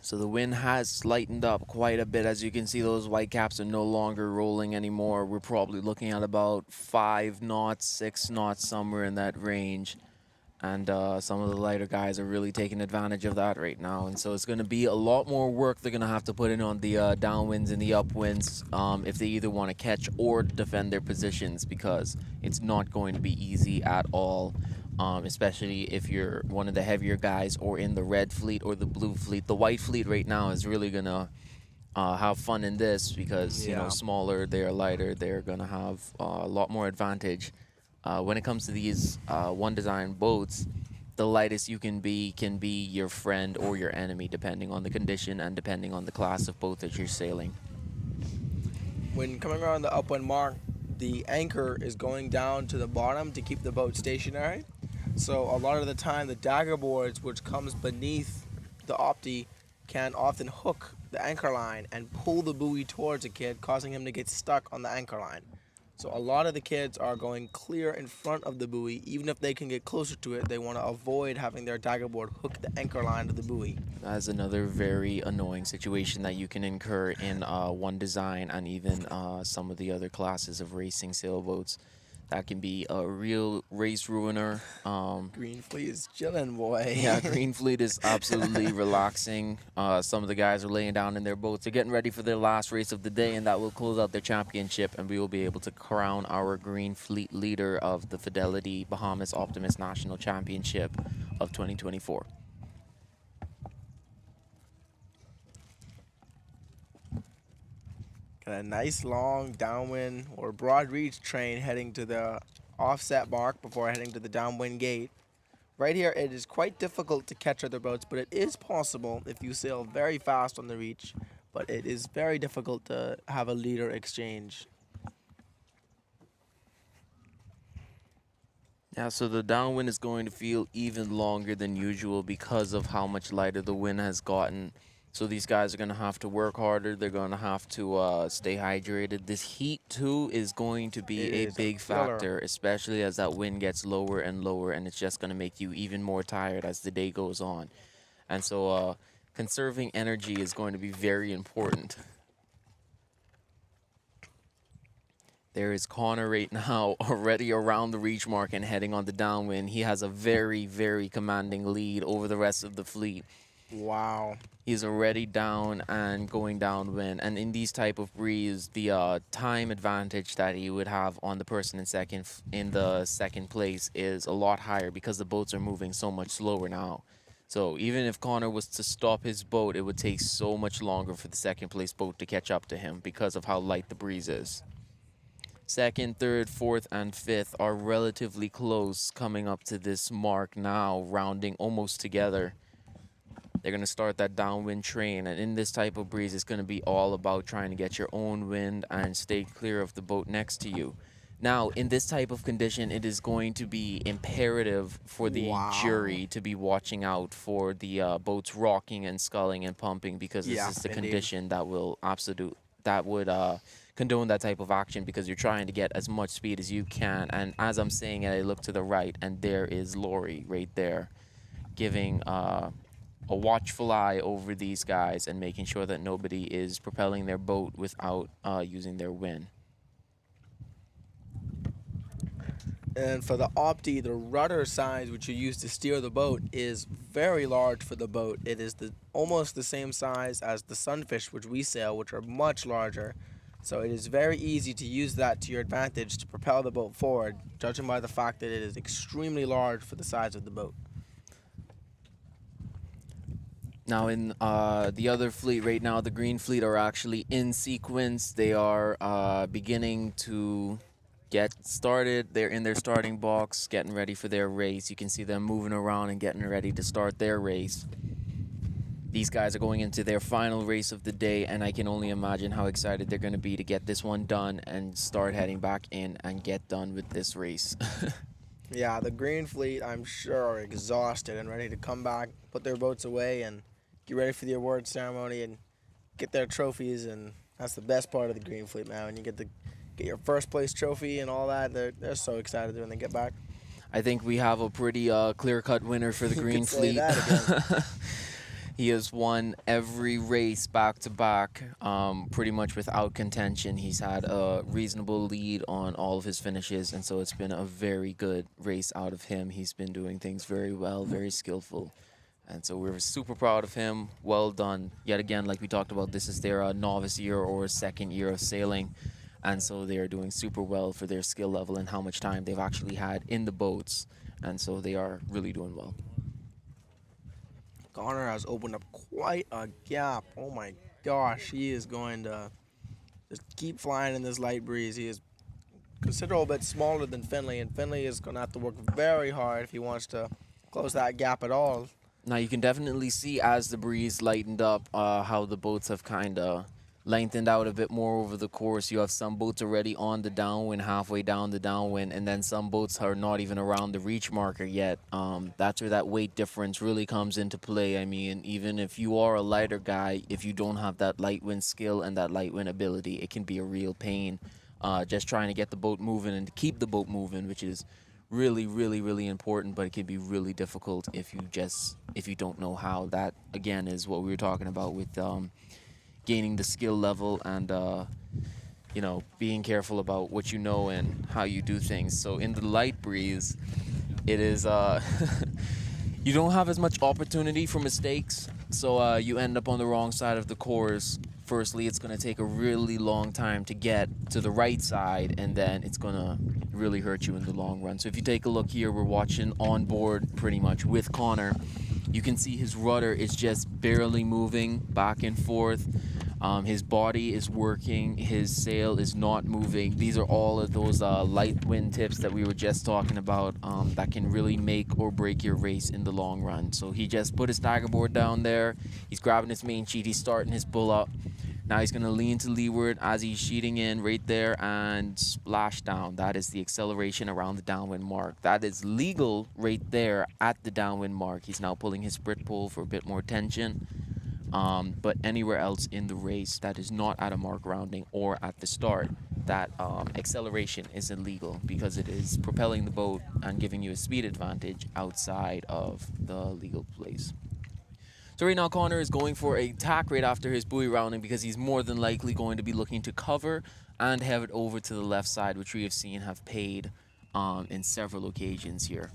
So the wind has lightened up quite a bit. As you can see, those white caps are no longer rolling anymore. We're probably looking at about 5 knots, 6 knots, somewhere in that range. And some of the lighter guys are really taking advantage of that right now. And so it's going to be a lot more work they're going to have to put in on the downwinds and the upwinds if they either want to catch or defend their positions, because it's not going to be easy at all. Especially if you're one of the heavier guys or in the red fleet or the blue fleet. The white fleet right now is really going to have fun in this because, you know, smaller, they're lighter, they're going to have a lot more advantage. When it comes to these one design boats, the lightest you can be your friend or your enemy, depending on the condition and depending on the class of boat that you're sailing. When coming around the upwind mark, the anchor is going down to the bottom to keep the boat stationary. So a lot of the time, the dagger boards, which comes beneath the opti, can often hook the anchor line and pull the buoy towards a kid, causing him to get stuck on the anchor line. So a lot of the kids are going clear in front of the buoy. Even if they can get closer to it, they want to avoid having their dagger board hook the anchor line to the buoy. That's another very annoying situation that you can incur in one design and even some of the other classes of racing sailboats. That can be a real race ruiner. Green Fleet is chilling, boy. Yeah, Green Fleet is absolutely relaxing. Some of the guys are laying down in their boats. They're getting ready for their last race of the day, and that will close out their championship, and we will be able to crown our Green Fleet leader of the Fidelity Bahamas Optimist National Championship of 2024. Got a nice long downwind or broad reach train heading to the offset mark before heading to the downwind gate. Right here, it is quite difficult to catch other boats, but it is possible if you sail very fast on the reach. But it is very difficult to have a leader exchange. Yeah, so the downwind is going to feel even longer than usual because of how much lighter the wind has gotten. So these guys are going to have to work harder. They're going to have to stay hydrated. This heat, too, is going to be a big factor, especially as that wind gets lower and lower, and it's just going to make you even more tired as the day goes on. And so conserving energy is going to be very important. There is Connor right now already around the reach mark and heading on the downwind. He has a very, very commanding lead over the rest of the fleet. Wow. He's already down and going downwind. And in these type of breeze, the time advantage that he would have on the person in the second place is a lot higher because the boats are moving so much slower now. So even if Connor was to stop his boat, it would take so much longer for the second place boat to catch up to him because of how light the breeze is. Second, third, fourth, and fifth are relatively close coming up to this mark now, rounding almost together. They're going to start that downwind train, and in this type of breeze, it's going to be all about trying to get your own wind and stay clear of the boat next to you. Now, in this type of condition, it is going to be imperative for the jury to be watching out for the boats rocking and sculling and pumping, because this is the condition that will condone that type of action, because you're trying to get as much speed as you can. And as I'm saying it, I look to the right, and there is Lori right there, giving a watchful eye over these guys and making sure that nobody is propelling their boat without using their wind. And for the Opti, the rudder size which you use to steer the boat is very large for the boat. It is almost the same size as the Sunfish which we sail, which are much larger. So it is very easy to use that to your advantage to propel the boat forward, judging by the fact that it is extremely large for the size of the boat. Now in the other fleet right now, the green fleet are actually in sequence. They are beginning to get started. They're in their starting box, getting ready for their race. You can see them moving around and getting ready to start their race. These guys are going into their final race of the day, and I can only imagine how excited they're going to be to get this one done and start heading back in and get done with this race. Yeah, the green fleet, I'm sure, are exhausted and ready to come back, put their boats away, and get ready for the award ceremony and get their trophies. And that's the best part of the green fleet, man. When you get your first place trophy and all that, they're so excited when they get back. I think we have a pretty clear-cut winner for the green fleet. He has won every race back-to-back, pretty much without contention. He's had a reasonable lead on all of his finishes, and so it's been a very good race out of him. He's been doing things very well, very skillful. And so we're super proud of him. Well done. Yet again, like we talked about, this is their novice year or second year of sailing. And so they are doing super well for their skill level and how much time they've actually had in the boats. And so they are really doing well. Connor has opened up quite a gap. Oh my gosh, he is going to just keep flying in this light breeze. He is a considerable bit smaller than Finley, and Finley is going to have to work very hard if he wants to close that gap at all. Now you can definitely see as the breeze lightened up how the boats have kind of lengthened out a bit more over the course. You have some boats already on the downwind, halfway down the downwind, and then some boats are not even around the reach marker yet. That's where that weight difference really comes into play. I mean, even if you are a lighter guy, if you don't have that light wind skill and that light wind ability, it can be a real pain just trying to get the boat moving and to keep the boat moving, which is really, really, really important, but it can be really difficult if you don't know how. That, again, is what we were talking about with gaining the skill level and being careful about what you know and how you do things. So in the light breeze, it is you don't have as much opportunity for mistakes, so you end up on the wrong side of the course. Firstly, it's going to take a really long time to get to the right side, and then it's going to really hurt you in the long run. So if you take a look here, we're watching on board pretty much with Connor. You can see his rudder is just barely moving back and forth. His body is working, his sail is not moving. These are all of those light wind tips that we were just talking about that can really make or break your race in the long run. So he just put his staggerboard down there. He's grabbing his main sheet. He's starting his bull up. Now he's going to lean to leeward as he's sheeting in right there and splash down. That is the acceleration around the downwind mark. That is legal right there at the downwind mark. He's now pulling his sprit pole for a bit more tension. But anywhere else in the race that is not at a mark rounding or at the start, that acceleration is illegal because it is propelling the boat and giving you a speed advantage outside of the legal place. So right now Connor is going for a tack right after his buoy rounding because he's more than likely going to be looking to cover and have it over to the left side, which we have seen have paid in several occasions here.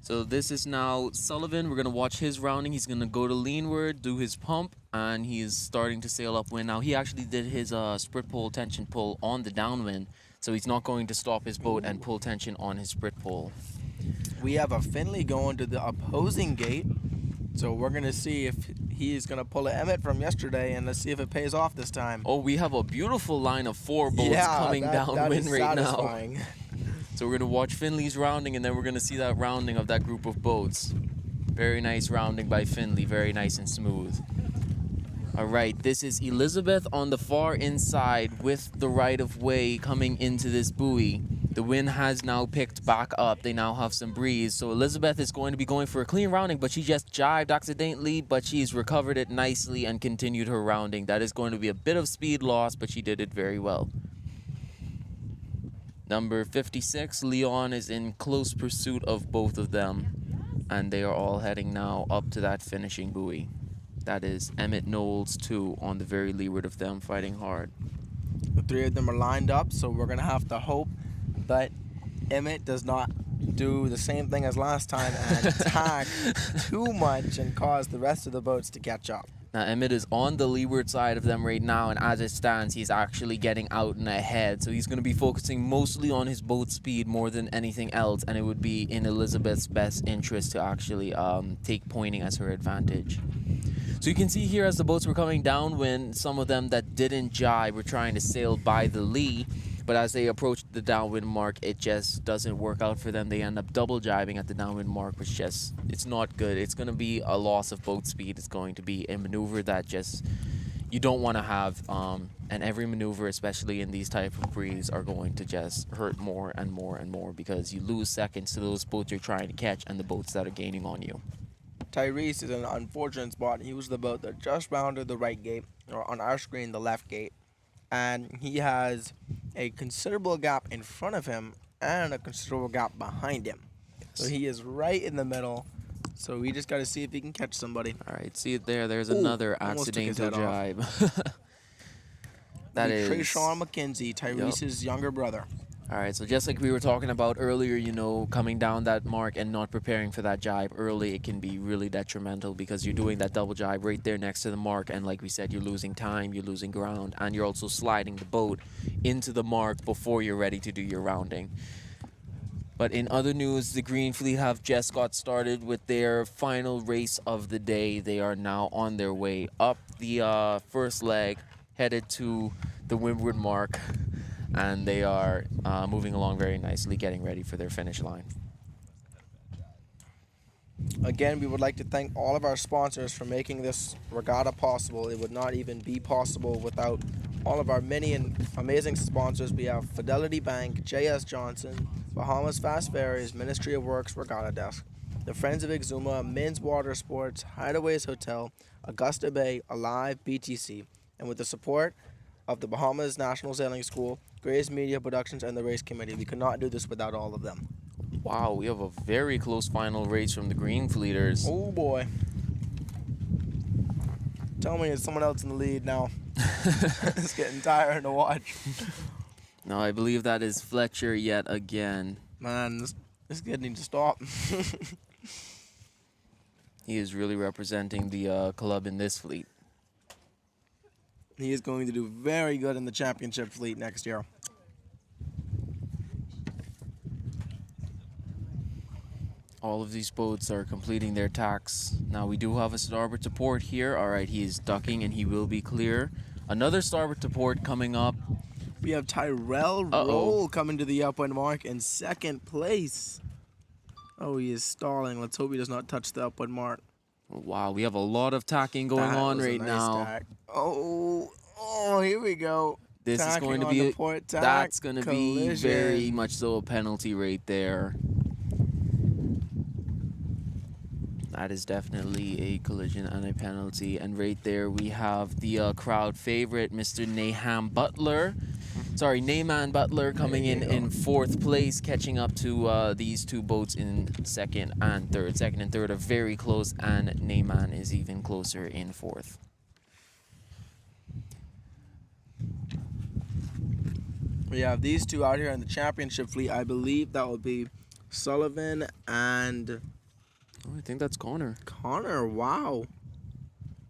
So this is now Sullivan. We're going to watch his rounding. He's going to go to leanward, do his pump, and he is starting to sail upwind. Now, he actually did his sprit pole tension pull on the downwind, so he's not going to stop his boat and pull tension on his sprit pole. We have a Finley going to the opposing gate, so we're going to see if he's going to pull an Emmett from yesterday, and let's see if it pays off this time. Oh, we have a beautiful line of 4 boats coming downwind right satisfying. now. So we're going to watch Finley's rounding, and then we're going to see that rounding of that group of boats. Very nice rounding by Finley, very nice and smooth. All right, this is Elizabeth on the far inside with the right-of-way coming into this buoy. The wind has now picked back up. They now have some breeze. So Elizabeth is going to be going for a clean rounding, but she just jibed accidentally, but she's recovered it nicely and continued her rounding. That is going to be a bit of speed loss, but she did it very well. Number 56, Leon, is in close pursuit of both of them, and they are all heading now up to that finishing buoy. That is Emmett Knowles, too, on the very leeward of them, fighting hard. The 3 of them are lined up, so we're going to have to hope that Emmett does not do the same thing as last time and tack too much and cause the rest of the boats to catch up. Now, Emmett is on the leeward side of them right now, and as it stands, he's actually getting out and ahead. So he's going to be focusing mostly on his boat speed more than anything else, and it would be in Elizabeth's best interest to actually take pointing as her advantage. So you can see here as the boats were coming downwind, some of them that didn't jibe were trying to sail by the lee, but as they approached the downwind mark, it just doesn't work out for them. They end up double jibing at the downwind mark, which just, it's not good. It's going to be a loss of boat speed. It's going to be a maneuver that just you don't want to have, and every maneuver, especially in these type of breeze, are going to just hurt more and more and more because you lose seconds to those boats you're trying to catch and the boats that are gaining on you. Tyrese is in an unfortunate spot. He was the boat that just rounded the right gate, or on our screen, the left gate. And he has a considerable gap in front of him and a considerable gap behind him. So he is right in the middle. So we just got to see if he can catch somebody. All right, see it there. There's another accidental jibe. That is Trayshawn McKenzie, Tyrese's younger brother. All right, so just like we were talking about earlier, you know, coming down that mark and not preparing for that jibe early, it can be really detrimental because you're doing that double jibe right there next to the mark, and like we said, you're losing time, you're losing ground, and you're also sliding the boat into the mark before you're ready to do your rounding. But in other news, the Green Fleet have just got started with their final race of the day. They are now on their way up the first leg, headed to the windward mark. And they are moving along very nicely, getting ready for their finish line. Again, we would like to thank all of our sponsors for making this regatta possible. It would not even be possible without all of our many and amazing sponsors. We have Fidelity Bank, J.S. Johnson, Bahamas Fast Ferries, Ministry of Works, Regatta Desk, the Friends of Exuma, Men's Water Sports, Hideaways Hotel, Augusta Bay, Alive, BTC, and with the support of the Bahamas National Sailing School, Grace Media Productions, and the Race Committee. We could not do this without all of them. Wow, we have a very close final race from the Green Fleeters. Oh boy. Tell me, it's someone else in the lead now. It's getting tiring to watch. No, I believe that is Fletcher yet again. Man, this kid needs to stop. He is really representing the club in this fleet. He is going to do very good in the championship fleet next year. All of these boats are completing their tacks. Now we do have a starboard to port here. All right, he is ducking and he will be clear. Another starboard to port coming up. We have Tyrell Roll coming to the upwind mark in second place. Oh, he is stalling. Let's hope he does not touch the upwind mark. Wow, we have a lot of tacking going on right now. Tack. Oh, here we go. This is going to be that's going to be very much so a penalty right there. That is definitely a collision and a penalty. And right there we have the crowd favorite, Mr. Naham Butler. Sorry, Neyman Butler coming in fourth place, catching up to these two boats in second and third. Second and third are very close, and Neyman is even closer in fourth. We have these two out here in the championship fleet. I believe that would be Sullivan and Oh, I think that's Connor. Connor. Wow.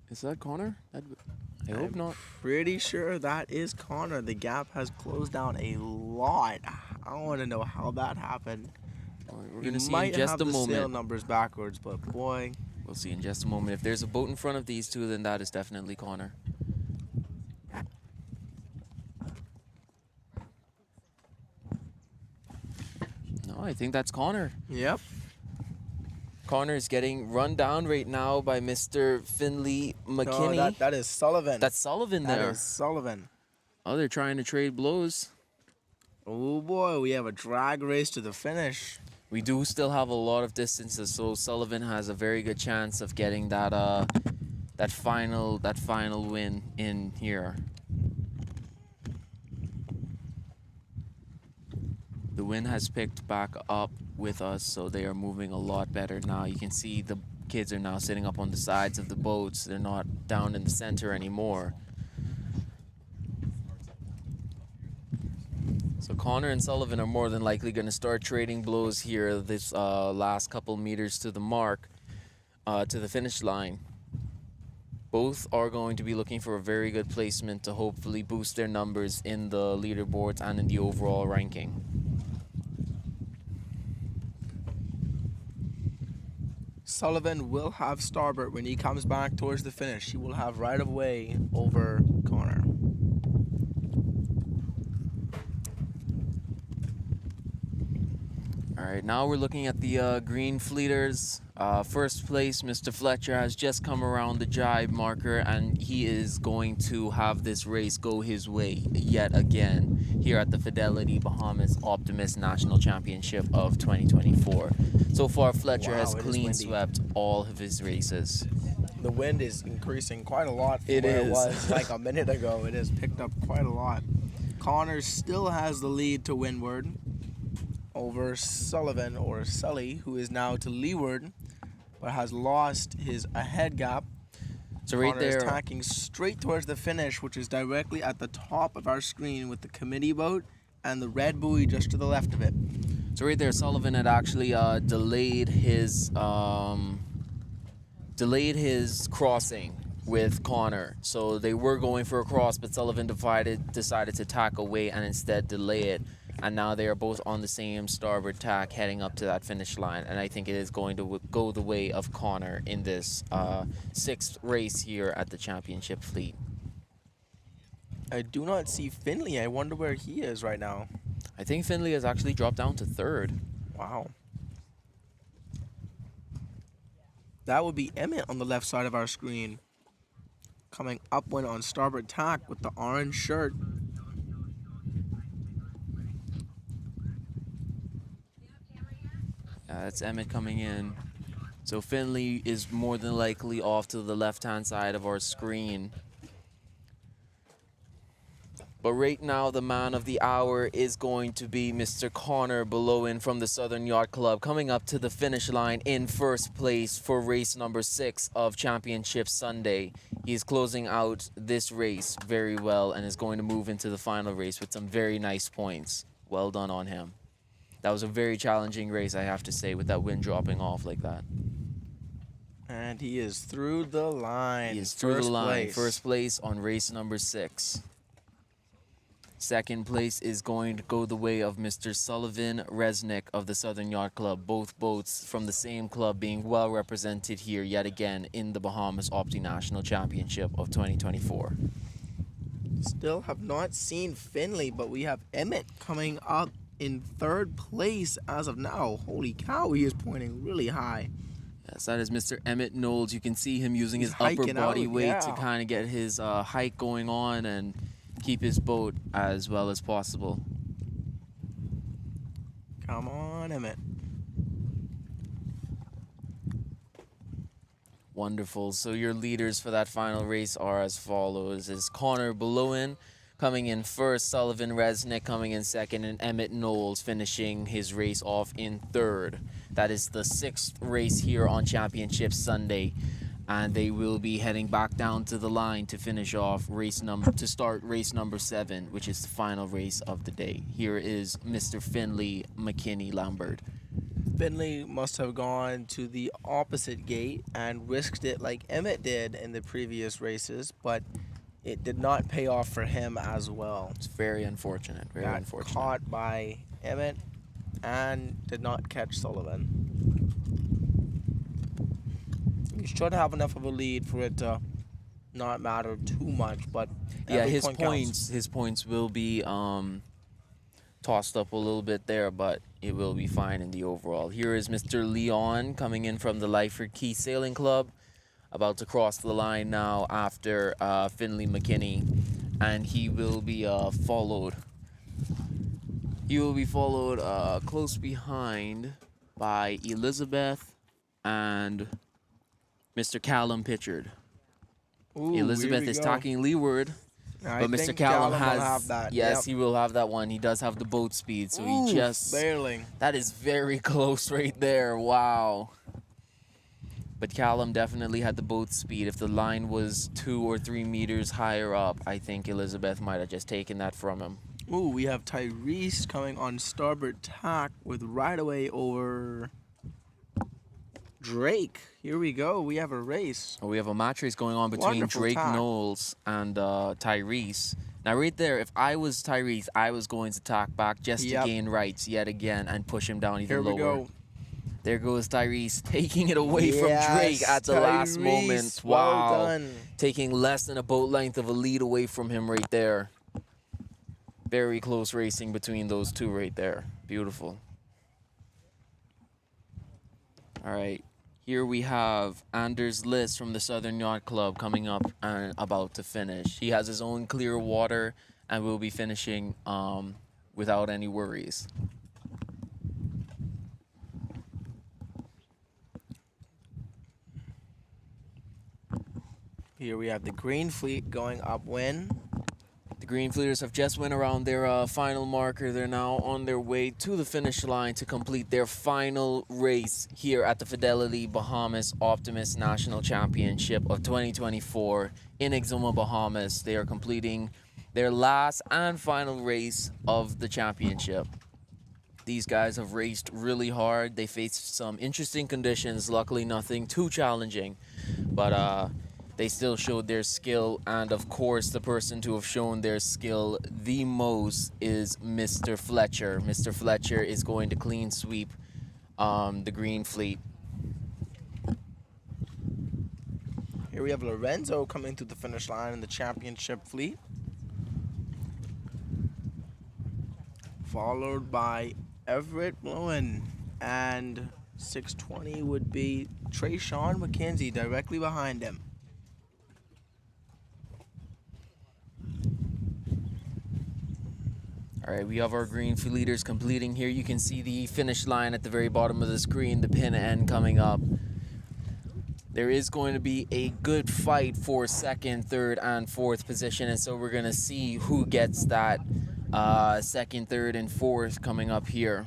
Is that Connor? I hope not. Pretty sure that is Connor. The gap has closed down a lot. I want to know how that happened. All right, we're You gonna see might in just have a the sail moment. numbers backwards, but boy, We'll see in just a moment. If there's a boat in front of these two, then that is definitely Connor. No, I think that's Connor. yep. Connor is getting run down right now by Mr. Finley McKinney. No, that is Sullivan. That's Sullivan That there. is Sullivan. Oh, they're trying to trade blows. Oh boy, we have a drag race to the finish. We do still have a lot of distances, so Sullivan has a very good chance of getting that that final win in here. The wind has picked back up with us, so they are moving a lot better now. You can see the kids are now sitting up on the sides of the boats. They're not down in the center anymore. So Connor and Sullivan are more than likely going to start trading blows here this last couple meters to the mark, to the finish line. Both are going to be looking for a very good placement to hopefully boost their numbers in the leaderboards and in the overall ranking. Sullivan will have starboard when he comes back towards the finish. He will have right of way over Connor. All right, now we're looking at the green fleeters. First place, Mr. Fletcher has just come around the jibe marker, and he is going to have this race go his way yet again here at the Fidelity Bahamas Optimist National Championship of 2024. So far, Fletcher Wow, has it is clean windy. swept all of his races. The wind is increasing quite a lot from It where it is. was like a minute ago. It has picked up quite a lot. Connor still has the lead to windward over Sullivan, or Sully, who is now to leeward, but has lost his ahead gap. So right Connor is there, tacking straight towards the finish, which is directly at the top of our screen with the committee boat and the red buoy just to the left of it. so right there, Sullivan had actually delayed his crossing with Connor. So they were going for a cross, but Sullivan decided to tack away and instead delay it. And now they are both on the same starboard tack heading up to that finish line. And I think it is going to go the way of Connor in this sixth race here at the championship fleet. I do not see Finley. I wonder where he is right now. I think Finley has actually dropped down to third. Wow. That would be Emmett on the left side of our screen. Coming upwind on starboard tack with the orange shirt. That's Emmett coming in. So Finley is more than likely off to the left-hand side of our screen. But right now, the man of the hour is going to be Mr. Connor Belowen from the Southern Yacht Club, coming up to the finish line in first place for race number 6 of Championship Sunday. He is closing out this race very well and is going to move into the final race with some very nice points. Well done on him. That was a very challenging race, I have to say, with that wind dropping off like that. And he is through the line. He is through the line. Place. First place on race number 6. Second place is going to go the way of Mr. Sullivan Resnick of the Southern Yacht Club. Both boats from the same club being well represented here yet again in the Bahamas Opti National Championship of 2024. Still have not seen Finley, but we have Emmett coming up in third place as of now. Holy cow, he is pointing really high. Yes, that is Mr. Emmett Knowles. You can see him using He's his upper hiking body out, weight yeah. to kind of get his hike going on and keep his boat as well as possible. Come on, Emmett. Wonderful. So your leaders for that final race are as follows: is Connor Belowen coming in first, Sullivan Resnick coming in second, and Emmett Knowles finishing his race off in third. That is the 6th race here on Championship Sunday, and they will be heading back down to the line to finish off to start race number 7, which is the final race of the day. Here is Mr. Finley McKinney Lambert. Finley must have gone to the opposite gate and risked it like Emmett did in the previous races, but it did not pay off for him as well. It's very unfortunate. Very Got unfortunate. Caught by Emmett and did not catch Sullivan. He should have enough of a lead for it to not matter too much, but yeah, every his point points counts. his points will be tossed up a little bit there, but it will be fine in the overall. Here is Mr. Leon coming in from the Lyford Key Sailing Club, about to cross the line now after Finley McKinney, and he will be followed. He will be followed close behind by Elizabeth and Mr. Callum Pitchard. Ooh, Elizabeth here we is go. talking leeward. I But Mr. think Callum will has, have that. yes, Yep. he will have that one. He does have the boat speed, so Ooh, he just, barely. that is very close right there. Wow. But Callum definitely had the boat speed. If the line was 2 or 3 meters higher up, I think Elizabeth might have just taken that from him. Ooh, we have Tyrese coming on starboard tack with right away over Drake. Here we go. We have a race. We have a match race going on between Wonderful Drake tack. Knowles and Tyrese. Now, right there, if I was Tyrese, I was going to tack back just Yep. to gain rights yet again and push him down even Here we lower. go. There goes Tyrese taking it away from Drake Yes, at the last Tyrese, moment. well Wow. done. Taking less than a boat length of a lead away from him right there. Very close racing between those two right there. Beautiful. All right. Here we have Anders Liss from the Southern Yacht Club coming up and about to finish. He has his own clear water and will be finishing without any worries. Here we have the Green Fleet going upwind. The Green Fleeters have just went around their final marker. They're now on their way to the finish line to complete their final race here at the Fidelity Bahamas Optimist National Championship of 2024 in Exuma, Bahamas. They are completing their last and final race of the championship. These guys have raced really hard. They faced some interesting conditions. Luckily, nothing too challenging, but they still showed their skill, and of course the person to have shown their skill the most is Mr. Fletcher. Mr. Fletcher is going to clean sweep the Green Fleet. Here we have Lorenzo coming to the finish line in the championship fleet. Followed by Everett Blowen, and 620 would be Trayshawn McKenzie directly behind him. All right, we have our Green Fleet leaders completing here. You can see the finish line at the very bottom of the screen, the pin end coming up. There is going to be a good fight for second, third, and fourth position, and so we're going to see who gets that second, third, and fourth coming up here.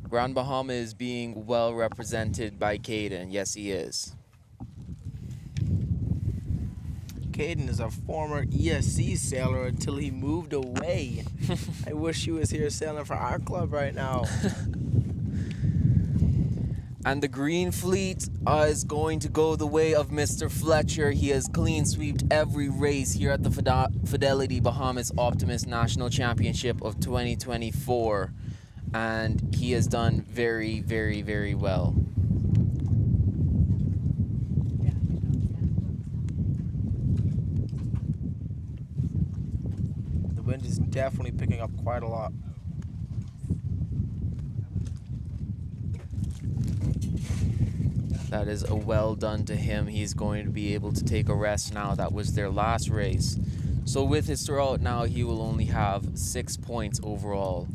Grand Bahama is being well represented by Caden. Yes, he is. Caden is a former ESC sailor until he moved away. I wish he was here sailing for our club right now. And the Green Fleet is going to go the way of Mr. Fletcher. He has clean sweeped every race here at the Fidelity Bahamas Optimist National Championship of 2024. And he has done very, very, very well. The wind is definitely picking up quite a lot. That is a well done to him. He's going to be able to take a rest now. That was their last race. So with his throwout now, he will only have 6 points overall.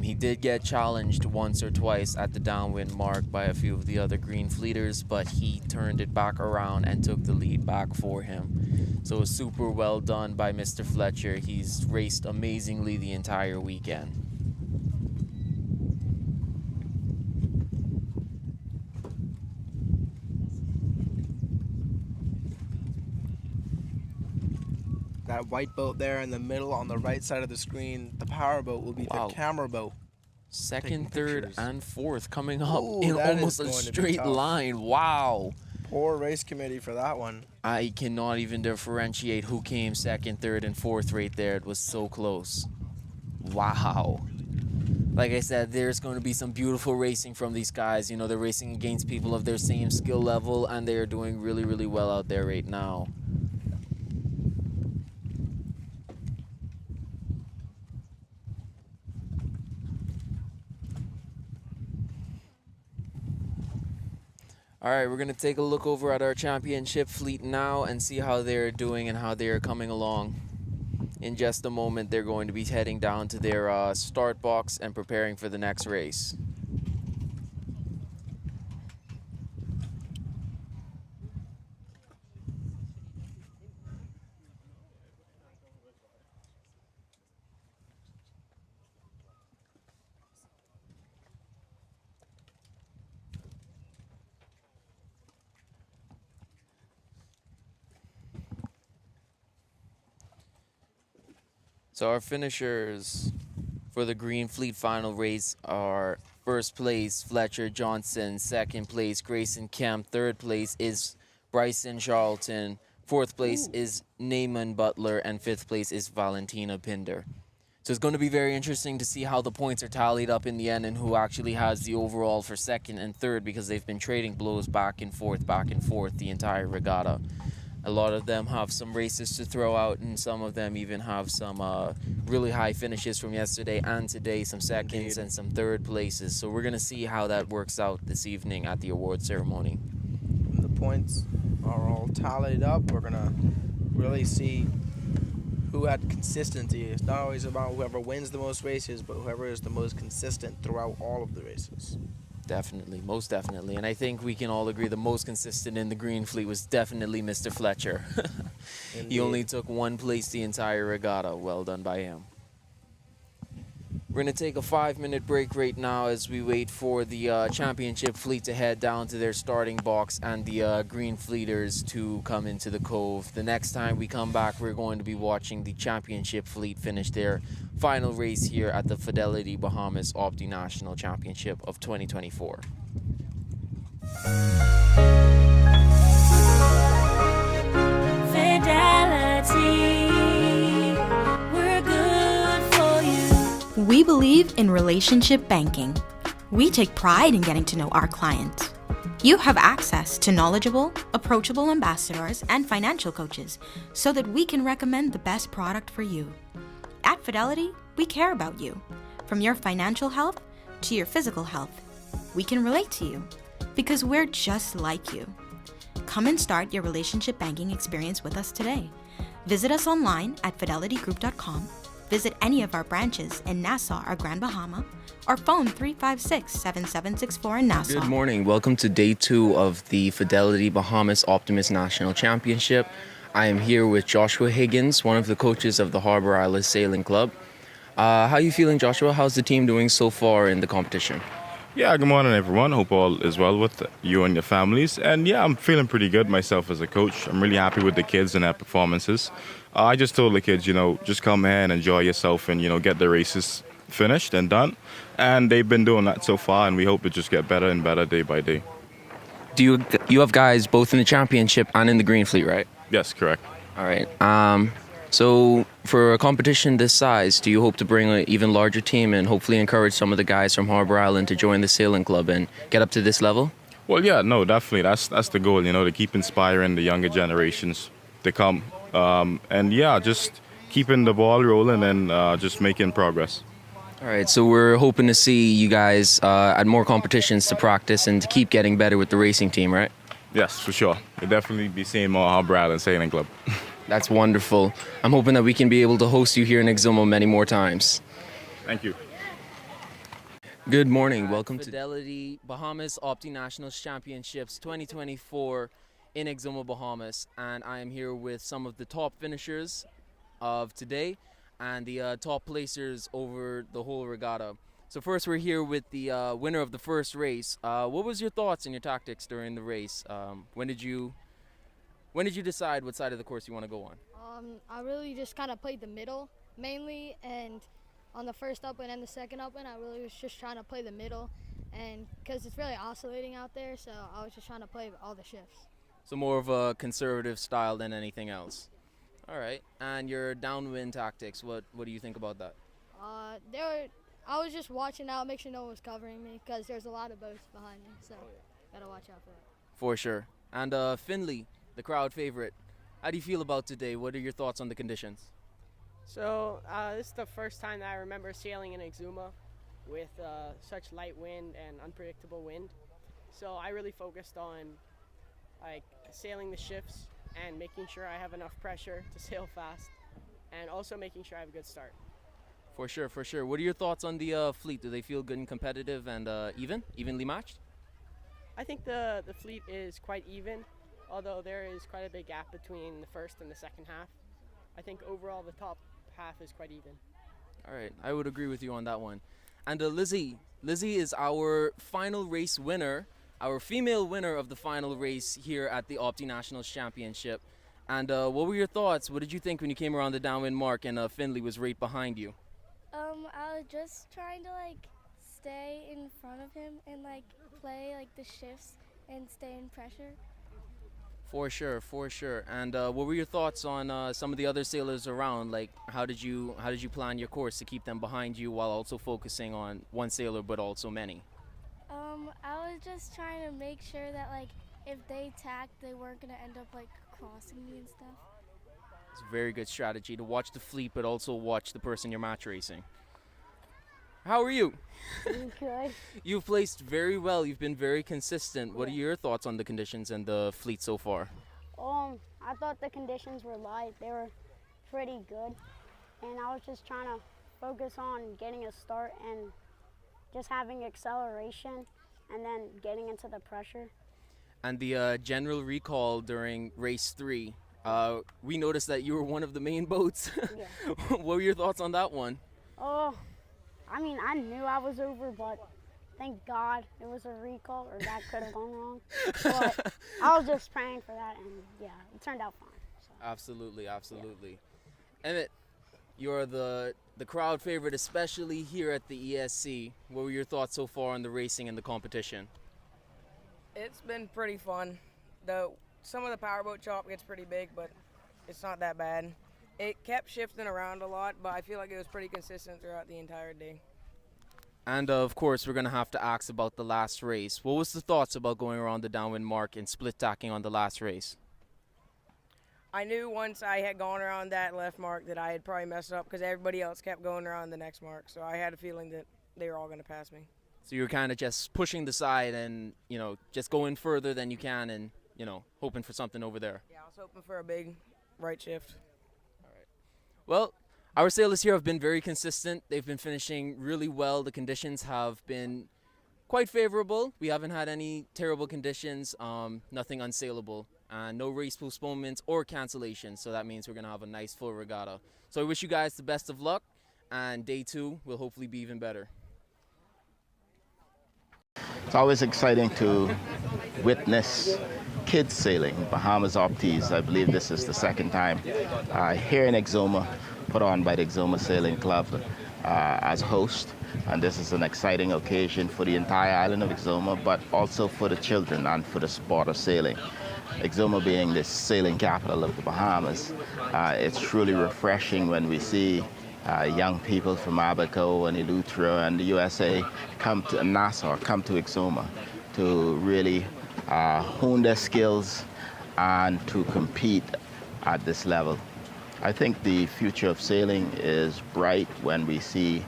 He did get challenged once or twice at the downwind mark by a few of the other green fleeters, but he turned it back around and took the lead back for him. So super well done by Mr. Fletcher. He's raced amazingly the entire weekend. That white boat there in the middle on the right side of the screen, the power boat will be Wow. the camera boat. Second, third, pictures. and fourth coming up Ooh, in that is almost a going to be straight tough. line. Wow. Poor race committee for that one. I cannot even differentiate who came second, third, and fourth right there. It was so close. Wow. Like I said, there's going to be some beautiful racing from these guys. You know, they're racing against people of their same skill level, and they are doing really, really well out there right now. All right, we're going to take a look over at our championship fleet now and see how they're doing and how they are coming along. In just a moment, they're going to be heading down to their start box and preparing for the next race. So our finishers for the Green Fleet final race are first place Fletcher Johnson, second place Grayson Kemp, third place is Bryson Charlton, fourth place is Naaman Butler, and fifth place is Valentina Pinder. So it's going to be very interesting to see how the points are tallied up in the end and who actually has the overall for second and third, because they've been trading blows back and forth the entire regatta. A lot of them have some races to throw out, and some of them even have some really high finishes from yesterday and today, some seconds and some third places. So we're going to see how that works out this evening at the award ceremony. When the points are all tallied up, we're going to really see who had consistency. It's not always about whoever wins the most races, but whoever is the most consistent throughout all of the races. Definitely, most definitely. And I think we can all agree the most consistent in the Green Fleet was definitely Mr. Fletcher. He only took one place the entire regatta. Well done by him. We're going to take a 5-minute break right now as we wait for the championship fleet to head down to their starting box and the Green Fleeters to come into the cove. The next time we come back, we're going to be watching the championship fleet finish their final race here at the Fidelity Bahamas Optimist National Championship of 2024. Fidelity, we're good for you. We believe in relationship banking. We take pride in getting to know our clients. You have access to knowledgeable, approachable ambassadors and financial coaches so that we can recommend the best product for you. At Fidelity, we care about you. From your financial health to your physical health, we can relate to you because we're just like you. Come and start your relationship banking experience with us today. Visit us online at fidelitygroup.com. Visit any of our branches in Nassau or Grand Bahama, or phone 356-7764 in Nassau. Good morning. Welcome to day 2 of the Fidelity Bahamas Optimist National Championship. I am here with Joshua Higgins, one of the coaches of the Harbor Island Sailing Club. How are you feeling, Joshua? How's the team doing so far in the competition? Yeah, good morning, everyone. Hope all is well with you and your families. And yeah, I'm feeling pretty good myself as a coach. I'm really happy with the kids and their performances. I just told the kids, just come here and enjoy yourself and, get the races finished and done. And they've been doing that so far, and we hope to just get better and better day by day. You have guys both in the championship and in the Green Fleet, right? Yes, correct. All right. So for a competition this size, do you hope to bring an even larger team and hopefully encourage some of the guys from Harbor Island to join the sailing club and get up to this level? Well, yeah, no, definitely. That's the goal, to keep inspiring the younger generations to come. And yeah, just keeping the ball rolling and just making progress. All right, so we're hoping to see you guys at more competitions to practice and to keep getting better with the racing team, right? Yes, for sure. We'll definitely be seeing more Harbor Island Sailing Club. That's wonderful. I'm hoping that we can be able to host you here in Exuma many more times. Thank you. Good morning. Welcome to Fidelity Bahamas Optimist Championships 2024 in Exuma, Bahamas. And I am here with some of the top finishers of today and the top placers over the whole regatta. So first we're here with the winner of the first race. What was your thoughts and your tactics during the race? When did you decide what side of the course you want to go on? I really just kind of played the middle mainly, and on the first up and the second up, I really was just trying to play the middle, and because it's really oscillating out there, so I was just trying to play all the shifts. So more of a conservative style than anything else. All right. And your downwind tactics, what do you think about that? I was just watching out, make sure no one was covering me, because there's a lot of boats behind me, so gotta watch out for that. For sure. And Finley, the crowd favorite, how do you feel about today? What are your thoughts on the conditions? So this is the first time that I remember sailing in Exuma with such light wind and unpredictable wind. So I really focused on like sailing the shifts and making sure I have enough pressure to sail fast, and also making sure I have a good start. For sure, for sure. What are your thoughts on the fleet? Do they feel good and competitive and evenly matched? I think the fleet is quite even, although there is quite a big gap between the first and the second half. I think overall the top half is quite even. All right, I would agree with you on that one. And Lizzie is our final race winner, our female winner of the final race here at the Opti Nationals Championship. And what were your thoughts? What did you think when you came around the downwind mark and Finley was right behind you? I was just trying to stay in front of him and play the shifts and stay in pressure. For sure, for sure. And what were your thoughts on some of the other sailors around? Like, how did you plan your course to keep them behind you while also focusing on one sailor but also many? I was just trying to make sure that if they tacked, they weren't gonna end up crossing me and stuff. It's a very good strategy to watch the fleet but also watch the person you're match racing. How are you? Good. You've placed very well. You've been very consistent. What are your thoughts on the conditions and the fleet so far? I thought the conditions were light. They were pretty good, and I was just trying to focus on getting a start and just having acceleration and then getting into the pressure. And the general recall during race 3, we noticed that you were one of the main boats. Yeah. What were your thoughts on that one? I knew I was over, but thank God it was a recall, or that could have gone wrong. But I was just praying for that, and yeah, it turned out fine. So. Absolutely, absolutely. Yeah. Emmett, you're the crowd favorite, especially here at the ESC. What were your thoughts so far on the racing and the competition? It's been pretty fun. Some of the powerboat chop gets pretty big, but it's not that bad. It kept shifting around a lot, but I feel like it was pretty consistent throughout the entire day. And of course, we're going to have to ask about the last race. What was the thoughts about going around the downwind mark and split tacking on the last race? I knew once I had gone around that left mark that I had probably messed up because everybody else kept going around the next mark. So I had a feeling that they were all going to pass me. So you were kind of just pushing the side and, just going further than you can and, hoping for something over there. Yeah, I was hoping for a big right shift. Well, our sailors here have been very consistent. They've been finishing really well. The conditions have been quite favorable. We haven't had any terrible conditions, nothing unsaleable, and no race postponements or cancellations. So that means we're going to have a nice full regatta. So I wish you guys the best of luck, and day 2 will hopefully be even better. It's always exciting to witness kids sailing, Bahamas Optimist. I believe this is the second time here in Exuma, put on by the Exuma Sailing Club as host. And this is an exciting occasion for the entire island of Exuma, but also for the children and for the sport of sailing. Exuma being the sailing capital of the Bahamas, it's truly refreshing when we see young people from Abaco and Eleuthera and the USA come to Nassau, come to Exuma to really hone their skills and to compete at this level. I think the future of sailing is bright when we see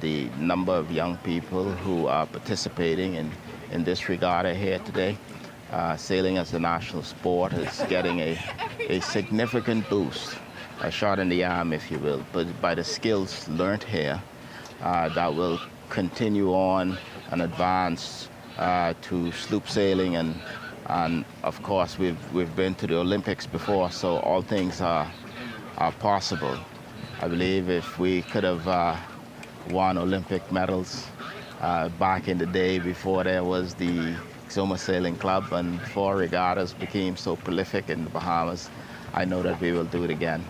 the number of young people who are participating in this regatta here today. Sailing as a national sport is getting a significant boost, a shot in the arm, if you will, but by the skills learned here that will continue on and advance to sloop sailing, and of course we've been to the Olympics before, so all things are possible. I believe if we could have won Olympic medals back in the day before there was the Exuma Sailing Club and before regattas became so prolific in the Bahamas, I know that we will do it again.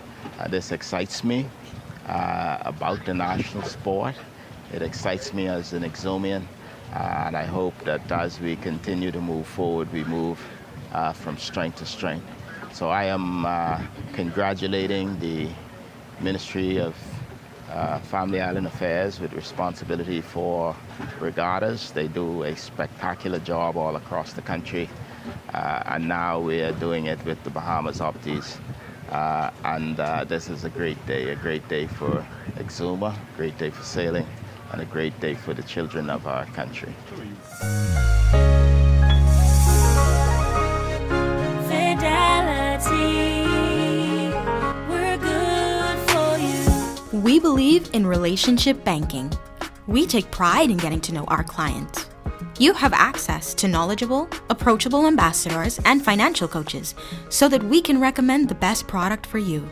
This excites me about the national sport. It excites me as an Exumian, and I hope that as we continue to move forward, we move from strength to strength. So I am congratulating the Ministry of Family Island Affairs with responsibility for regattas. They do a spectacular job all across the country, and now we are doing it with the Bahamas Optimist. And this is a great day for Exuma, a great day for sailing, and a great day for the children of our country. Fidelity, we're good for you. We believe in relationship banking. We take pride in getting to know our clients. You have access to knowledgeable, approachable ambassadors and financial coaches so that we can recommend the best product for you.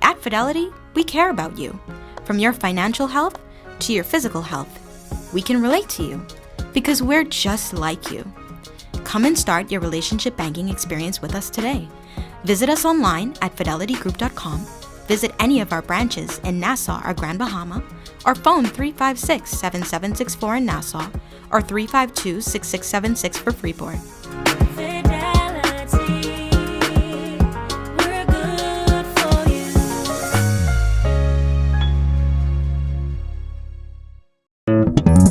At Fidelity, we care about you. From your financial health to your physical health, we can relate to you because we're just like you. Come and start your relationship banking experience with us today. Visit us online at fidelitygroup.com. Visit any of our branches in Nassau or Grand Bahama, or phone 356-7764 in Nassau or 352-6676 for Freeport. Fidelity, we're good for you.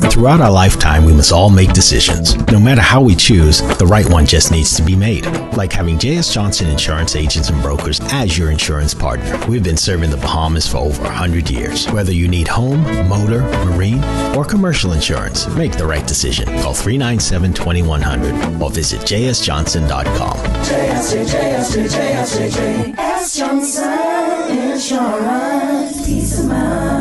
Throughout our lifetime, we must all make decisions. No matter how we choose, the right one just needs to be made. Like having J.S. Johnson Insurance Agents and Brokers as your insurance partner. We've been serving the Bahamas for over 100 years. Whether you need home, motor, marine, or commercial insurance, make the right decision. Call 397-2100 or visit jsjohnson.com. JS Johnson Insurance, peace of mind.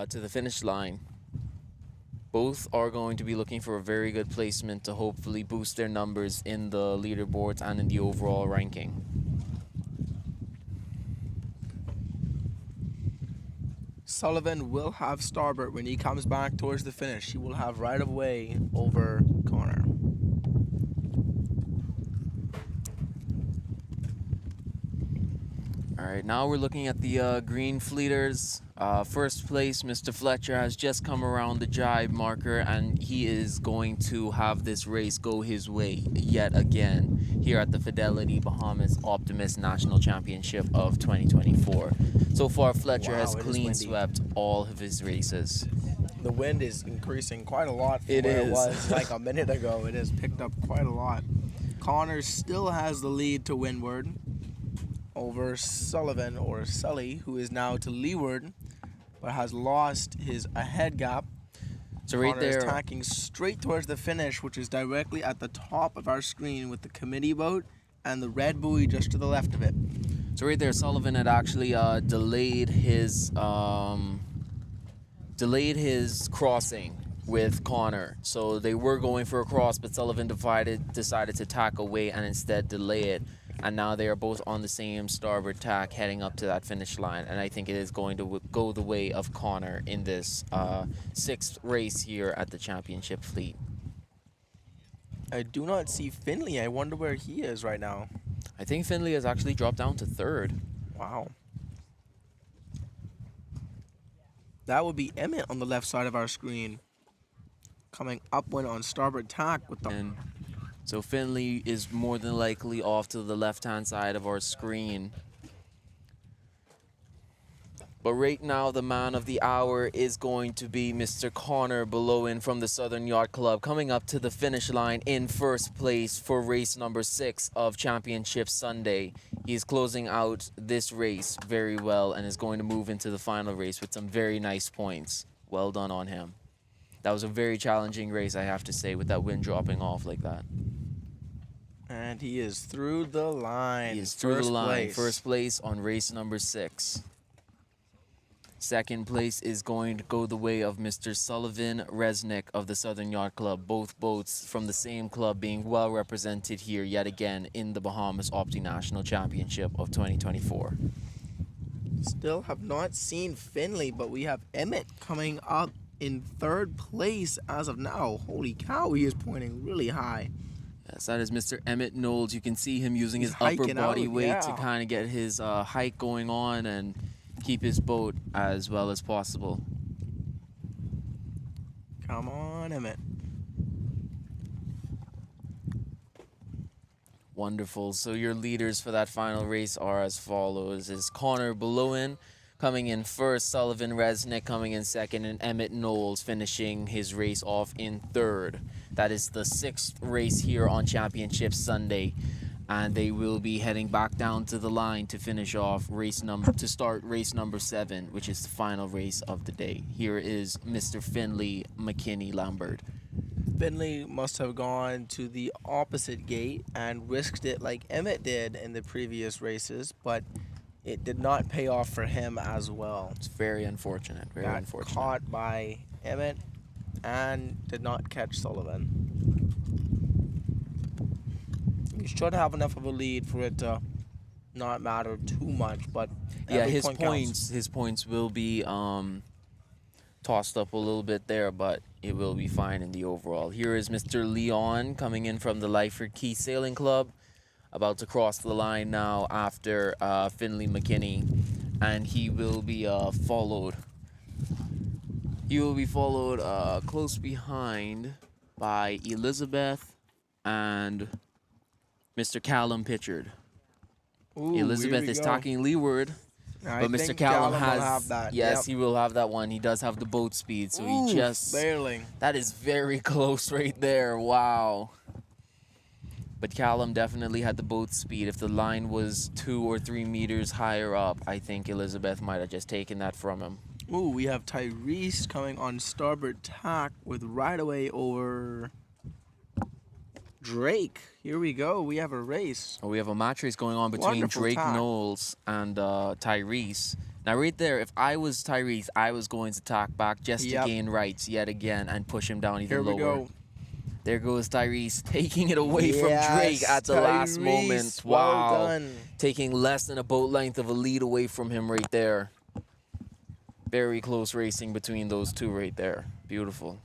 To the finish line. Both are going to be looking for a very good placement to hopefully boost their numbers in the leaderboards and in the overall ranking. Sullivan will have starboard when he comes back towards the finish. He will have right of way over Connor. All right, now we're looking at the green fleeters. First place, Mr. Fletcher has just come around the jibe marker, and he is going to have this race go his way yet again here at the Fidelity Bahamas Optimist National Championship of 2024. So far, Fletcher has Wow, it is clean windy. swept all of his races. The wind is increasing quite a lot from It where it is. was like a minute ago. It has picked up quite a lot. Connor still has the lead to windward over Sullivan, or Sully, who is now to leeward, but has lost his ahead gap. So right Connor is there, tacking straight towards the finish, which is directly at the top of our screen with the committee boat and the red buoy just to the left of it. so right there, Sullivan had actually delayed his crossing with Connor. So they were going for a cross, but Sullivan decided to tack away and instead delay it. And now they are both on the same starboard tack heading up to that finish line. And I think it is going to go the way of Connor in this sixth race here at the championship fleet. I do not see Finley. I wonder where he is right now. I think Finley has actually dropped down to third. Wow. That would be Emmett on the left side of our screen. Coming upwind on starboard tack with the... And so Finley is more than likely off to the left-hand side of our screen. But right now, the man of the hour is going to be Mr. Connor Belowen from the Southern Yacht Club, coming up to the finish line in first place for race number 6 of Championship Sunday. He is closing out this race very well and is going to move into the final race with some very nice points. Well done on him. That was a very challenging race, I have to say, with that wind dropping off like that. And he is through the line. He is through the line. First place on race number 6. Second place is going to go the way of Mr. Sullivan Resnick of the Southern Yacht Club. Both boats from the same club being well represented here yet again in the Bahamas Opti National Championship of 2024. Still have not seen Finley, but we have Emmett coming up in third place as of now. Holy cow, he is pointing really high. Yes, that is Mr. Emmett Knowles. You can see him using He's his upper hiking body out, weight to yeah. kind of get his hike going on and keep his boat as well as possible. Come on, Emmett. Wonderful. So your leaders for that final race are as follows. Is Connor Belowen coming in first, Sullivan Resnick coming in second, and Emmett Knowles finishing his race off in third. That is the 6th race here on Championship Sunday. And they will be heading back down to the line to finish off to start race number 7, which is the final race of the day. Here is Mr. Finley McKinney Lambert. Finley must have gone to the opposite gate and risked it like Emmett did in the previous races, but it did not pay off for him as well. It's very unfortunate. Very Got unfortunate. caught by Emmett and did not catch Sullivan. You should have enough of a lead for it to not matter too much, but Yeah, every his point counts. his points will be tossed up a little bit there, but it will be fine in the overall. Here is Mr. Leon coming in from the Lyford Key Sailing Club, about to cross the line now after Finley McKinney, and he will be followed. He will be followed close behind by Elizabeth and Mr. Callum Pitchard. Ooh, Elizabeth here we is go. talking leeward. I But Mr. think Callum will has have that. yes, Yep. he will have that one. He does have the boat speed, so Ooh, he just barely. that is very close right there. Wow. But Callum definitely had the boat speed. If the line was 2 or 3 meters higher up, I think Elizabeth might have just taken that from him. Ooh, we have Tyrese coming on starboard tack with right away over Drake. Here we go. We have a race. We have a match race going on between Wonderful Drake tack. Knowles and Tyrese. Now, right there, if I was Tyrese, I was going to tack back just Yep. to gain rights yet again and push him down even Here we lower. go. There goes Tyrese taking it away from Drake Yes, at the last Tyrese, moment. well Wow. done. Taking less than a boat length of a lead away from him right there. Very close racing between those two right there. Beautiful.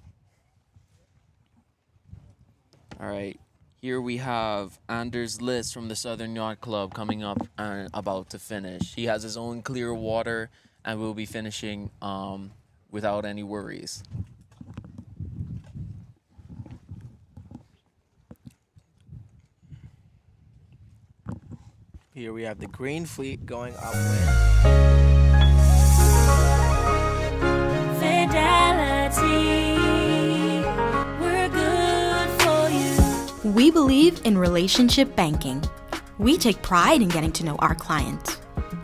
All right. Here we have Anders Liss from the Southern Yacht Club coming up and about to finish. He has his own clear water and we'll be finishing without any worries. Here we have the green fleet going upwind. Fidelity, we're good for you. We believe in relationship banking. We take pride in getting to know our clients.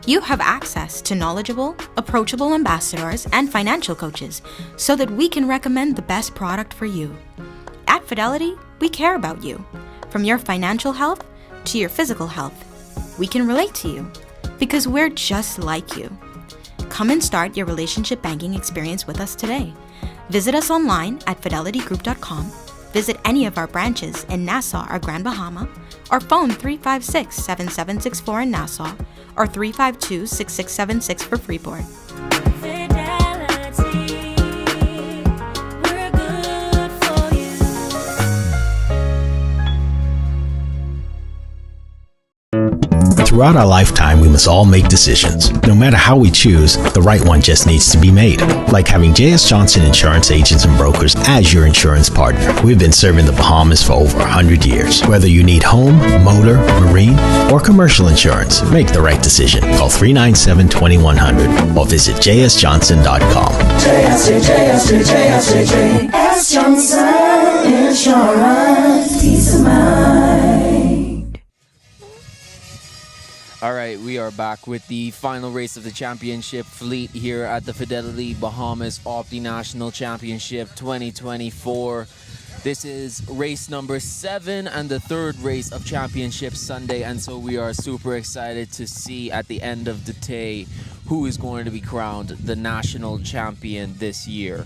You have access to knowledgeable, approachable ambassadors and financial coaches so that we can recommend the best product for you. At Fidelity, we care about you. From your financial health to your physical health, we can relate to you because we're just like you. Come and start your relationship banking experience with us today. Visit us online at fidelitygroup.com. Visit any of our branches in Nassau or Grand Bahama, or phone 356-7764 in Nassau or 352-6676 for Freeport. Fidelity, we're good for you. Throughout our lifetime, we must all make decisions. No matter how we choose, the right one just needs to be made. Like having J.S. Johnson Insurance Agents and Brokers as your insurance partner. We've been serving the Bahamas for over 100 years. Whether you need home, motor, marine, or commercial insurance, make the right decision. Call 397-2100 or visit jsjohnson.com. JS Johnson Insurance, peace of mind. All right, we are back with the final race of the championship fleet here at the Fidelity Bahamas National Championship 2024. This is race number 7 and the third race of Championship Sunday, and so we are super excited to see at the end of the day who is going to be crowned the national champion this year.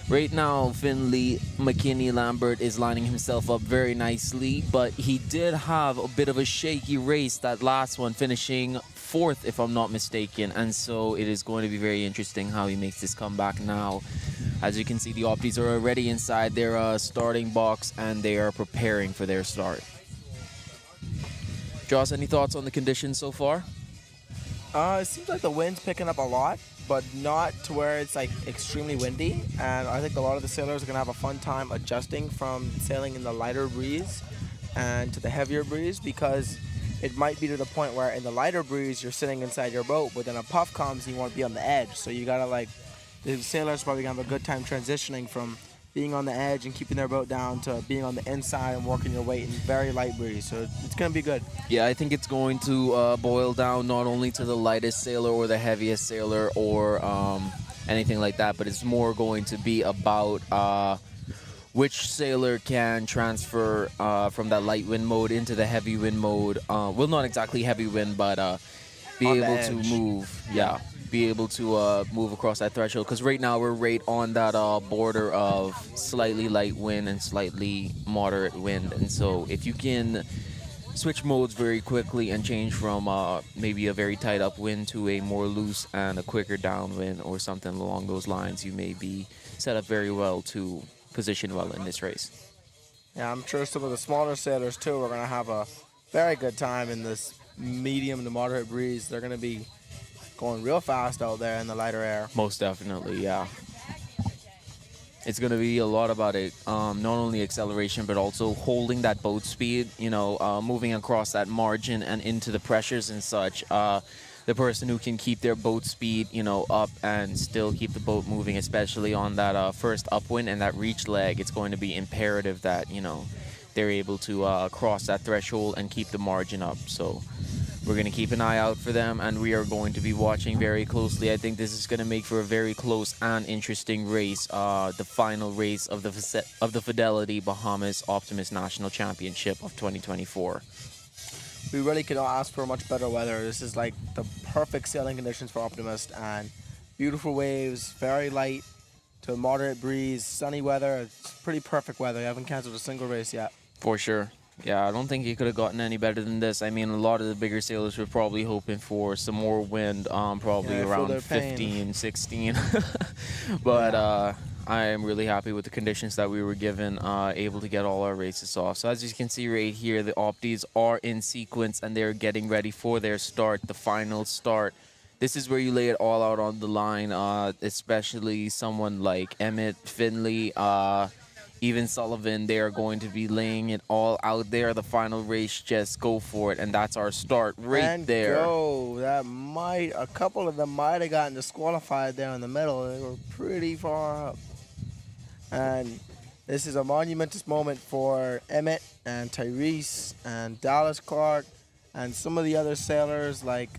Right now, Finley McKinney Lambert is lining himself up very nicely, but he did have a bit of a shaky race, that last one, finishing 4th, if I'm not mistaken. And so it is going to be very interesting how he makes this comeback now. As you can see, the Opties are already inside their starting box, and they are preparing for their start. Joss, any thoughts on the conditions so far? It seems like the wind's picking up a lot, but not to where it's like extremely windy, and I think a lot of the sailors are gonna have a fun time adjusting from sailing in the lighter breeze and to the heavier breeze, because it might be to the point where in the lighter breeze you're sitting inside your boat, but then a puff comes and you want to be on the edge, so you gotta the sailors probably gonna have a good time transitioning from being on the edge and keeping their boat down to being on the inside and working your weight in very light breeze. So it's going to be good. Yeah, I think it's going to boil down not only to the lightest sailor or the heaviest sailor or anything like that, but it's more going to be about which sailor can transfer from that light wind mode into the heavy wind mode. Well, not exactly heavy wind, but be On able the to edge. move. Yeah. Be able to move across that threshold, because right now we're right on that border of slightly light wind and slightly moderate wind, and so if you can switch modes very quickly and change from maybe a very tight upwind to a more loose and a quicker downwind or something along those lines, you may be set up very well to position well in this race. Yeah, I'm sure some of the smaller sailors too are going to have a very good time in this medium to moderate breeze. They're going to be going real fast out there in the lighter air. Most definitely, yeah. It's going to be a lot about it, not only acceleration, but also holding that boat speed, moving across that margin and into the pressures and such. The person who can keep their boat speed, up and still keep the boat moving, especially on that first upwind and that reach leg, it's going to be imperative that, they're able to cross that threshold and keep the margin up. So we're going to keep an eye out for them, and we are going to be watching very closely. I think this is going to make for a very close and interesting race, the final race of the Fidelity Bahamas Optimist National Championship of 2024. We really cannot ask for much better weather. This is like the perfect sailing conditions for Optimist, and beautiful waves, very light to moderate breeze, sunny weather. It's pretty perfect weather. You haven't canceled a single race yet. For sure. Yeah, I don't think you could have gotten any better than this. I mean, a lot of the bigger sailors were probably hoping for some more wind, probably Yeah, I feel around their pain. 15, 16. But I am really happy with the conditions that we were given, able to get all our races off. So as you can see right here, the Opties are in sequence, and they're getting ready for their start, the final start. this is where you lay it all out on the line, especially someone like Emmett, Finley, even Sullivan. They are going to be laying it all out there. The final race, just go for it. And that's our start right and there. go. A couple of them might have gotten disqualified there in the middle. They were pretty far up. And this is a monumentous moment for Emmett and Tyrese and Dallas Clark and some of the other sailors like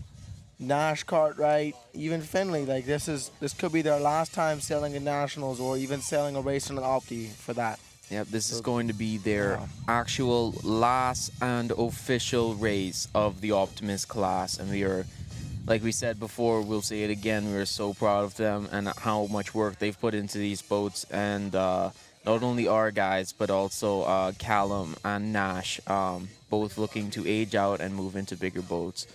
Nash Cartwright, even Finley. Like this could be their last time sailing in nationals or even sailing a race in an Opti for that. Yep, this is going to be their actual last and official race of the Optimist class. And we are, like we said before, we'll say it again, we are so proud of them and how much work they've put into these boats. And not only our guys, but also Callum and Nash, both looking to age out and move into bigger boats.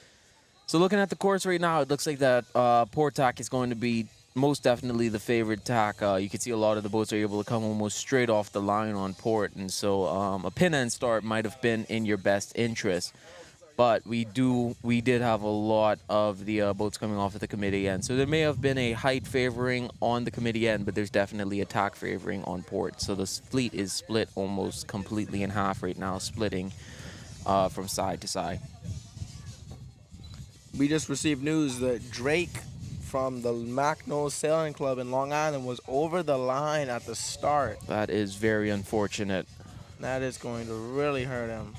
So looking at the course right now, it looks like that port tack is going to be most definitely the favorite tack. You can see a lot of the boats are able to come almost straight off the line on port, and so a pin end start might have been in your best interest. But we did have a lot of the boats coming off at the committee end, so there may have been a height favoring on the committee end, but there's definitely a tack favoring on port. So the fleet is split almost completely in half right now, splitting from side to side. We just received news that Drake from the Macno Sailing Club in Long Island was over the line at the start. That is very unfortunate. That is going to really hurt him.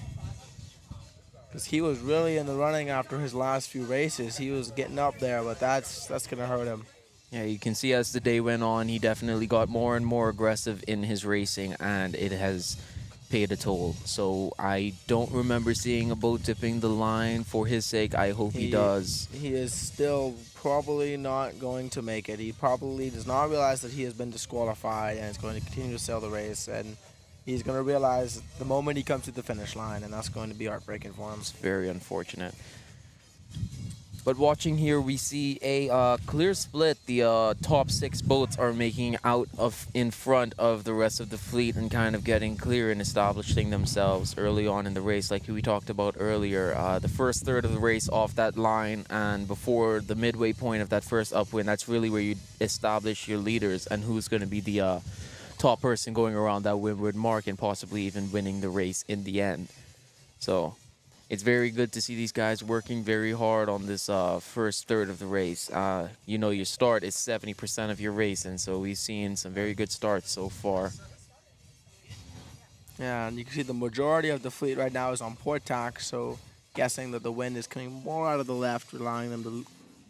Because he was really in the running after his last few races. He was getting up there, but that's going to hurt him. Yeah, you can see as the day went on, he definitely got more and more aggressive in his racing, and it has paid a toll. So I don't remember seeing a boat tipping the line. For his sake, I hope he does. He is still probably not going to make it. He probably does not realize that he has been disqualified and is going to continue to sail the race. And he's going to realize the moment he comes to the finish line, and that's going to be heartbreaking for him. It's very unfortunate. But watching here, we see a clear split. The top 6 boats are making out in front of the rest of the fleet and kind of getting clear and establishing themselves early on in the race, like we talked about earlier. The first third of the race off that line and before the midway point of that first upwind, that's really where you establish your leaders and who's going to be the top person going around that windward mark and possibly even winning the race in the end. So it's very good to see these guys working very hard on this first third of the race. You know, your start is 70% of your race, and so we've seen some very good starts so far. Yeah, and you can see the majority of the fleet right now is on port tack, so guessing that the wind is coming more out of the left, allowing them to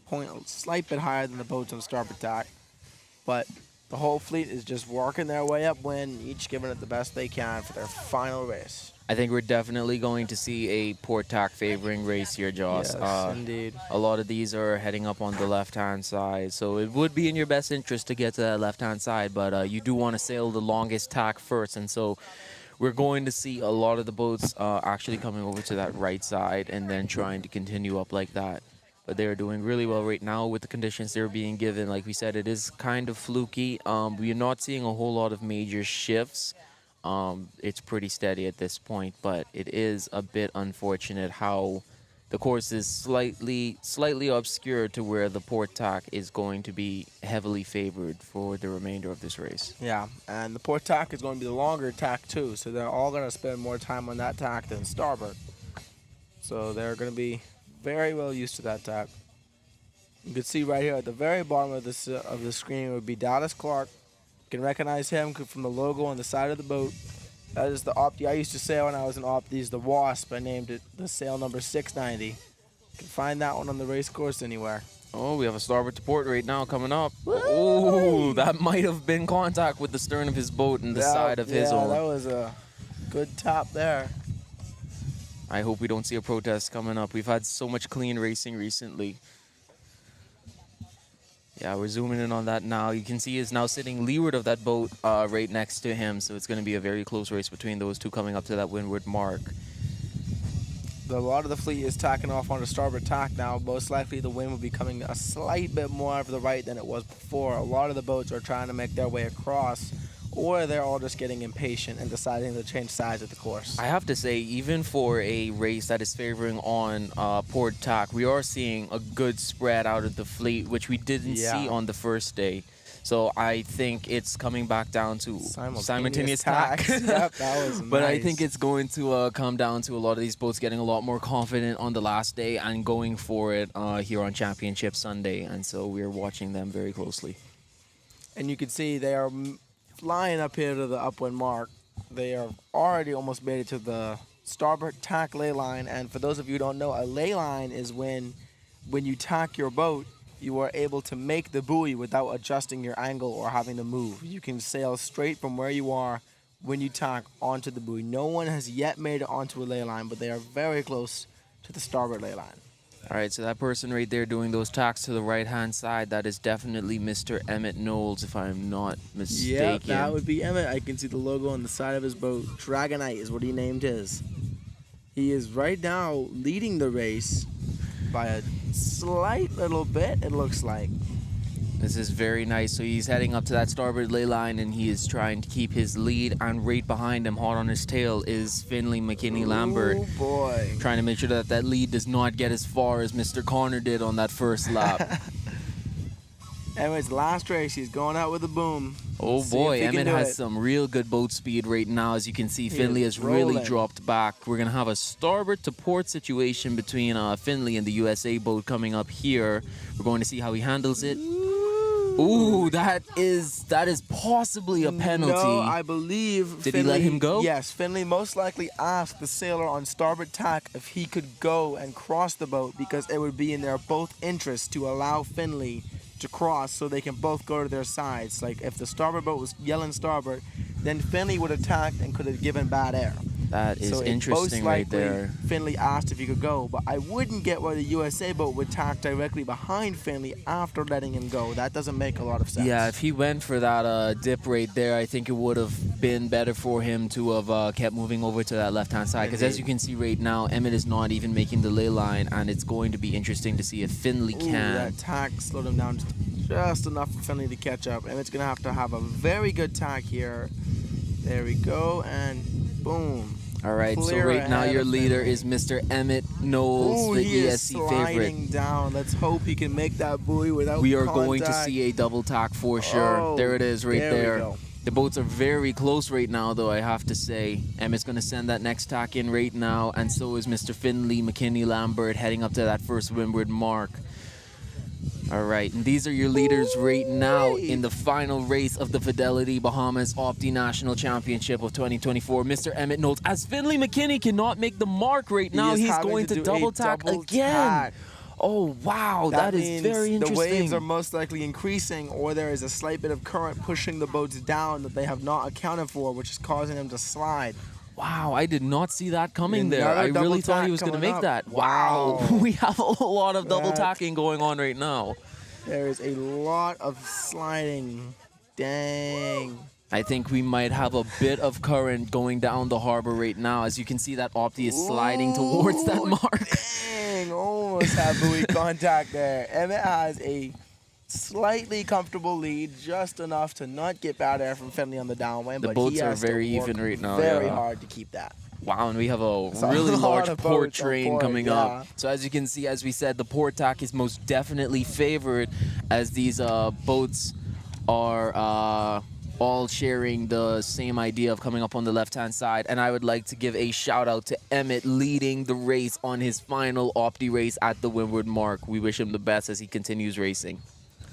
point a slight bit higher than the boats on starboard tack. But the whole fleet is just working their way upwind, each giving it the best they can for their final race. I think we're definitely going to see a port tack favoring race here, Joss. Yes, indeed. A lot of these are heading up on the left-hand side, so it would be in your best interest to get to that left-hand side, but you do want to sail the longest tack first, and so we're going to see a lot of the boats actually coming over to that right side and then trying to continue up like that. But they're doing really well right now with the conditions they're being given. Like we said, it is kind of fluky. We're not seeing a whole lot of major shifts. It's pretty steady at this point, but it is a bit unfortunate how the course is slightly obscured to where the port tack is going to be heavily favored for the remainder of this race. Yeah, and the port tack is going to be the longer tack too, so they're all going to spend more time on that tack than starboard. So they're going to be very well used to that tack. You can see right here at the very bottom of the screen would be Dallas Clark. You can recognize him from the logo on the side of the boat. That is the Opti I used to sail when I was in Optis, the Wasp. I named it the sail number 690. You can find that one on the race course anywhere. Oh, we have a starboard to port right now coming up. Oh, that might have been contact with the stern of his boat and the side of his own. Yeah, that was a good tap there. I hope we don't see a protest coming up. We've had so much clean racing recently. Yeah, we're zooming in on that now. You can see he's now sitting leeward of that boat right next to him. So it's going to be a very close race between those two coming up to that windward mark. A lot of the fleet is tacking off on the starboard tack now. Most likely the wind will be coming a slight bit more to the right than it was before. A lot of the boats are trying to make their way across or they're all just getting impatient and deciding to change sides of the course. I have to say, even for a race that is favoring on port tack, we are seeing a good spread out of the fleet, which we didn't see on the first day. So I think it's coming back down to simultaneous tack. Yep, that was But I nice. think it's going to come down to a lot of these boats getting a lot more confident on the last day and going for it here on Championship Sunday. And so we're watching them very closely. And you can see they are flying up here to the upwind mark. They are already almost made it to the starboard tack ley line. And for those of you who don't know, a ley line is when you tack your boat, you are able to make the buoy without adjusting your angle or having to move. You can sail straight from where you are when you tack onto the buoy. No one has yet made it onto a ley line, but they are very close to the starboard ley line. All right, so that person right there doing those tacks to the right-hand side, that is definitely Mr. Emmett Knowles, if I'm not mistaken. Yep, that would be Emmett. I can see the logo on the side of his boat. Dragonite is what he named his. He is right now leading the race by a slight little bit, it looks like. This is very nice. So he's heading up to that starboard ley line, and he is trying to keep his lead. And right behind him, hot on his tail, is Finley McKinney-Lambert. Oh, boy. Trying to make sure that that lead does not get as far as Mr. Connor did on that first lap. Emmett's last race, he's going out with a boom. Oh boy, Emmett has some real good boat speed right now. As you can see, Finley has really dropped back. We're going to have a starboard to port situation between Finley and the USA boat coming up here. We're going to see how he handles it. Ooh, that is possibly a penalty. No, I believe Did he let him go? Yes, Finley most likely asked the sailor on starboard tack if he could go and cross the boat because it would be in their both interests to allow Finley to cross so they can both go to their sides. Like if the starboard boat was yelling starboard, then Finley would have tacked and could have given bad air. That is so interesting right there. Finley asked if he could go, but I wouldn't get why the USA boat would tack directly behind Finley after letting him go. That doesn't make a lot of sense. Yeah, if he went for that dip right there, I think it would have been better for him to have kept moving over to that left-hand side. Because as you can see right now, Emmett is not even making the ley line, and it's going to be interesting to see if Finley can. That tack slowed him down just enough for Finley to catch up. Emmett's going to have a very good tack here. There we go, and boom. All right, so right now your leader is Mr. Emmett Knowles, the he ESC is sliding favorite. down. Let's hope he can make that buoy without We are contact. going to see a double tack for sure. Oh, there it is right there we there. go. The boats are very close right now, though, I have to say. Emmett's going to send that next tack in right now, and so is Mr. Finley McKinney-Lambert heading up to that first windward mark. All right, and these are your leaders right now in the final race of the Fidelity Bahamas Opti National Championship of 2024. Mr. Emmett Knowles, as Finley McKinney cannot make the mark right now, he's going to double tack again. Oh, wow, that is very interesting. The waves are most likely increasing, or there is a slight bit of current pushing the boats down that they have not accounted for, which is causing them to slide. Wow, I did not see that coming there. Another I really double thought he tack was going to coming make up. that. Wow, we have a lot of double That- tacking going on right now. There is a lot of sliding. Dang. I think we might have a bit of current going down the harbor right now. As you can see, that Opti is sliding towards that mark. Dang, almost had buoy contact there. Emmett has a slightly comfortable lead, just enough to not get bad air from Finley on the downwind. The but boats he are has very to work even right now. very yeah. hard to keep that. Wow, and we have a It's a really lot large of port boats on train port, coming yeah. up. So as you can see, as we said, the port tack is most definitely favored, as these boats are all sharing the same idea of coming up on the left-hand side. And I would like to give a shout-out to Emmett leading the race on his final Opti race at the windward mark. We wish him the best as he continues racing.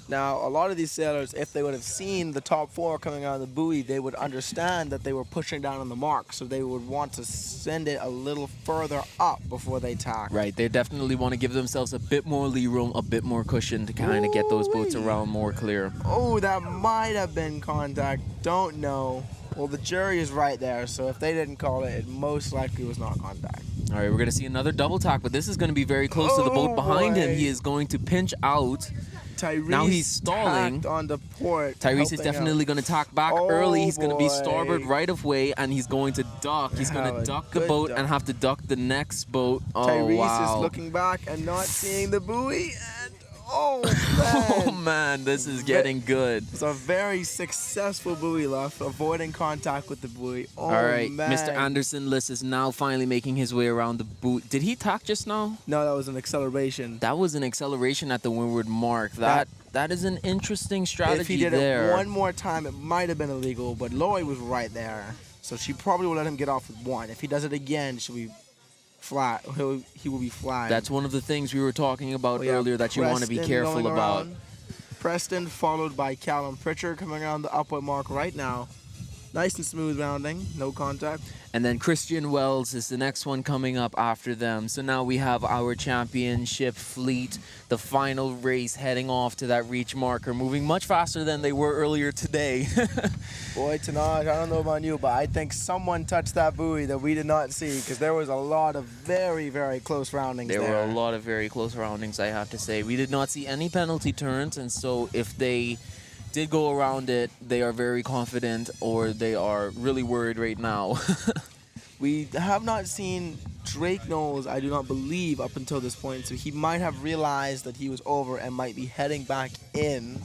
Now, a lot of these sailors, if they would have seen the top four coming out of the buoy, they would understand that they were pushing down on the mark, so they would want to send it a little further up before they tack. Right, they definitely want to give themselves a bit more lee room, a bit more cushion to kind of get those boats around more clear. Oh, that might have been contact. Don't know. Well, the jury is right there, so if they didn't call it, it most likely was not contact. All right, we're going to see another double tack, but this is going to be very close to the boat behind him. He is going to pinch out. Tyrese now he's stalling. tacked on the port. Tyrese is definitely going to tack back early. He's going to be starboard right of way, and he's going to duck. He's going to duck the boat and have to duck the next boat. Oh, Tyrese wow. is looking back and not seeing the buoy. And Oh, man. Oh man, this is getting good. It's a very successful buoy lift, avoiding contact with the buoy. Oh, All right, man. Mr. Anderson Liss is now finally making his way around the buoy. Did he tack just now? No, that was an acceleration. That was an acceleration at the windward mark. That is an interesting strategy If he did there. it one more time, it might have been illegal, but Lori was right there. So she probably will let him get off with one. If he does it again, she'll be flat. He will be flying. That's one of the things we were talking about earlier that you want to be Preston careful going about. around. Preston followed by Callum Pritchard coming around the upward mark right now. Nice and smooth rounding, no contact. And then Christian Wells is the next one coming up after them. So now we have our championship fleet, the final race heading off to that reach marker, moving much faster than they were earlier today. Boy, Tanaj, I don't know about you, but I think someone touched that buoy that we did not see because there was a lot of very, very close roundings there. There were a lot of very close roundings, I have to say. We did not see any penalty turns, and so if they did go around it, they are very confident or they are really worried right now. We have not seen Drake Knowles, I do not believe, up until this point, so he might have realized that he was over and might be heading back in.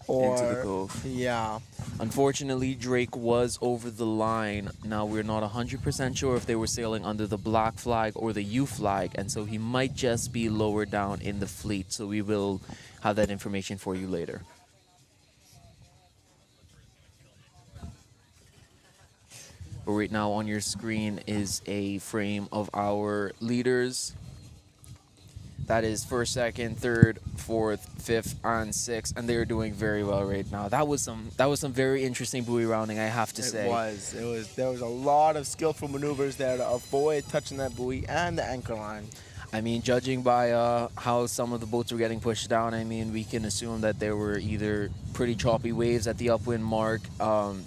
Or, into the cove. Yeah. Unfortunately, Drake was over the line. Now, we're not 100% sure if they were sailing under the black flag or the U flag, and so he might just be lower down in the fleet, so we will have that information for you later. But right now on your screen is a frame of our leaders. That is first, second, third, fourth, fifth, and sixth, and they are doing very well right now. That was some very interesting buoy rounding, I have to say. There was a lot of skillful maneuvers there to avoid touching that buoy and the anchor line. I mean, judging by how some of the boats were getting pushed down, I mean, we can assume that there were either pretty choppy waves at the upwind mark.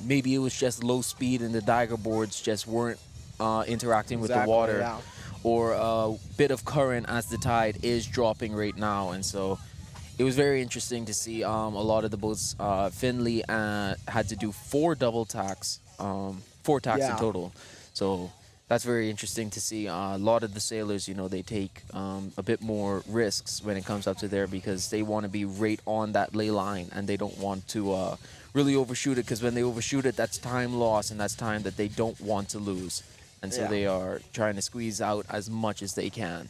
Maybe it was just low speed and the diver boards just weren't interacting with the water. Yeah. Or a bit of current as the tide is dropping right now. And so it was very interesting to see a lot of the boats. Finley had to do 4 double tacks, 4 tacks in total. So that's very interesting to see. A lot of the sailors, they take a bit more risks when it comes up to there because they want to be right on that ley line and they don't want to really overshoot it, because when they overshoot it, that's time lost and that's time that they don't want to lose. And so they are trying to squeeze out as much as they can.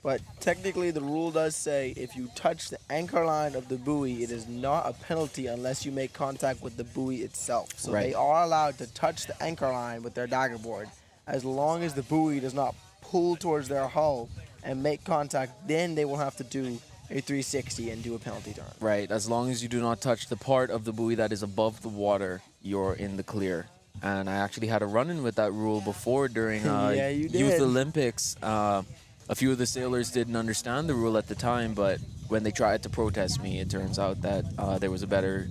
But technically the rule does say if you touch the anchor line of the buoy, it is not a penalty unless you make contact with the buoy itself. So they are allowed to touch the anchor line with their dagger board as long as the buoy does not pull towards their hull and make contact. Then they will have to do a 360 and do a penalty turn. Right, as long as you do not touch the part of the buoy that is above the water, you're in the clear. And I actually had a run-in with that rule before during Youth Olympics. A few of the sailors didn't understand the rule at the time, but when they tried to protest me, it turns out that there was a better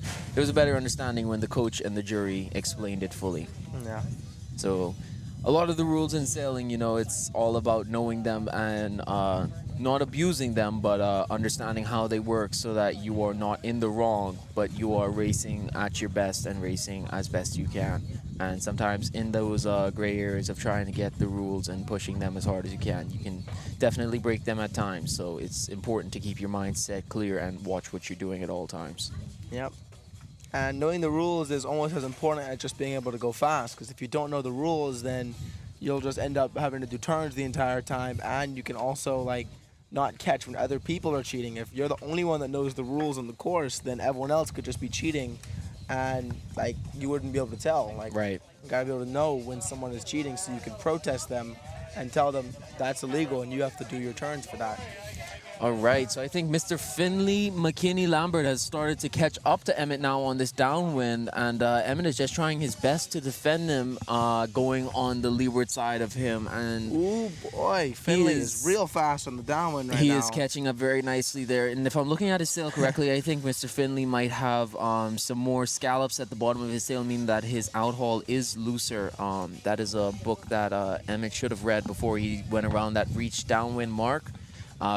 understanding when the coach and the jury explained it fully. Yeah. So a lot of the rules in sailing, it's all about knowing them and not abusing them, but understanding how they work so that you are not in the wrong, but you are racing at your best and racing as best you can. And sometimes in those gray areas of trying to get the rules and pushing them as hard as you can definitely break them at times. So it's important to keep your mindset clear and watch what you're doing at all times. Yep. And knowing the rules is almost as important as just being able to go fast, because if you don't know the rules, then you'll just end up having to do turns the entire time, and you can also not catch when other people are cheating. If you're the only one that knows the rules on the course, then everyone else could just be cheating, and you wouldn't be able to tell. Right. You gotta be able to know when someone is cheating so you can protest them and tell them that's illegal and you have to do your turns for that. All right, so I think Mr. Finley McKinney Lambert has started to catch up to Emmett now on this downwind, and Emmett is just trying his best to defend him, going on the leeward side of him. And ooh boy, Finley is real fast on the downwind right now. He is catching up very nicely there, and if I'm looking at his sail correctly, I think Mr. Finley might have some more scallops at the bottom of his sail, meaning that his outhaul is looser. That is a book that Emmett should have read before he went around that reach downwind mark.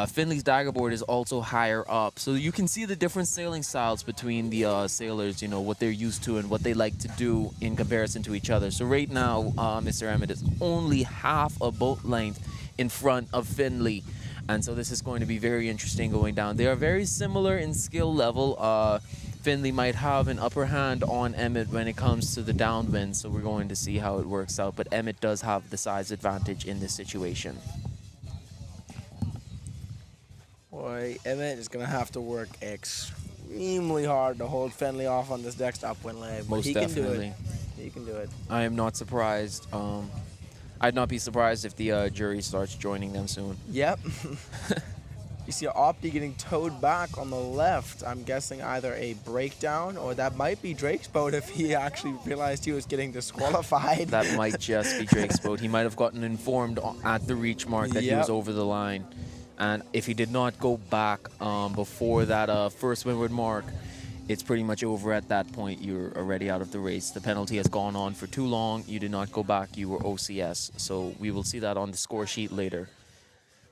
Finley's dagger board is also higher up, so you can see the different sailing styles between the sailors, what they're used to and what they like to do in comparison to each other. So right now, Mr. Emmett is only half a boat length in front of Finley, And so this is going to be very interesting going down. They are very similar in skill level. Finley might have an upper hand on Emmett when it comes to the downwind, so we're going to see how it works out. But Emmett does have the size advantage in this situation. Boy, Emmett is going to have to work extremely hard to hold Finley off on this next upwind leg. But Most he definitely. Can do it. He can do it. I am not surprised. I'd not be surprised if the jury starts joining them soon. Yep. You see Opti getting towed back on the left. I'm guessing either a breakdown or that might be Drake's boat if he actually realized he was getting disqualified. That might just be Drake's boat. He might have gotten informed at the reach mark that he was over the line. And if he did not go back before that first windward mark, it's pretty much over at that point. You're already out of the race. The penalty has gone on for too long. You did not go back. You were OCS. So we will see that on the score sheet later.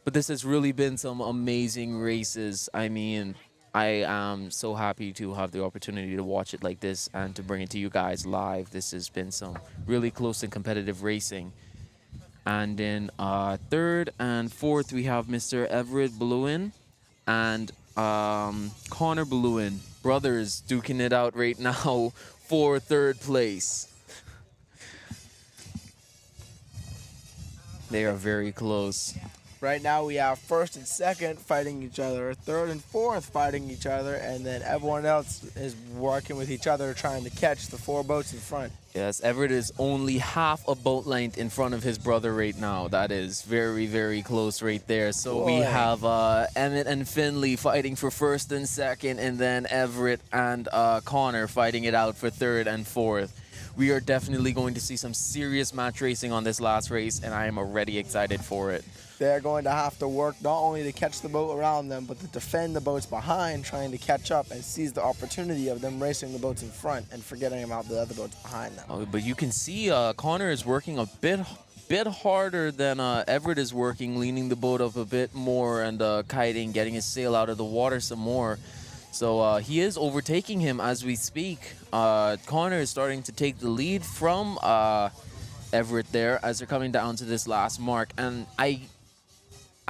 But this has really been some amazing races. I mean, I am so happy to have the opportunity to watch it like this and to bring it to you guys live. This has been some really close and competitive racing. And in third and fourth, we have Mr. Everett Bluin and Connor Bluin. Brothers duking it out right now for third place. They are very close. Right now we have first and second fighting each other, third and fourth fighting each other, and then everyone else is working with each other trying to catch the four boats in front. Yes, Everett is only half a boat length in front of his brother right now. That is very, very close right there. So we have Emmett and Finley fighting for first and second, and then Everett and Connor fighting it out for third and fourth. We are definitely going to see some serious match racing on this last race, and I am already excited for it. They're going to have to work not only to catch the boat around them, but to defend the boats behind, trying to catch up and seize the opportunity of them racing the boats in front and forgetting about the other boats behind them. Oh, but you can see Connor is working a bit harder than Everett is working, leaning the boat up a bit more and kiting, getting his sail out of the water some more. So he is overtaking him as we speak. Connor is starting to take the lead from Everett there as they're coming down to this last mark. And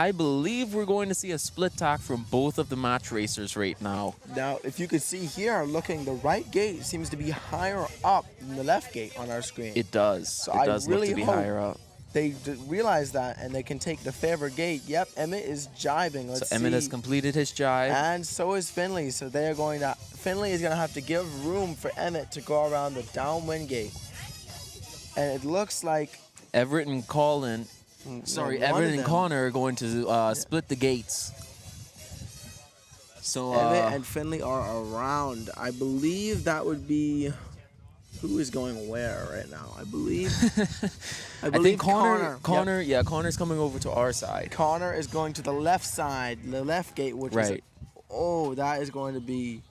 I believe we're going to see a split tack from both of the match racers right now. Now, if you could see here, looking, the right gate seems to be higher up than the left gate on our screen. It does. So it does really look to be hope higher up. They realize that and they can take the favored gate. Yep, Emmett is jibing. Let's so Emmett see. has completed his jibe. And so is Finley. So they are going to, Finley is going to have to give room for Emmett to go around the downwind gate. And it looks like Everett and Colin, Everett and Connor are going to split the gates. So Emmett and Finley are around. I believe that would be who is going where right now. I believe I think Connor, yeah, Connor's coming over to our side. Connor is going to the left side, the left gate, which is that is going to be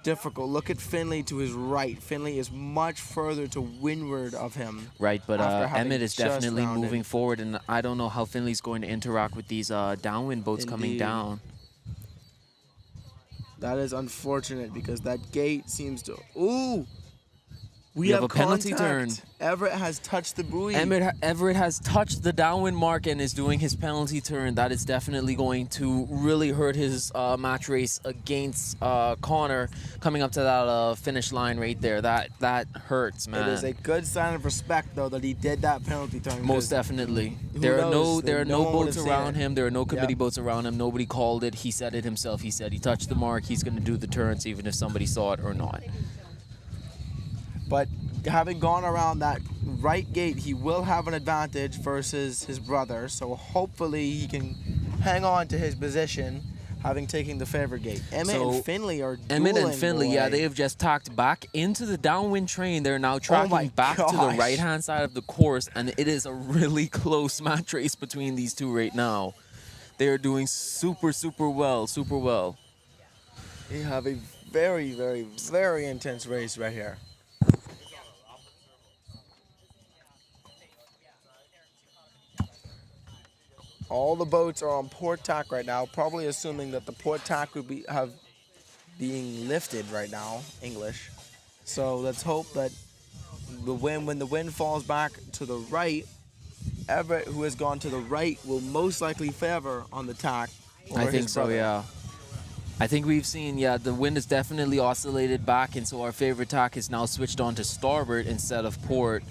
difficult. Look at Finley to his right. Finley is much further to windward of him. Right, but Emmett is definitely moving forward, and I don't know how Finley's going to interact with these downwind boats coming down. That is unfortunate because that gate seems to... Ooh! We have a penalty turn. Everett has touched the buoy. Everett has touched the downwind mark and is doing his penalty turn. That is definitely going to really hurt his match race against Connor coming up to that finish line right there. That hurts, man. It is a good sign of respect, though, that he did that penalty turn. Most definitely. There are no boats around him. There are no committee boats around him. Nobody called it. He said it himself. He said he touched the mark. He's going to do the turns even if somebody saw it or not. But having gone around that right gate, he will have an advantage versus his brother. So hopefully he can hang on to his position, having taken the favorite gate. Emmett and Finley are dueling. Emmett and Finley, yeah, they have just tacked back into the downwind train. They're now tracking back to the right-hand side of the course, and it is a really close match race between these two right now. They are doing super, super well, super well. They have a very, very, very intense race right here. All the boats are on port tack right now, probably assuming that the port tack would have being lifted right now, English. So let's hope that when the wind falls back to the right, Everett, who has gone to the right, will most likely favor on the tack. I think so, yeah. I think we've seen, the wind has definitely oscillated back, and so our favorite tack is now switched on to starboard instead of port.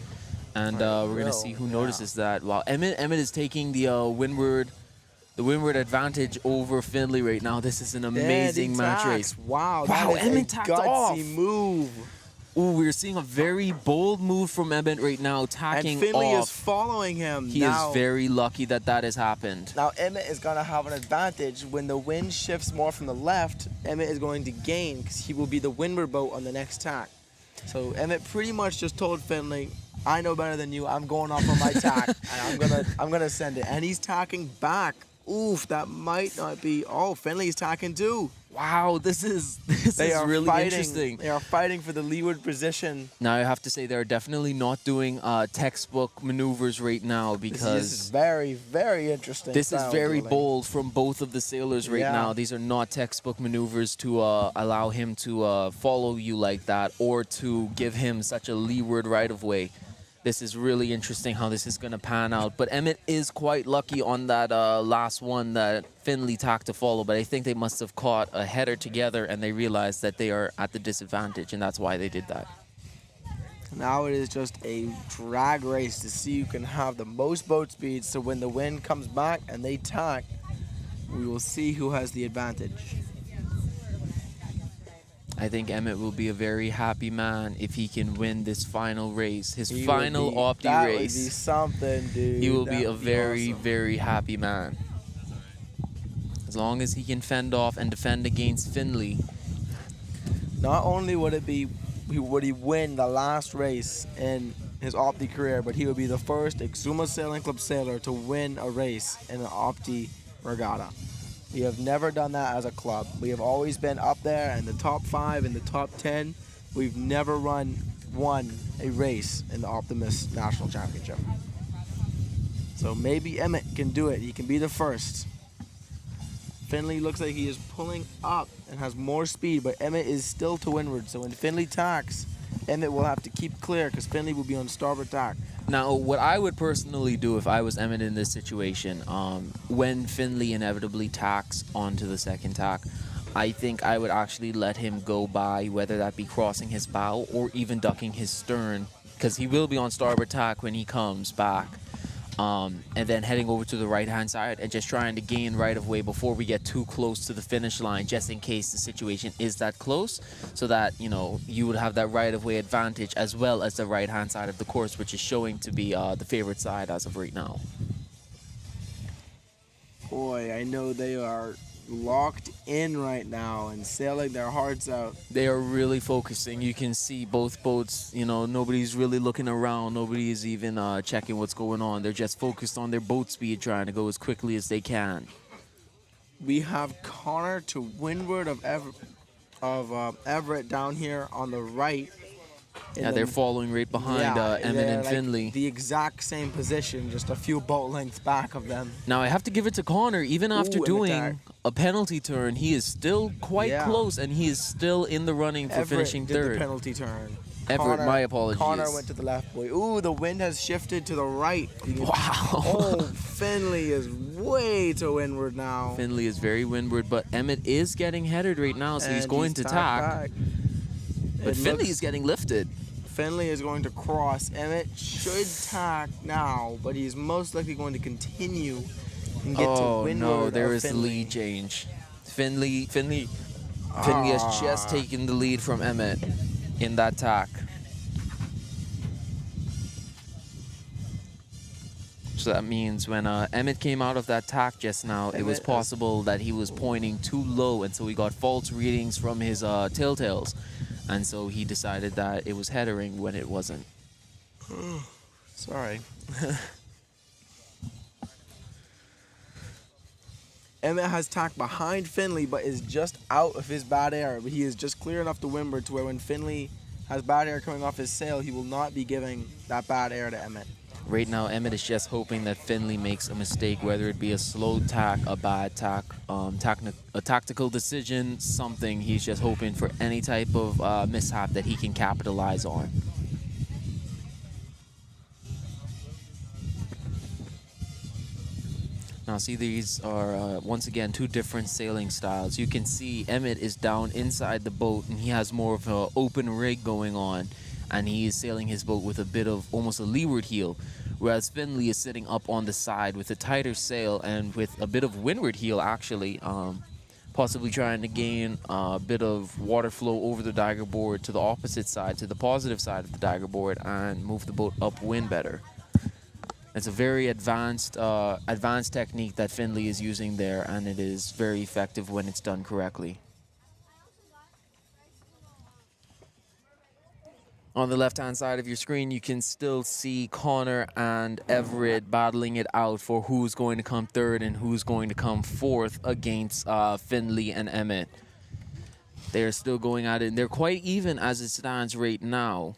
And we're going to see who notices that. Wow, Emmett is taking the windward advantage over Findlay right now. This is an amazing match race. Wow, Wow, that is Emmett a tacked gutsy off. move. Ooh, we're seeing a very bold move from Emmett right now, tacking And Finley off. is following him. He is very lucky that has happened. Now Emmett is going to have an advantage. When the wind shifts more from the left, Emmett is going to gain because he will be the windward boat on the next tack. So Emmett pretty much just told Finley, I know better than you. I'm going off on my tack, and I'm gonna send it. And he's tacking back. Oof, that might not be. Oh, Finley's tacking too. Wow, this is really interesting. They are fighting for the leeward position. Now I have to say they're definitely not doing textbook maneuvers right now because this is very, very interesting. This is very bold from both of the sailors right now. These are not textbook maneuvers to allow him to follow you like that or to give him such a leeward right of way. This is really interesting how this is going to pan out. But Emmett is quite lucky on that last one that Finley tacked to follow. But I think they must have caught a header together and they realized that they are at the disadvantage. And that's why they did that. Now it is just a drag race to see who can have the most boat speed. So when the wind comes back and they tack, we will see who has the advantage. I think Emmett will be a very happy man if he can win this final race, his final Opti that race. That would be something, dude. He will be a very, awesome. very happy man. As long as he can fend off and defend against Finley. Not only would he win the last race in his Opti career, but he would be the first Exuma Sailing Club sailor to win a race in an Opti regatta. We have never done that as a club. We have always been up there in the top 5, in the top 10. We've never won a race in the Optimist National Championship. So maybe Emmett can do it. He can be the first. Finley looks like he is pulling up and has more speed, but Emmett is still to windward. So when Finley tacks, Emmett will have to keep clear because Finley will be on starboard tack. Now, what I would personally do if I was Emmett in this situation, when Finley inevitably tacks onto the second tack, I think I would actually let him go by, whether that be crossing his bow or even ducking his stern, because he will be on starboard tack when he comes back. And then heading over to the right-hand side and just trying to gain right of way before we get too close to the finish line, just in case the situation is that close, so that, you know, you would have that right of way advantage as well as the right-hand side of the course, which is showing to be the favorite side as of right now. Boy, I know they are locked in right now and sailing their hearts out. They are really focusing. You can see both boats, you know, nobody's really looking around. Nobody is even checking what's going on. They're just focused on their boat speed, trying to go as quickly as they can. We have Connor to windward of Everett down here on the right. Yeah, they're following right behind Emmett and Finley. The exact same position, just a few boat lengths back of them. Now, I have to give it to Connor. Even after doing a penalty turn, he is still quite close, and he is still in the running for finishing did third. The penalty turn. Everett, my apologies. Connor went to the left, boy. Ooh, the wind has shifted to the right. Wow. Oh, Finley is way to windward now. Finley is very windward, but Emmett is getting headed right now, so he's going to tack. But Finley is getting lifted. Finley is going to cross. Emmett should tack now, but he's most likely going to continue and get to windward. No, there is Finley. the lead change. Finley has just taken the lead from Emmett in that tack. So that means when Emmett came out of that tack just now, it was possible that he was pointing too low, and so he got false readings from his telltales. And so he decided that it was headering when it wasn't. Sorry. Emmett has tacked behind Finley, but is just out of his bad air. But he is just clear enough to windward to where when Finley has bad air coming off his sail, he will not be giving that bad air to Emmett. Right now, Emmett is just hoping that Finley makes a mistake, whether it be a slow tack, a bad tack, a tactical decision, something. He's just hoping for any type of mishap that he can capitalize on. Now see, these are once again two different sailing styles. You can see Emmett is down inside the boat and he has more of an open rig going on, and he is sailing his boat with a bit of almost a leeward heel, whereas Finley is sitting up on the side with a tighter sail and with a bit of windward heel actually, possibly trying to gain a bit of water flow over the dagger board to the opposite side, to the positive side of the dagger board, and move the boat upwind better. It's a very advanced technique that Finley is using there, and it is very effective when it's done correctly. On the left-hand side of your screen, you can still see Connor and Everett battling it out for who's going to come third and who's going to come fourth against Finley and Emmett. They're still going at it, and they're quite even as it stands right now.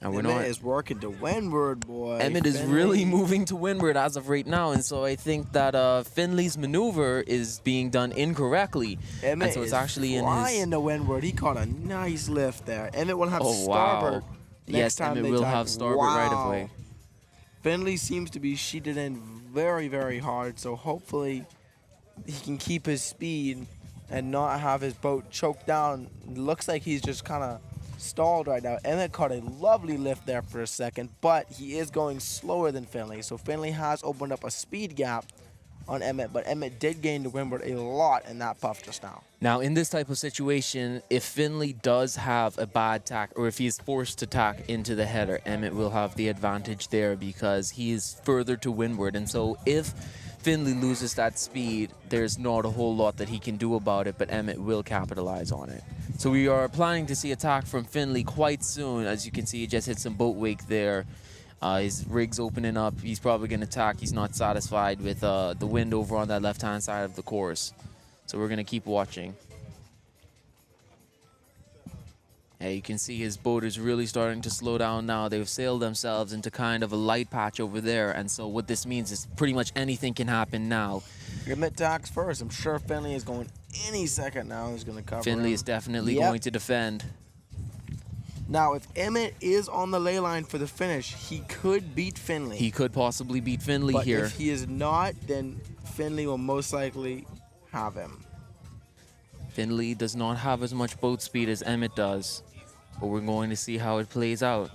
And Emmett is working to windward, boy. Emmett is really moving to windward as of right now, and so I think that Finley's maneuver is being done incorrectly. Emmett and so it's is actually flying to windward. He caught a nice lift there. Emmett will have starboard. Wow. Next Yes, time Emmett they will tack. have starboard right of way. Finley seems to be sheeted in very, very hard, so hopefully he can keep his speed and not have his boat choked down. Looks like he's just kind of stalled right now. Emmett caught a lovely lift there for a second, but he is going slower than Finley. So Finley has opened up a speed gap on Emmett, but Emmett did gain to windward a lot in that puff just now. Now, in this type of situation, if Finley does have a bad tack, or if he is forced to tack into the header, Emmett will have the advantage there because he is further to windward. And so if Finley loses that speed, there's not a whole lot that he can do about it, but Emmett will capitalize on it. So we are planning to see attack from Finley quite soon. As you can see, he just hit some boat wake there. His rig's opening up. He's probably going to attack. He's not satisfied with the wind over on that left-hand side of the course. So we're going to keep watching. Hey, you can see his boat is really starting to slow down now. They've sailed themselves into kind of a light patch over there. And so what this means is pretty much anything can happen now. Emmett tacks first. I'm sure Finley is going any second now. He's going to cover Finley him. is definitely going to defend. Now, if Emmett is on the ley line for the finish, he could beat Finley. He could possibly beat Finley but here. If he is not, then Finley will most likely have him. Finley does not have as much boat speed as Emmett does, but we're going to see how it plays out.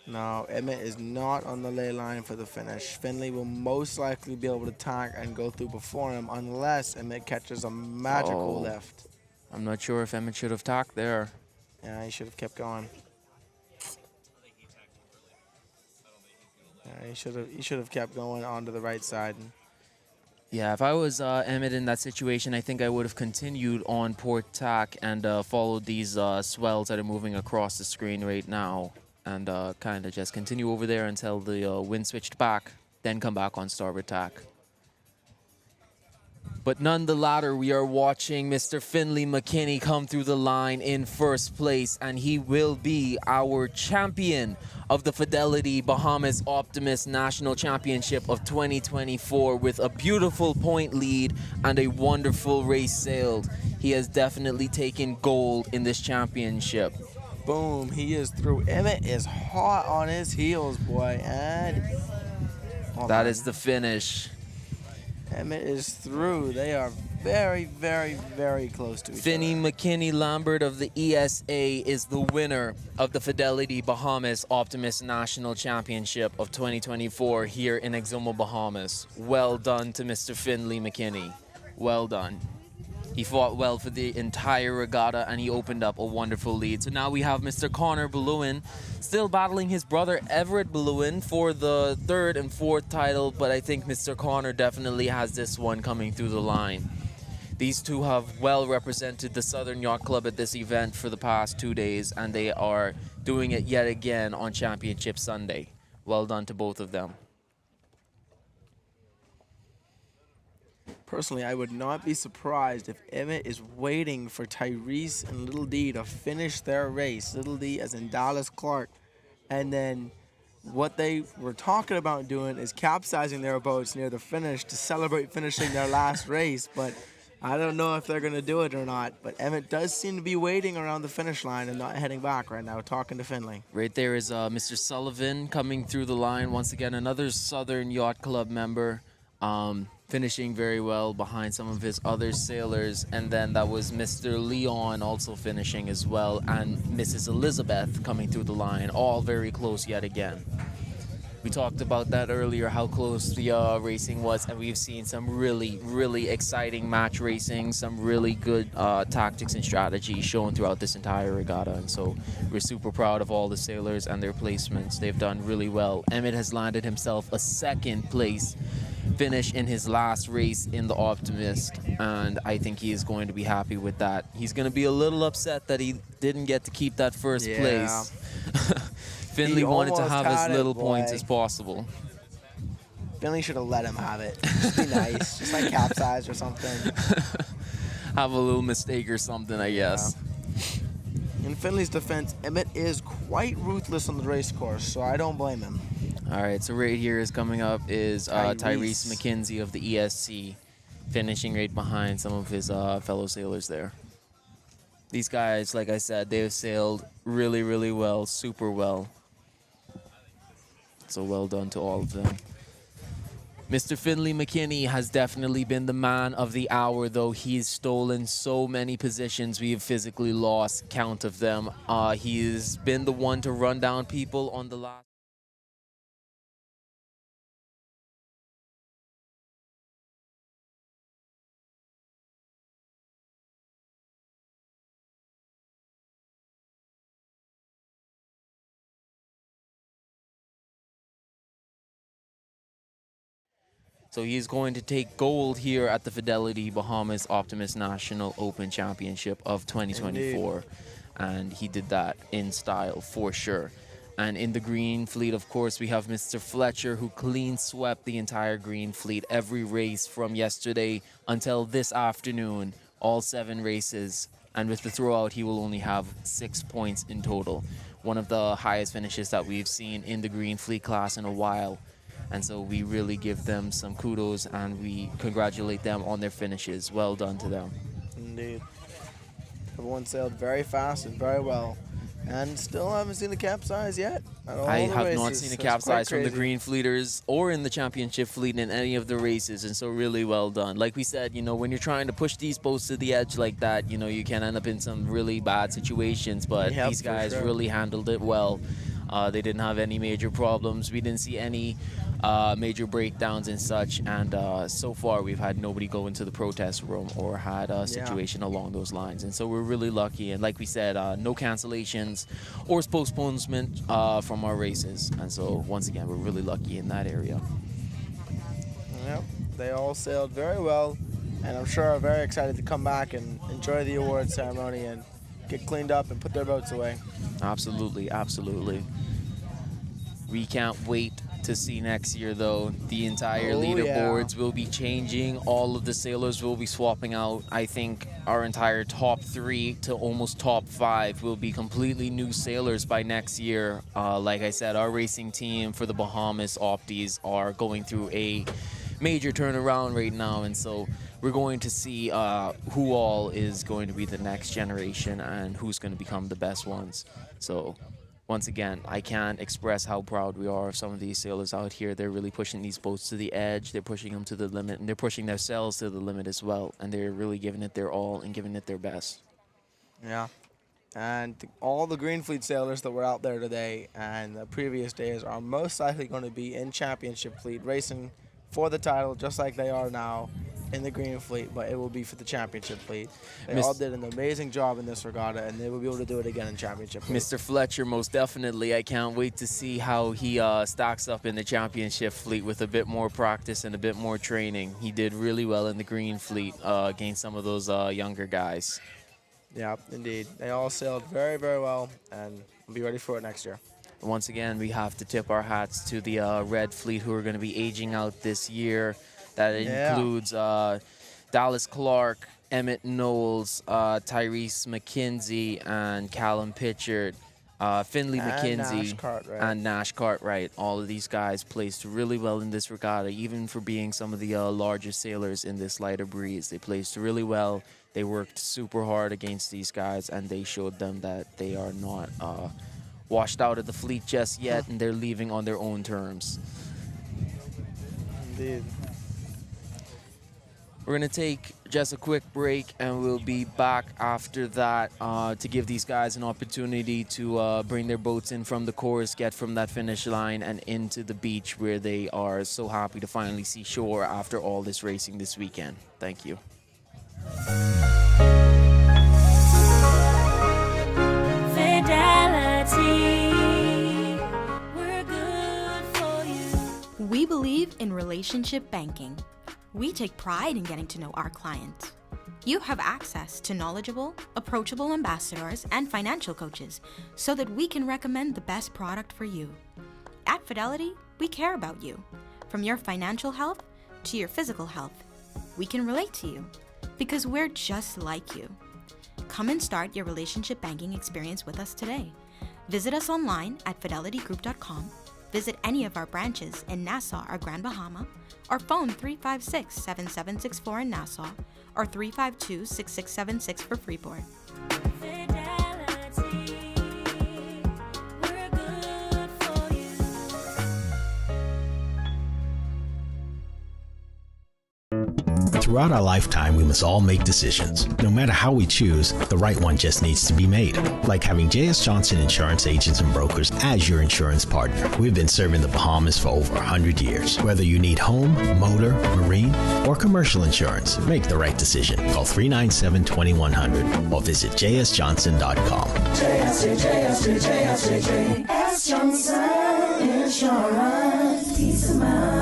No, Emmett is not on the ley line for the finish. Finley will most likely be able to tack and go through before him unless Emmett catches a magical lift. I'm not sure if Emmett should have tacked there. Yeah, he should have kept going. Yeah, he should have kept going onto the right side. Yeah, if I was Emmett in that situation, I think I would have continued on port tack and followed these swells that are moving across the screen right now, and kind of just continue over there until the wind switched back, then come back on starboard tack. But none the latter, we are watching Mr. Finley McKinney come through the line in first place, and he will be our champion of the Fidelity Bahamas Optimist National Championship of 2024 with a beautiful point lead and a wonderful race sailed. He has definitely taken gold in this championship. Boom, he is through. Emmett is hot on his heels, boy, and that is the finish. Emmett is through. They are very, very, very close to each Finney other. McKinney Lambert of the ESA is the winner of the Fidelity Bahamas Optimist National Championship of 2024 here in Exuma, Bahamas. Well done to Mr. Finley McKinney. Well done. He fought well for the entire regatta, and he opened up a wonderful lead. So now we have Mr. Connor Ballewin still battling his brother Everett Ballewin for the third and fourth title, but I think Mr. Connor definitely has this one coming through the line. These two have well represented the Southern Yacht Club at this event for the past 2 days, and they are doing it yet again on Championship Sunday. Well done to both of them. Personally, I would not be surprised if Emmett is waiting for Tyrese and Little D to finish their race. Little D as in Dallas Clark. And then what they were talking about doing is capsizing their boats near the finish to celebrate finishing their last race. But I don't know if they're going to do it or not. But Emmett does seem to be waiting around the finish line and not heading back right now, talking to Finley. Right there is Mr. Sullivan coming through the line. Once again, another Southern Yacht Club member. finishing very well behind some of his other sailors. And then that was Mr. Leon also finishing as well, and Mrs. Elizabeth coming through the line, all very close yet again. We talked about that earlier, how close the racing was, and we've seen some really exciting match racing, some really good tactics and strategy shown throughout this entire regatta. And so we're super proud of all the sailors and their placements. They've done really well. Emmett has landed himself a second place finish in his last race in the Optimist, and I think he is going to be happy with that. He's going to be a little upset that he didn't get to keep that first place. Finley wanted to have as little points as possible. Finley should have let him have it. Just be nice. Just like capsize or something. Have a little mistake or something, I guess. In Finley's defense, Emmett is quite ruthless on the race course, so I don't blame him. All right, so right here is coming up is Tyrese McKenzie of the ESC, finishing right behind some of his fellow sailors there. These guys, like I said, they have sailed really well, super well. So well done to all of them. Mr. Finley McKinney has definitely been the man of the hour, though he's stolen so many positions. We have physically lost count of them. He's been the one to run down people on the last. So he's going to take gold here at the Fidelity Bahamas Optimist National Open Championship of 2024. Indeed. And he did that in style for sure. And in the green fleet, of course, we have Mr. Fletcher, who clean swept the entire green fleet every race from yesterday until this afternoon, all 7 races. And with the throwout, he will only have 6 points in total. One of the highest finishes that we've seen in the green fleet class in a while. And so we really give them some kudos and we congratulate them on their finishes. Well done to them. Indeed. Everyone sailed very fast and very well. And still haven't seen a capsize yet. I have not seen a capsize from the green fleeters or in the championship fleet in any of the races. And so really well done. Like we said, you know, when you're trying to push these boats to the edge like that, you know, you can end up in some really bad situations. But these guys really handled it well. They didn't have any major problems. We didn't see any major breakdowns and such, and so far we've had nobody go into the protest room or had a situation along those lines, and so we're really lucky. And like we said, no cancellations or postponement from our races, and so once again we're really lucky in that area. Yep, they all sailed very well, and I'm sure are very excited to come back and enjoy the award ceremony and get cleaned up and put their boats away. Absolutely. We can't wait to see next year, though. The entire leaderboards will be changing. All of the sailors will be swapping out. I think our entire top 3 to almost top 5 will be completely new sailors by next year. Like I said, our racing team for the Bahamas Opties are going through a major turnaround right now, and so we're going to see who all is going to be the next generation and who's going to become the best ones. So once again, I can't express how proud we are of some of these sailors out here. They're really pushing these boats to the edge. They're pushing them to the limit, and they're pushing themselves to the limit as well. And they're really giving it their all and giving it their best. Yeah. And all the Green Fleet sailors that were out there today and the previous days are most likely going to be in Championship Fleet racing for the title, just like they are now in the Green Fleet, but it will be for the Championship Fleet. They all did an amazing job in this regatta, and they will be able to do it again in Championship Fleet. Mr. Fletcher, most definitely. I can't wait to see how he stacks up in the Championship Fleet with a bit more practice and a bit more training. He did really well in the Green Fleet against some of those younger guys. Yeah, indeed. They all sailed very, very well, and we'll be ready for it next year. Once again, we have to tip our hats to the Red Fleet, who are going to be aging out this year. That includes Dallas Clark, Emmett Knowles, Tyrese McKenzie, and Callum Pitchard, Finley McKenzie, and Nash Cartwright. All of these guys placed really well in this regatta, even for being some of the larger sailors in this lighter breeze. They placed really well. They worked super hard against these guys, and they showed them that they are not washed out of the fleet just yet, and they're leaving on their own terms. Indeed. We're going to take just a quick break, and we'll be back after that to give these guys an opportunity to bring their boats in from the course, get from that finish line, and into the beach where they are so happy to finally see shore after all this racing this weekend. Thank you. Fidelity, we're good for you. We believe in relationship banking. We take pride in getting to know our clients. You have access to knowledgeable, approachable ambassadors and financial coaches so that we can recommend the best product for you. At Fidelity, we care about you. From your financial health to your physical health, we can relate to you because we're just like you. Come and start your relationship banking experience with us today. Visit us online at fidelitygroup.com. Visit any of our branches in Nassau or Grand Bahama, or phone 356-7764 in Nassau or 352-6676 for Freeport. Fidelity, we're good for you. Throughout our lifetime, we must all make decisions. No matter how we choose, the right one just needs to be made. Like having J.S. Johnson Insurance Agents and Brokers as your insurance partner. We've been serving the Bahamas for over 100 years. Whether you need home, motor, marine, or commercial insurance, make the right decision. Call 397-2100 or visit jsjohnson.com. J.S. Johnson Insurance, peace of mind.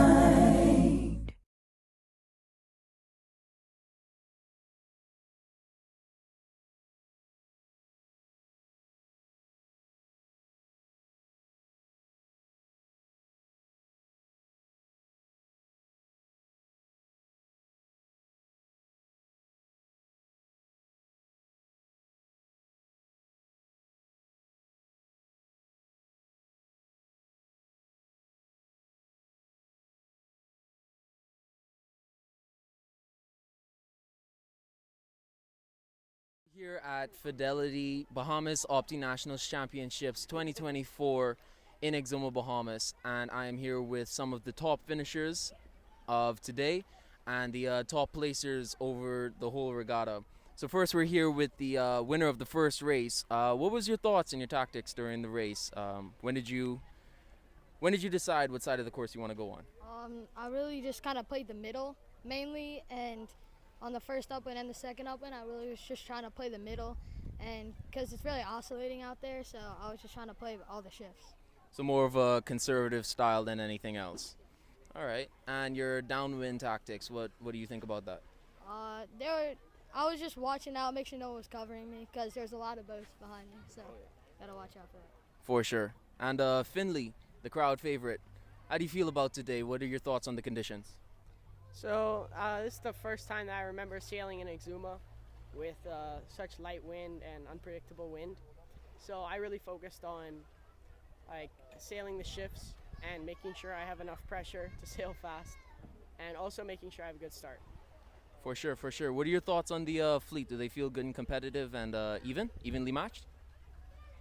Here at Fidelity Bahamas Optimist Championships 2024 in Exuma, Bahamas, and I am here with some of the top finishers of today and the top placers over the whole regatta. So first we're here with the winner of the first race. What was your thoughts and your tactics during the race? When did you decide what side of the course you want to go on? I really just kind of played the middle mainly, and on the first upwind and the second upwind, I really was just trying to play the middle, and because it's really oscillating out there, so I was just trying to play all the shifts. So more of a conservative style than anything else. All right. And your downwind tactics, what do you think about that? I was just watching out, make sure no one was covering me, because there's a lot of boats behind me, so gotta watch out for that. For sure. And Finley, the crowd favorite, how do you feel about today? What are your thoughts on the conditions? So this is the first time that I remember sailing in Exuma with such light wind and unpredictable wind. So I really focused on like sailing the shifts and making sure I have enough pressure to sail fast, and also making sure I have a good start. For sure, for sure. What are your thoughts on the fleet? Do they feel good and competitive and evenly matched?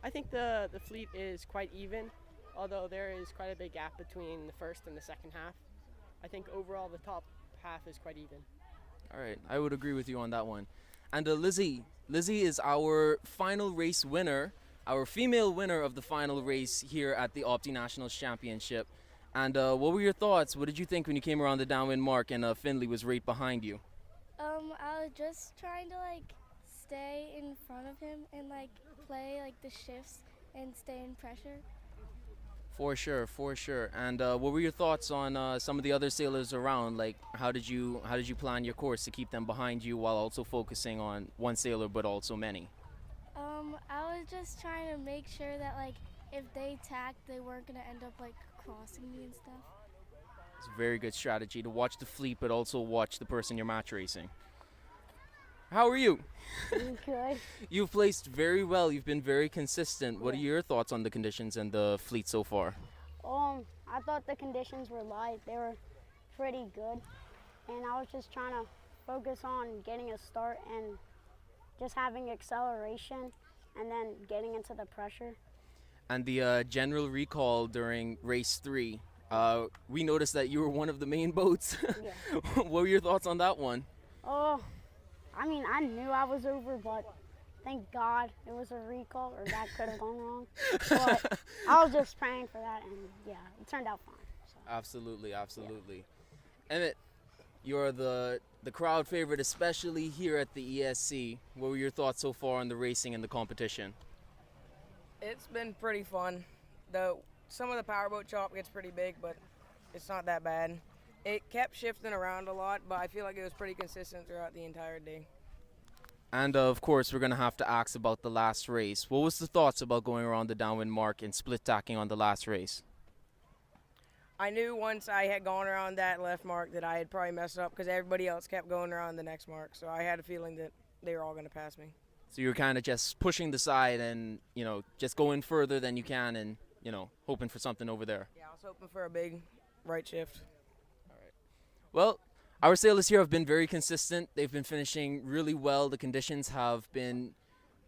I think the fleet is quite even, although there is quite a big gap between the first and the second half. I think overall the top half is quite even. All right, I would agree with you on that one. And Lizzie is our final race winner, our female winner of the final race here at the Opti Nationals Championship. And what were your thoughts? What did you think when you came around the downwind mark and Finley was right behind you? I was just trying to stay in front of him and play the shifts and stay in pressure. For sure, for sure. And what were your thoughts on some of the other sailors around? Like, how did you plan your course to keep them behind you while also focusing on one sailor but also many? I was just trying to make sure that if they tacked, they weren't gonna end up crossing me and stuff. It's a very good strategy to watch the fleet but also watch the person you're match racing. How are you? Good. You've placed very well. You've been very consistent. What are your thoughts on the conditions and the fleet so far? I thought the conditions were light. They were pretty good, and I was just trying to focus on getting a start and just having acceleration and then getting into the pressure. And the general recall during race 3, we noticed that you were one of the main boats. Yeah. What were your thoughts on that one? Oh, I mean, I knew I was over, but thank God it was a recall, or that could have gone wrong. But I was just praying for that, and yeah, it turned out fine. So. Absolutely, absolutely. Emmett, you're the crowd favorite, especially here at the ESC. What were your thoughts so far on the racing and the competition? It's been pretty fun. Some of the powerboat chop gets pretty big, but it's not that bad. It kept shifting around a lot, but I feel like it was pretty consistent throughout the entire day. And of course, we're gonna have to ask about the last race. What was the thoughts about going around the downwind mark and split tacking on the last race? I knew once I had gone around that left mark that I had probably messed up because everybody else kept going around the next mark. So I had a feeling that they were all going to pass me. So you're kind of just pushing the side and, just going further than you can and, hoping for something over there. Yeah, I was hoping for a big right shift. All right. Well, our sailors here have been very consistent. They've been finishing really well. The conditions have been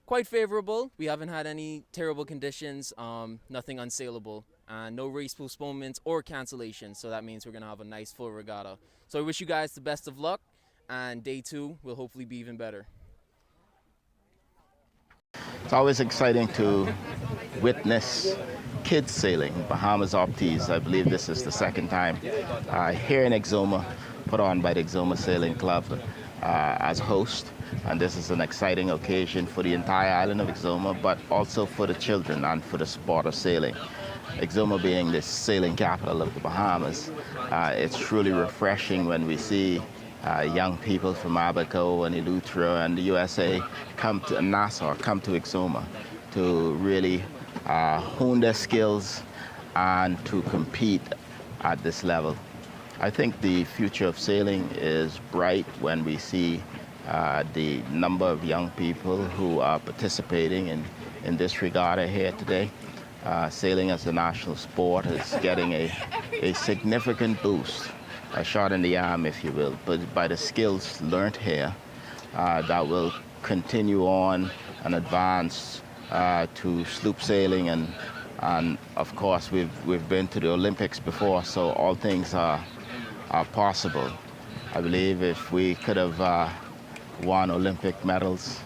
quite favorable. We haven't had any terrible conditions, nothing unsaleable, and no race postponements or cancellations. So that means we're going to have a nice full regatta. So I wish you guys the best of luck, and day 2 will hopefully be even better. It's always exciting to witness kids sailing Bahamas Optimist. I believe this is the second time here in Exuma, put on by the Exuma Sailing Club as host. And this is an exciting occasion for the entire island of Exuma, but also for the children and for the sport of sailing. Exuma being the sailing capital of the Bahamas, it's truly refreshing when we see young people from Abaco and Eleuthera and the USA come to Nassau, come to Exuma to really hone their skills and to compete at this level. I think the future of sailing is bright when we see the number of young people who are participating in this regatta here today. Sailing as a national sport is getting a significant boost, a shot in the arm, if you will, but by the skills learned here that will continue on and advance to sloop sailing, and of course we've been to the Olympics before, so all things are possible. I believe if we could have won Olympic medals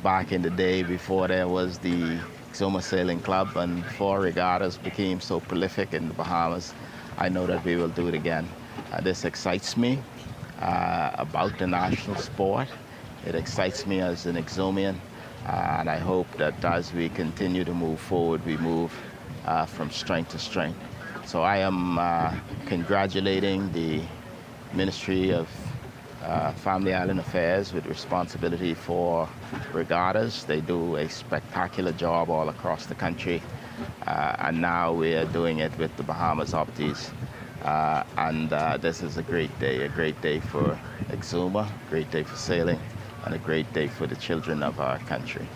back in the day before there was the Exuma Sailing Club and before regattas became so prolific in the Bahamas, I know that we will do it again. This excites me about the national sport. It excites me as an Exumian, and I hope that as we continue to move forward, we move from strength to strength. So I am congratulating the Ministry of Family Island Affairs with responsibility for regattas. They do a spectacular job all across the country, and now we are doing it with the Bahamas Optimist. And this is a great day for Exuma, a great day for sailing, and a great day for the children of our country.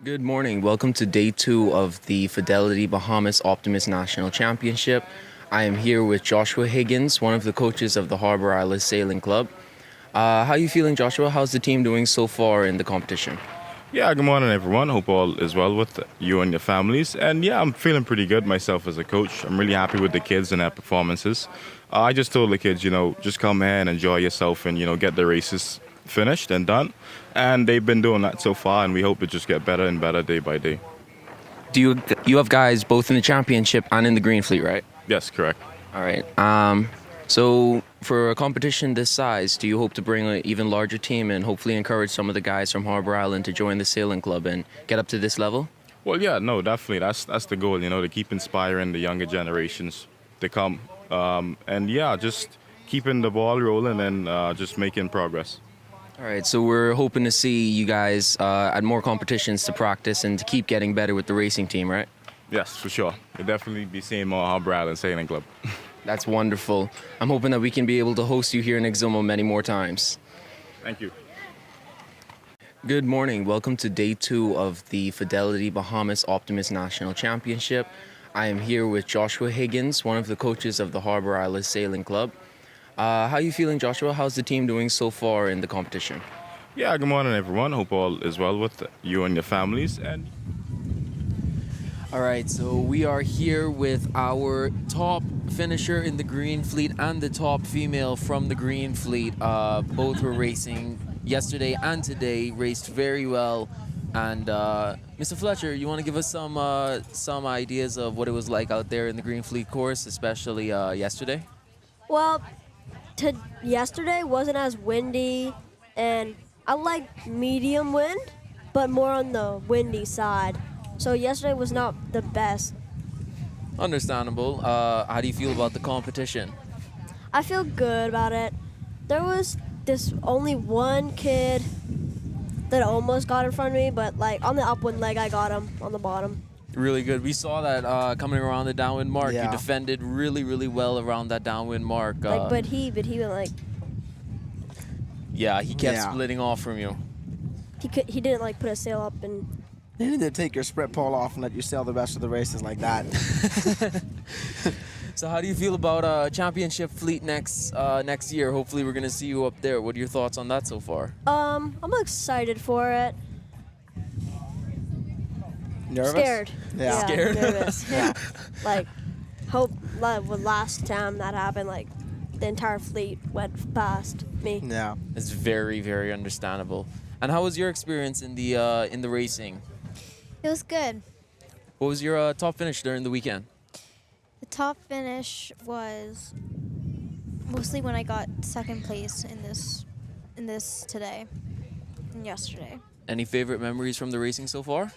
Good morning. Welcome to day 2 of the Fidelity Bahamas Optimist National Championship. I am here with Joshua Higgins, one of the coaches of the Harbor Island Sailing Club. How are you feeling, Joshua? How's the team doing so far in the competition? Yeah, good morning, everyone. Hope all is well with you and your families. And yeah, I'm feeling pretty good myself as a coach. I'm really happy with the kids and their performances. I just told the kids, just come here and enjoy yourself and, get the races finished and done. And they've been doing that so far, and we hope to just get better and better day by day. You have guys both in the championship and in the Green Fleet, right? Yes, correct. All right. So for a competition this size, do you hope to bring an even larger team and hopefully encourage some of the guys from Harbor Island to join the sailing club and get up to this level? Well, yeah, no, definitely. That's the goal, to keep inspiring the younger generations to come. And yeah, just keeping the ball rolling and just making progress. All right, so we're hoping to see you guys at more competitions to practice and to keep getting better with the racing team, right? Yes, for sure. We'll definitely be seeing more Harbor Island Sailing Club. That's wonderful. I'm hoping that we can be able to host you here in Exuma many more times. Thank you. Good morning. Welcome to day 2 of the Fidelity Bahamas Optimist National Championship. I am here with Joshua Higgins, one of the coaches of the Harbor Island Sailing Club. How are you feeling, Joshua? How's the team doing so far in the competition? Yeah, good morning, everyone. Hope all is well with you and your families. All right, so we are here with our top finisher in the Green Fleet and the top female from the Green Fleet. Both were racing yesterday and today, raced very well. And Mr. Fletcher, you want to give us some ideas of what it was like out there in the Green Fleet course, especially yesterday? Well, yesterday wasn't as windy, and I like medium wind, but more on the windy side. So yesterday was not the best. Understandable. How do you feel about the competition? I feel good about it. There was this only one kid that almost got in front of me, but like on the upwind leg, I got him on the bottom. Really good. We saw that coming around the downwind mark. Yeah. You defended really, really well around that downwind mark. But he went like Yeah, he kept Yeah. splitting off from you. he didn't like put a sail up and. They need to take your sprint pole off and let you sail the rest of the races like that. So how do you feel about championship fleet next year? Hopefully we're gonna see you up there. What are your thoughts on that so far? I'm excited for it. Nervous? Scared. Yeah. Scared? Nervous. Yeah. Like, hope like with last time that happened, like the entire fleet went past me. Yeah. It's very, very understandable. And how was your experience in the racing? It was good. What was your top finish during the weekend? The top finish was mostly when I got second place in this today and yesterday. Any favorite memories from the racing so far?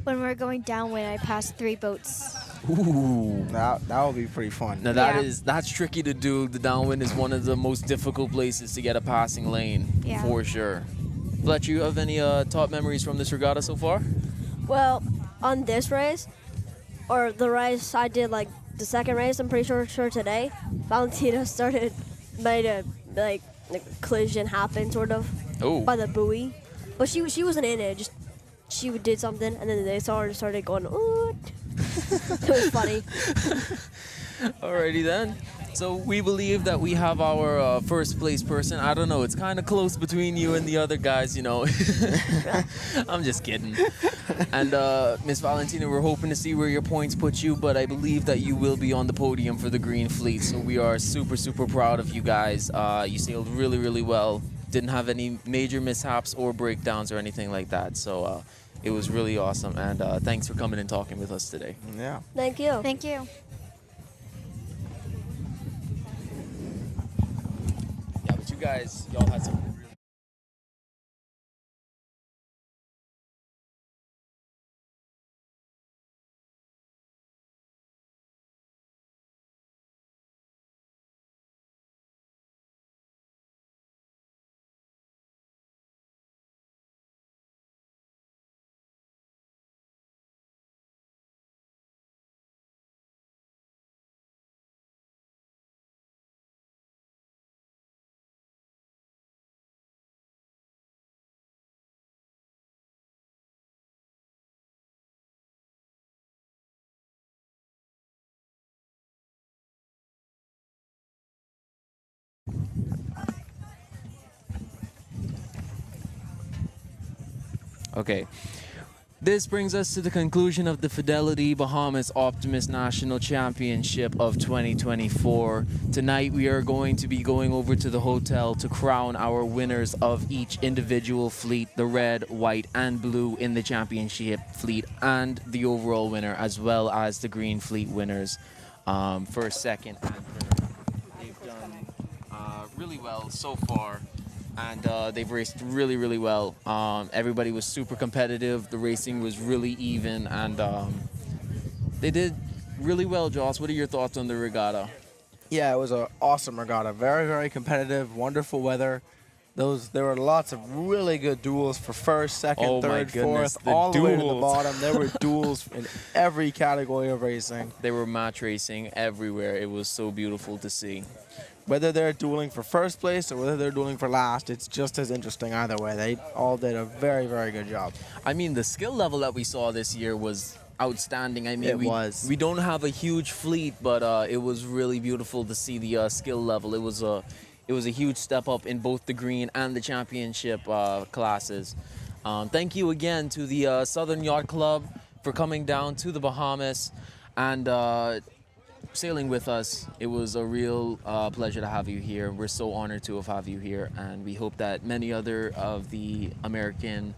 When we were going downwind, I passed 3 boats. Ooh. That would be pretty fun. Now that's tricky to do. The downwind is one of the most difficult places to get a passing lane, Yeah. for sure. Fletcher, you have any top memories from this regatta so far? Well, on this race, or the race I did, like the second race, I'm pretty sure today, Valentina made a like collision happen sort of Oh. by the buoy, but she wasn't in it. Just she did something, and then they saw her and started going, ooh. It was funny. Alrighty then. So we believe that we have our first place person. I don't know. It's kind of close between you and the other guys, you know. I'm just kidding. And Miss Valentina, we're hoping to see where your points put you, but I believe that you will be on the podium for the Green Fleet. So we are super, super proud of you guys. You sailed really, really well. Didn't have any major mishaps or breakdowns or anything like that. So it was really awesome. And thanks for coming and talking with us today. Yeah. Thank you. Thank you. Yeah, but you guys, y'all had some really. Okay. This brings us to the conclusion of the Fidelity Bahamas Optimist National Championship of 2024. Tonight we are going to be going over to the hotel to crown our winners of each individual fleet, the red, white, and blue in the championship fleet, and the overall winner, as well as the Green Fleet winners, first, second, and third. They've done really well so far. And they've raced really, really well. Everybody was super competitive. The racing was really even, and they did really well. Joss, what are your thoughts on the regatta? Yeah, it was an awesome regatta. Very, very competitive. Wonderful weather. There were lots of really good duels for first, second, Oh my third, goodness, fourth, the all the way to the duels. bottom. There were duels in every category of racing. They were match racing everywhere. It was so beautiful to see. Whether they're dueling for first place or whether they're dueling for last, it's just as interesting either way. They all did a very, very good job. I mean, the skill level that we saw this year was outstanding. I mean, It was. We don't have a huge fleet, but it was really beautiful to see the skill level. It was a huge step up in both the green and the championship classes. Thank you again to the Southern Yacht Club for coming down to the Bahamas, and sailing with us. It was a real pleasure to have you here. We're so honored to have you here, and we hope that many other of the American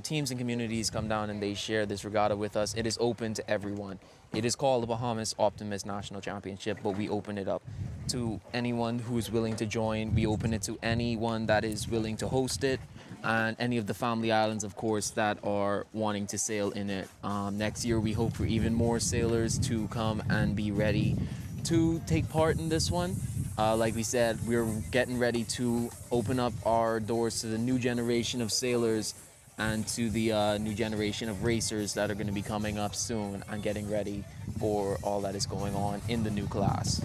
teams and communities come down and they share this regatta with us. It is open to everyone. It is called the Bahamas Optimist National Championship, but we open it up to anyone who is willing to join. We open it to anyone that is willing to host it, and any of the family islands, of course, that are wanting to sail in it. Next year, we hope for even more sailors to come and be ready to take part in this one. Like we said, we're getting ready to open up our doors to the new generation of sailors and to the new generation of racers that are going to be coming up soon and getting ready for all that is going on in the new class.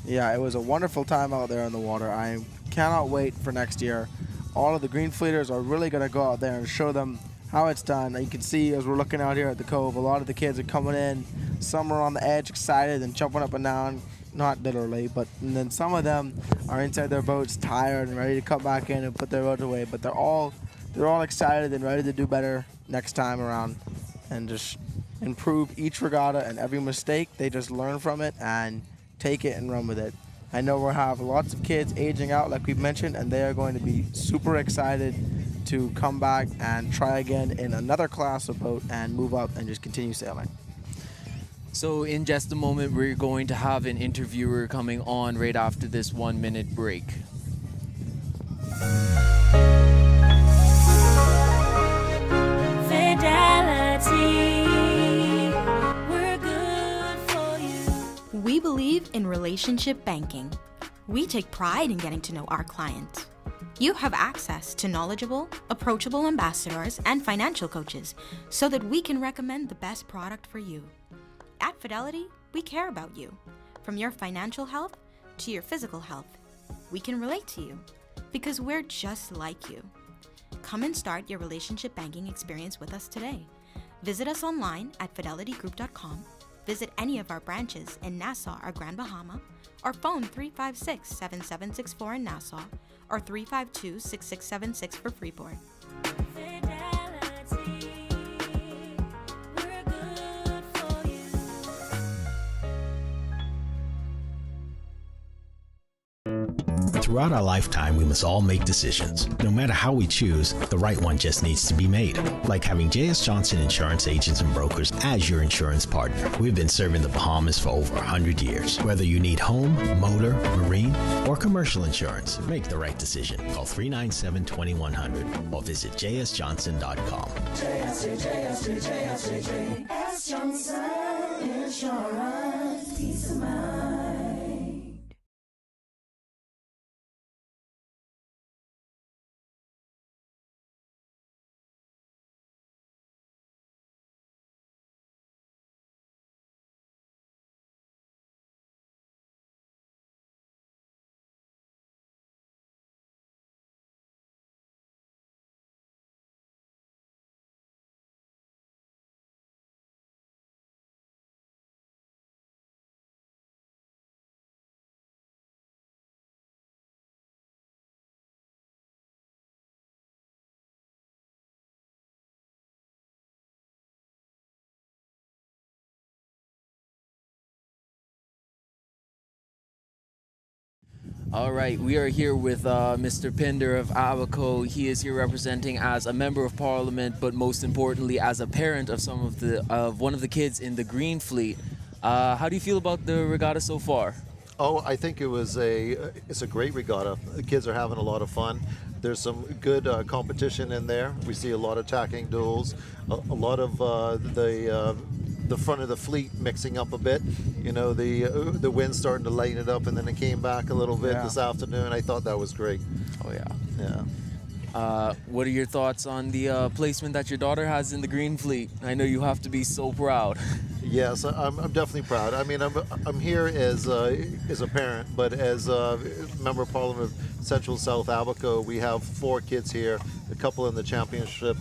Yeah, it was a wonderful time out there on the water. I cannot wait for next year. All of the Green Fleeters are really going to go out there and show them how it's done. You can see as we're looking out here at the cove, a lot of the kids are coming in. Some are on the edge, excited and jumping up and down. Not literally, but and then some of them are inside their boats, tired and ready to come back in and put their boat away. But they're all excited and ready to do better next time around, and just improve each regatta. And every mistake, they just learn from it and take it and run with it. I know we'll have lots of kids aging out, like we've mentioned, and they are going to be super excited to come back and try again in another class of boat and move up and just continue sailing. So in just a moment, we're going to have an interviewer coming on right after this 1 minute break. Fidelity, we're good for you. We believe in relationship banking. We take pride in getting to know our clients. You have access to knowledgeable, approachable ambassadors and financial coaches so that we can recommend the best product for you. At Fidelity, we care about you. From your financial health to your physical health, we can relate to you because we're just like you. Come and start your relationship banking experience with us today. Visit us online at fidelitygroup.com. Visit any of our branches in Nassau or Grand Bahama, or phone 356-7764 in Nassau or 352-6676 for Freeport. Throughout our lifetime, we must all make decisions. No matter how we choose, the right one just needs to be made. Like having J.S. Johnson Insurance Agents and Brokers as your insurance partner. We've been serving the Bahamas for over 100 years. Whether you need home, motor, marine, or commercial insurance, make the right decision. Call 397-2100 or visit jsjohnson.com. J.S. Johnson Insurance, peace of mind. All right, we are here with Mr. Pinder of Abaco. He is here representing as a member of Parliament, but most importantly, as a parent of one of the kids in the Green Fleet. How do you feel about the regatta so far? Oh, I think it's a great regatta. The kids are having a lot of fun. There's some good competition in there. We see a lot of tacking duels, a lot of the front of the fleet mixing up a bit. You know, the wind's starting to lighten it up, and then it came back a little bit this afternoon. I thought that was great. Oh yeah. Yeah. What are your thoughts on the placement that your daughter has in the Green Fleet? I know you have to be so proud. Yes, I'm definitely proud. I mean, I'm here as a parent, but as a member of Parliament of Central South Abaco, we have 4 kids here, a couple in the championship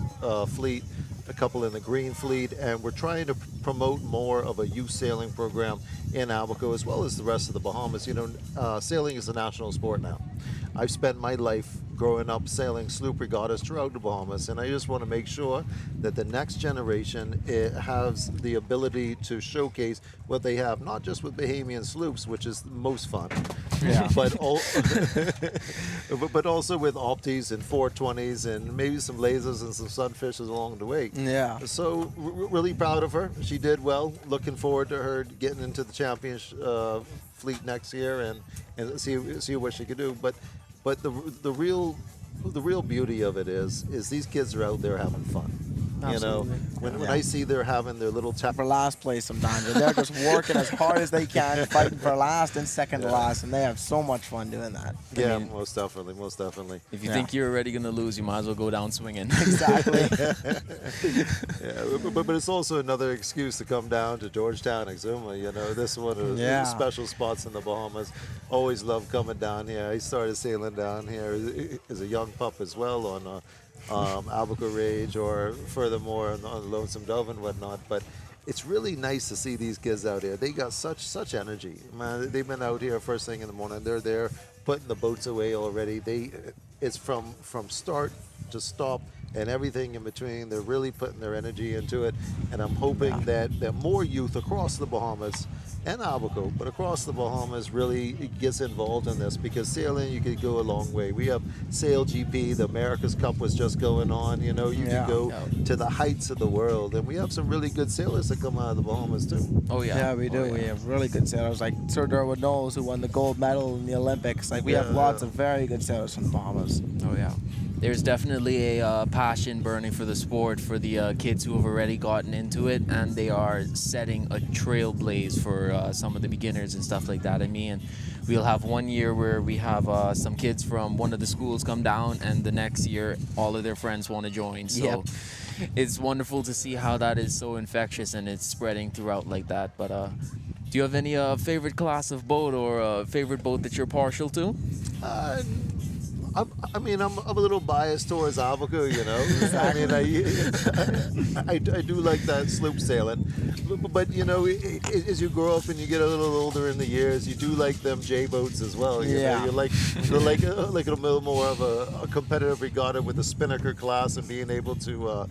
fleet, a couple in the Green Fleet, and we're trying to promote more of a youth sailing program in Abaco as well as the rest of the Bahamas. You know, sailing is a national sport now. I've spent my life growing up sailing sloop regattas throughout the Bahamas, and I just want to make sure that the next generation has the ability to showcase what they have, not just with Bahamian sloops, which is the most fun, but but also with Optis and 420s and maybe some lasers and some sunfishes along the way. Yeah. So really proud of her. She did well. Looking forward to her getting into the championship fleet next year and see what she could do. But the real beauty of it is these kids are out there having fun. Absolutely. You know, when I see they're having their little for last place sometimes, and they're just working as hard as they can, fighting for last and second to last, and they have so much fun doing that. Yeah, most definitely. If you think you're already going to lose, you might as well go down swinging. Exactly. But it's also another excuse to come down to Georgetown, Exuma. You know, this one of the special spots in the Bahamas. Always love coming down here. I started sailing down here as a young pup as well on Albacore Rage, or furthermore on Lonesome Dove and whatnot. But it's really nice to see these kids out here. They got such energy, man. They've been out here first thing in the morning. They're there putting the boats away already. It's from start to stop and everything in between. They're really putting their energy into it, and I'm hoping that more youth across the Bahamas and Albacore, but across the Bahamas, really gets involved in this, because sailing, you could go a long way. We have Sail GP, the America's Cup was just going on. You know, you can go to the heights of the world, and we have some really good sailors that come out of the Bahamas too. Oh yeah. Yeah, we do. We have really good sailors, like Sir Derwood Knowles, who won the gold medal in the Olympics. Like, we have lots of very good sailors from the Bahamas. Oh yeah. There's definitely a passion burning for the sport for the kids who have already gotten into it, and they are setting a trailblaze for some of the beginners and stuff like that. I mean, we'll have one year where we have some kids from one of the schools come down, and the next year all of their friends want to join. So it's wonderful to see how that is so infectious and it's spreading throughout like that. But do you have any favorite class of boat, or a favorite boat that you're partial to? I mean, I'm a little biased towards Albacore, you know. I mean, I do like that sloop sailing, but you know, as you grow up and you get a little older in the years, you do like them J boats as well. You know, you like a little more of a competitive regatta with the spinnaker class and being able to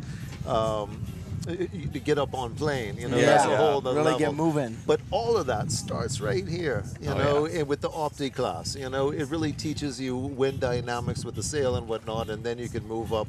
get up on plane, you know, that's a whole other really level. get moving. But all of that starts right here, you know, and with the Opti class, you know, it really teaches you wind dynamics with the sail and whatnot, and then you can move up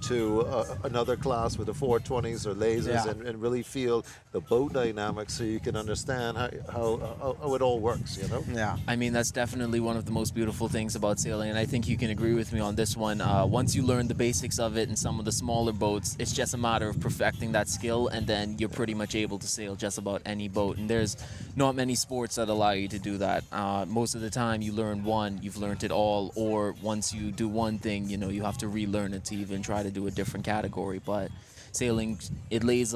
to another class with the 420s or lasers and really feel the boat dynamics, so you can understand how it all works, you know? Yeah. I mean, that's definitely one of the most beautiful things about sailing, and I think you can agree with me on this one. Once you learn the basics of it in some of the smaller boats, it's just a matter of perfecting that skill, and then you're pretty much able to sail just about any boat. And there's not many sports that allow you to do that. Most of the time you learn one, you've learned it all, or once you do one thing, you know, you have to relearn it to even try to do a different category. But sailing, it lays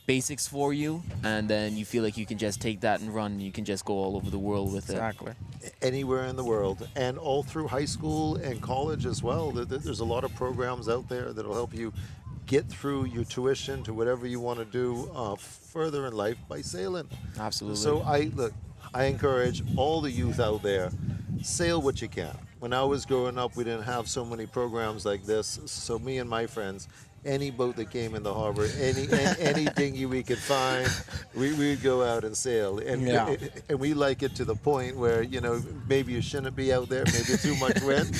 basics for you, and then you feel like you can just take that and run, and you can just go all over the world with it. Exactly. Anywhere in the world, and all through high school and college as well. There's a lot of programs out there that'll help you get through your tuition to whatever you want to do further in life by sailing. Absolutely. So I encourage all the youth out there, sail what you can. When I was growing up, we didn't have so many programs like this. So me and my friends, any boat that came in the harbor, any dinghy we could find, we'd go out and sail. And we like it to the point where, you know, maybe you shouldn't be out there, maybe too much wind.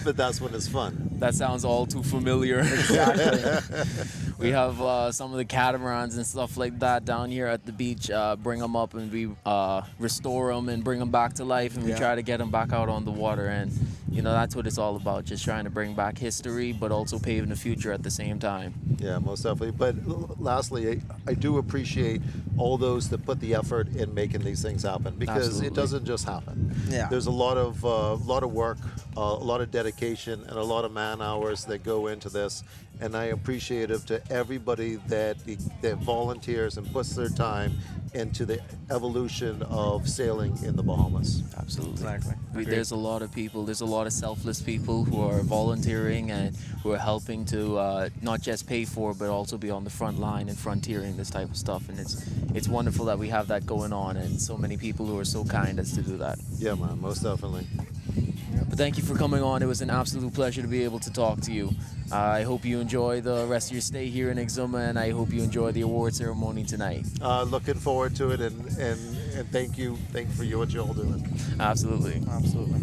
But that's when it's fun. That sounds all too familiar. Exactly. We have some of the catamarans and stuff like that down here at the beach. Bring them up and we restore them and bring them back to life, and we try to get them back out on the water. And you know, that's what it's all about, just trying to bring back history, but also paving the future at the same time. Yeah, most definitely. But lastly, I do appreciate all those that put the effort in making these things happen, because it doesn't just happen. Yeah. There's a lot of work, a lot of dedication, and a lot of man hours that go into this. And I am appreciative to everybody that volunteers and puts their time into the evolution of sailing in the Bahamas. Absolutely. Exactly. There's a lot of people, there's a lot of selfless people who are volunteering and who are helping to not just pay for, but also be on the front line and frontiering this type of stuff. And it's wonderful that we have that going on, and so many people who are so kind as to do that. Yeah, man, most definitely. But thank you for coming on. It was an absolute pleasure to be able to talk to you. I hope you enjoy the rest of your stay here in Exuma, and I hope you enjoy the award ceremony tonight. Looking forward to it, and thank you for what you're all doing. Absolutely. Absolutely.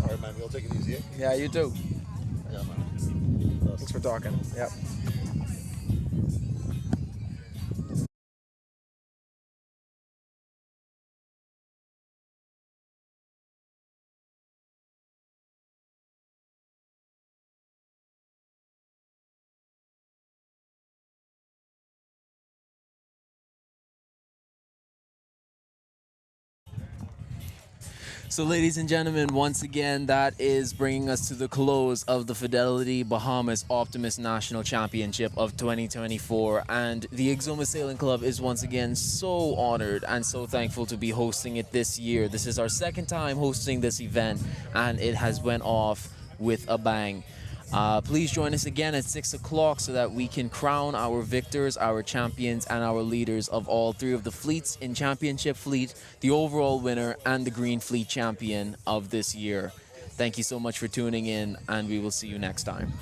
All right, man. We'll take it easy. Yeah, you too. Yeah, man. Thanks for talking. Yep. So, ladies and gentlemen, once again, that is bringing us to the close of the Fidelity Bahamas Optimist National Championship of 2024. And the Exuma Sailing Club is once again so honored and so thankful to be hosting it this year. This is our second time hosting this event, and it has went off with a bang. Please join us again at 6 o'clock so that we can crown our victors, our champions, and our leaders of all three of the fleets in Championship Fleet, the overall winner, and the Green Fleet champion of this year. Thank you so much for tuning in, and we will see you next time.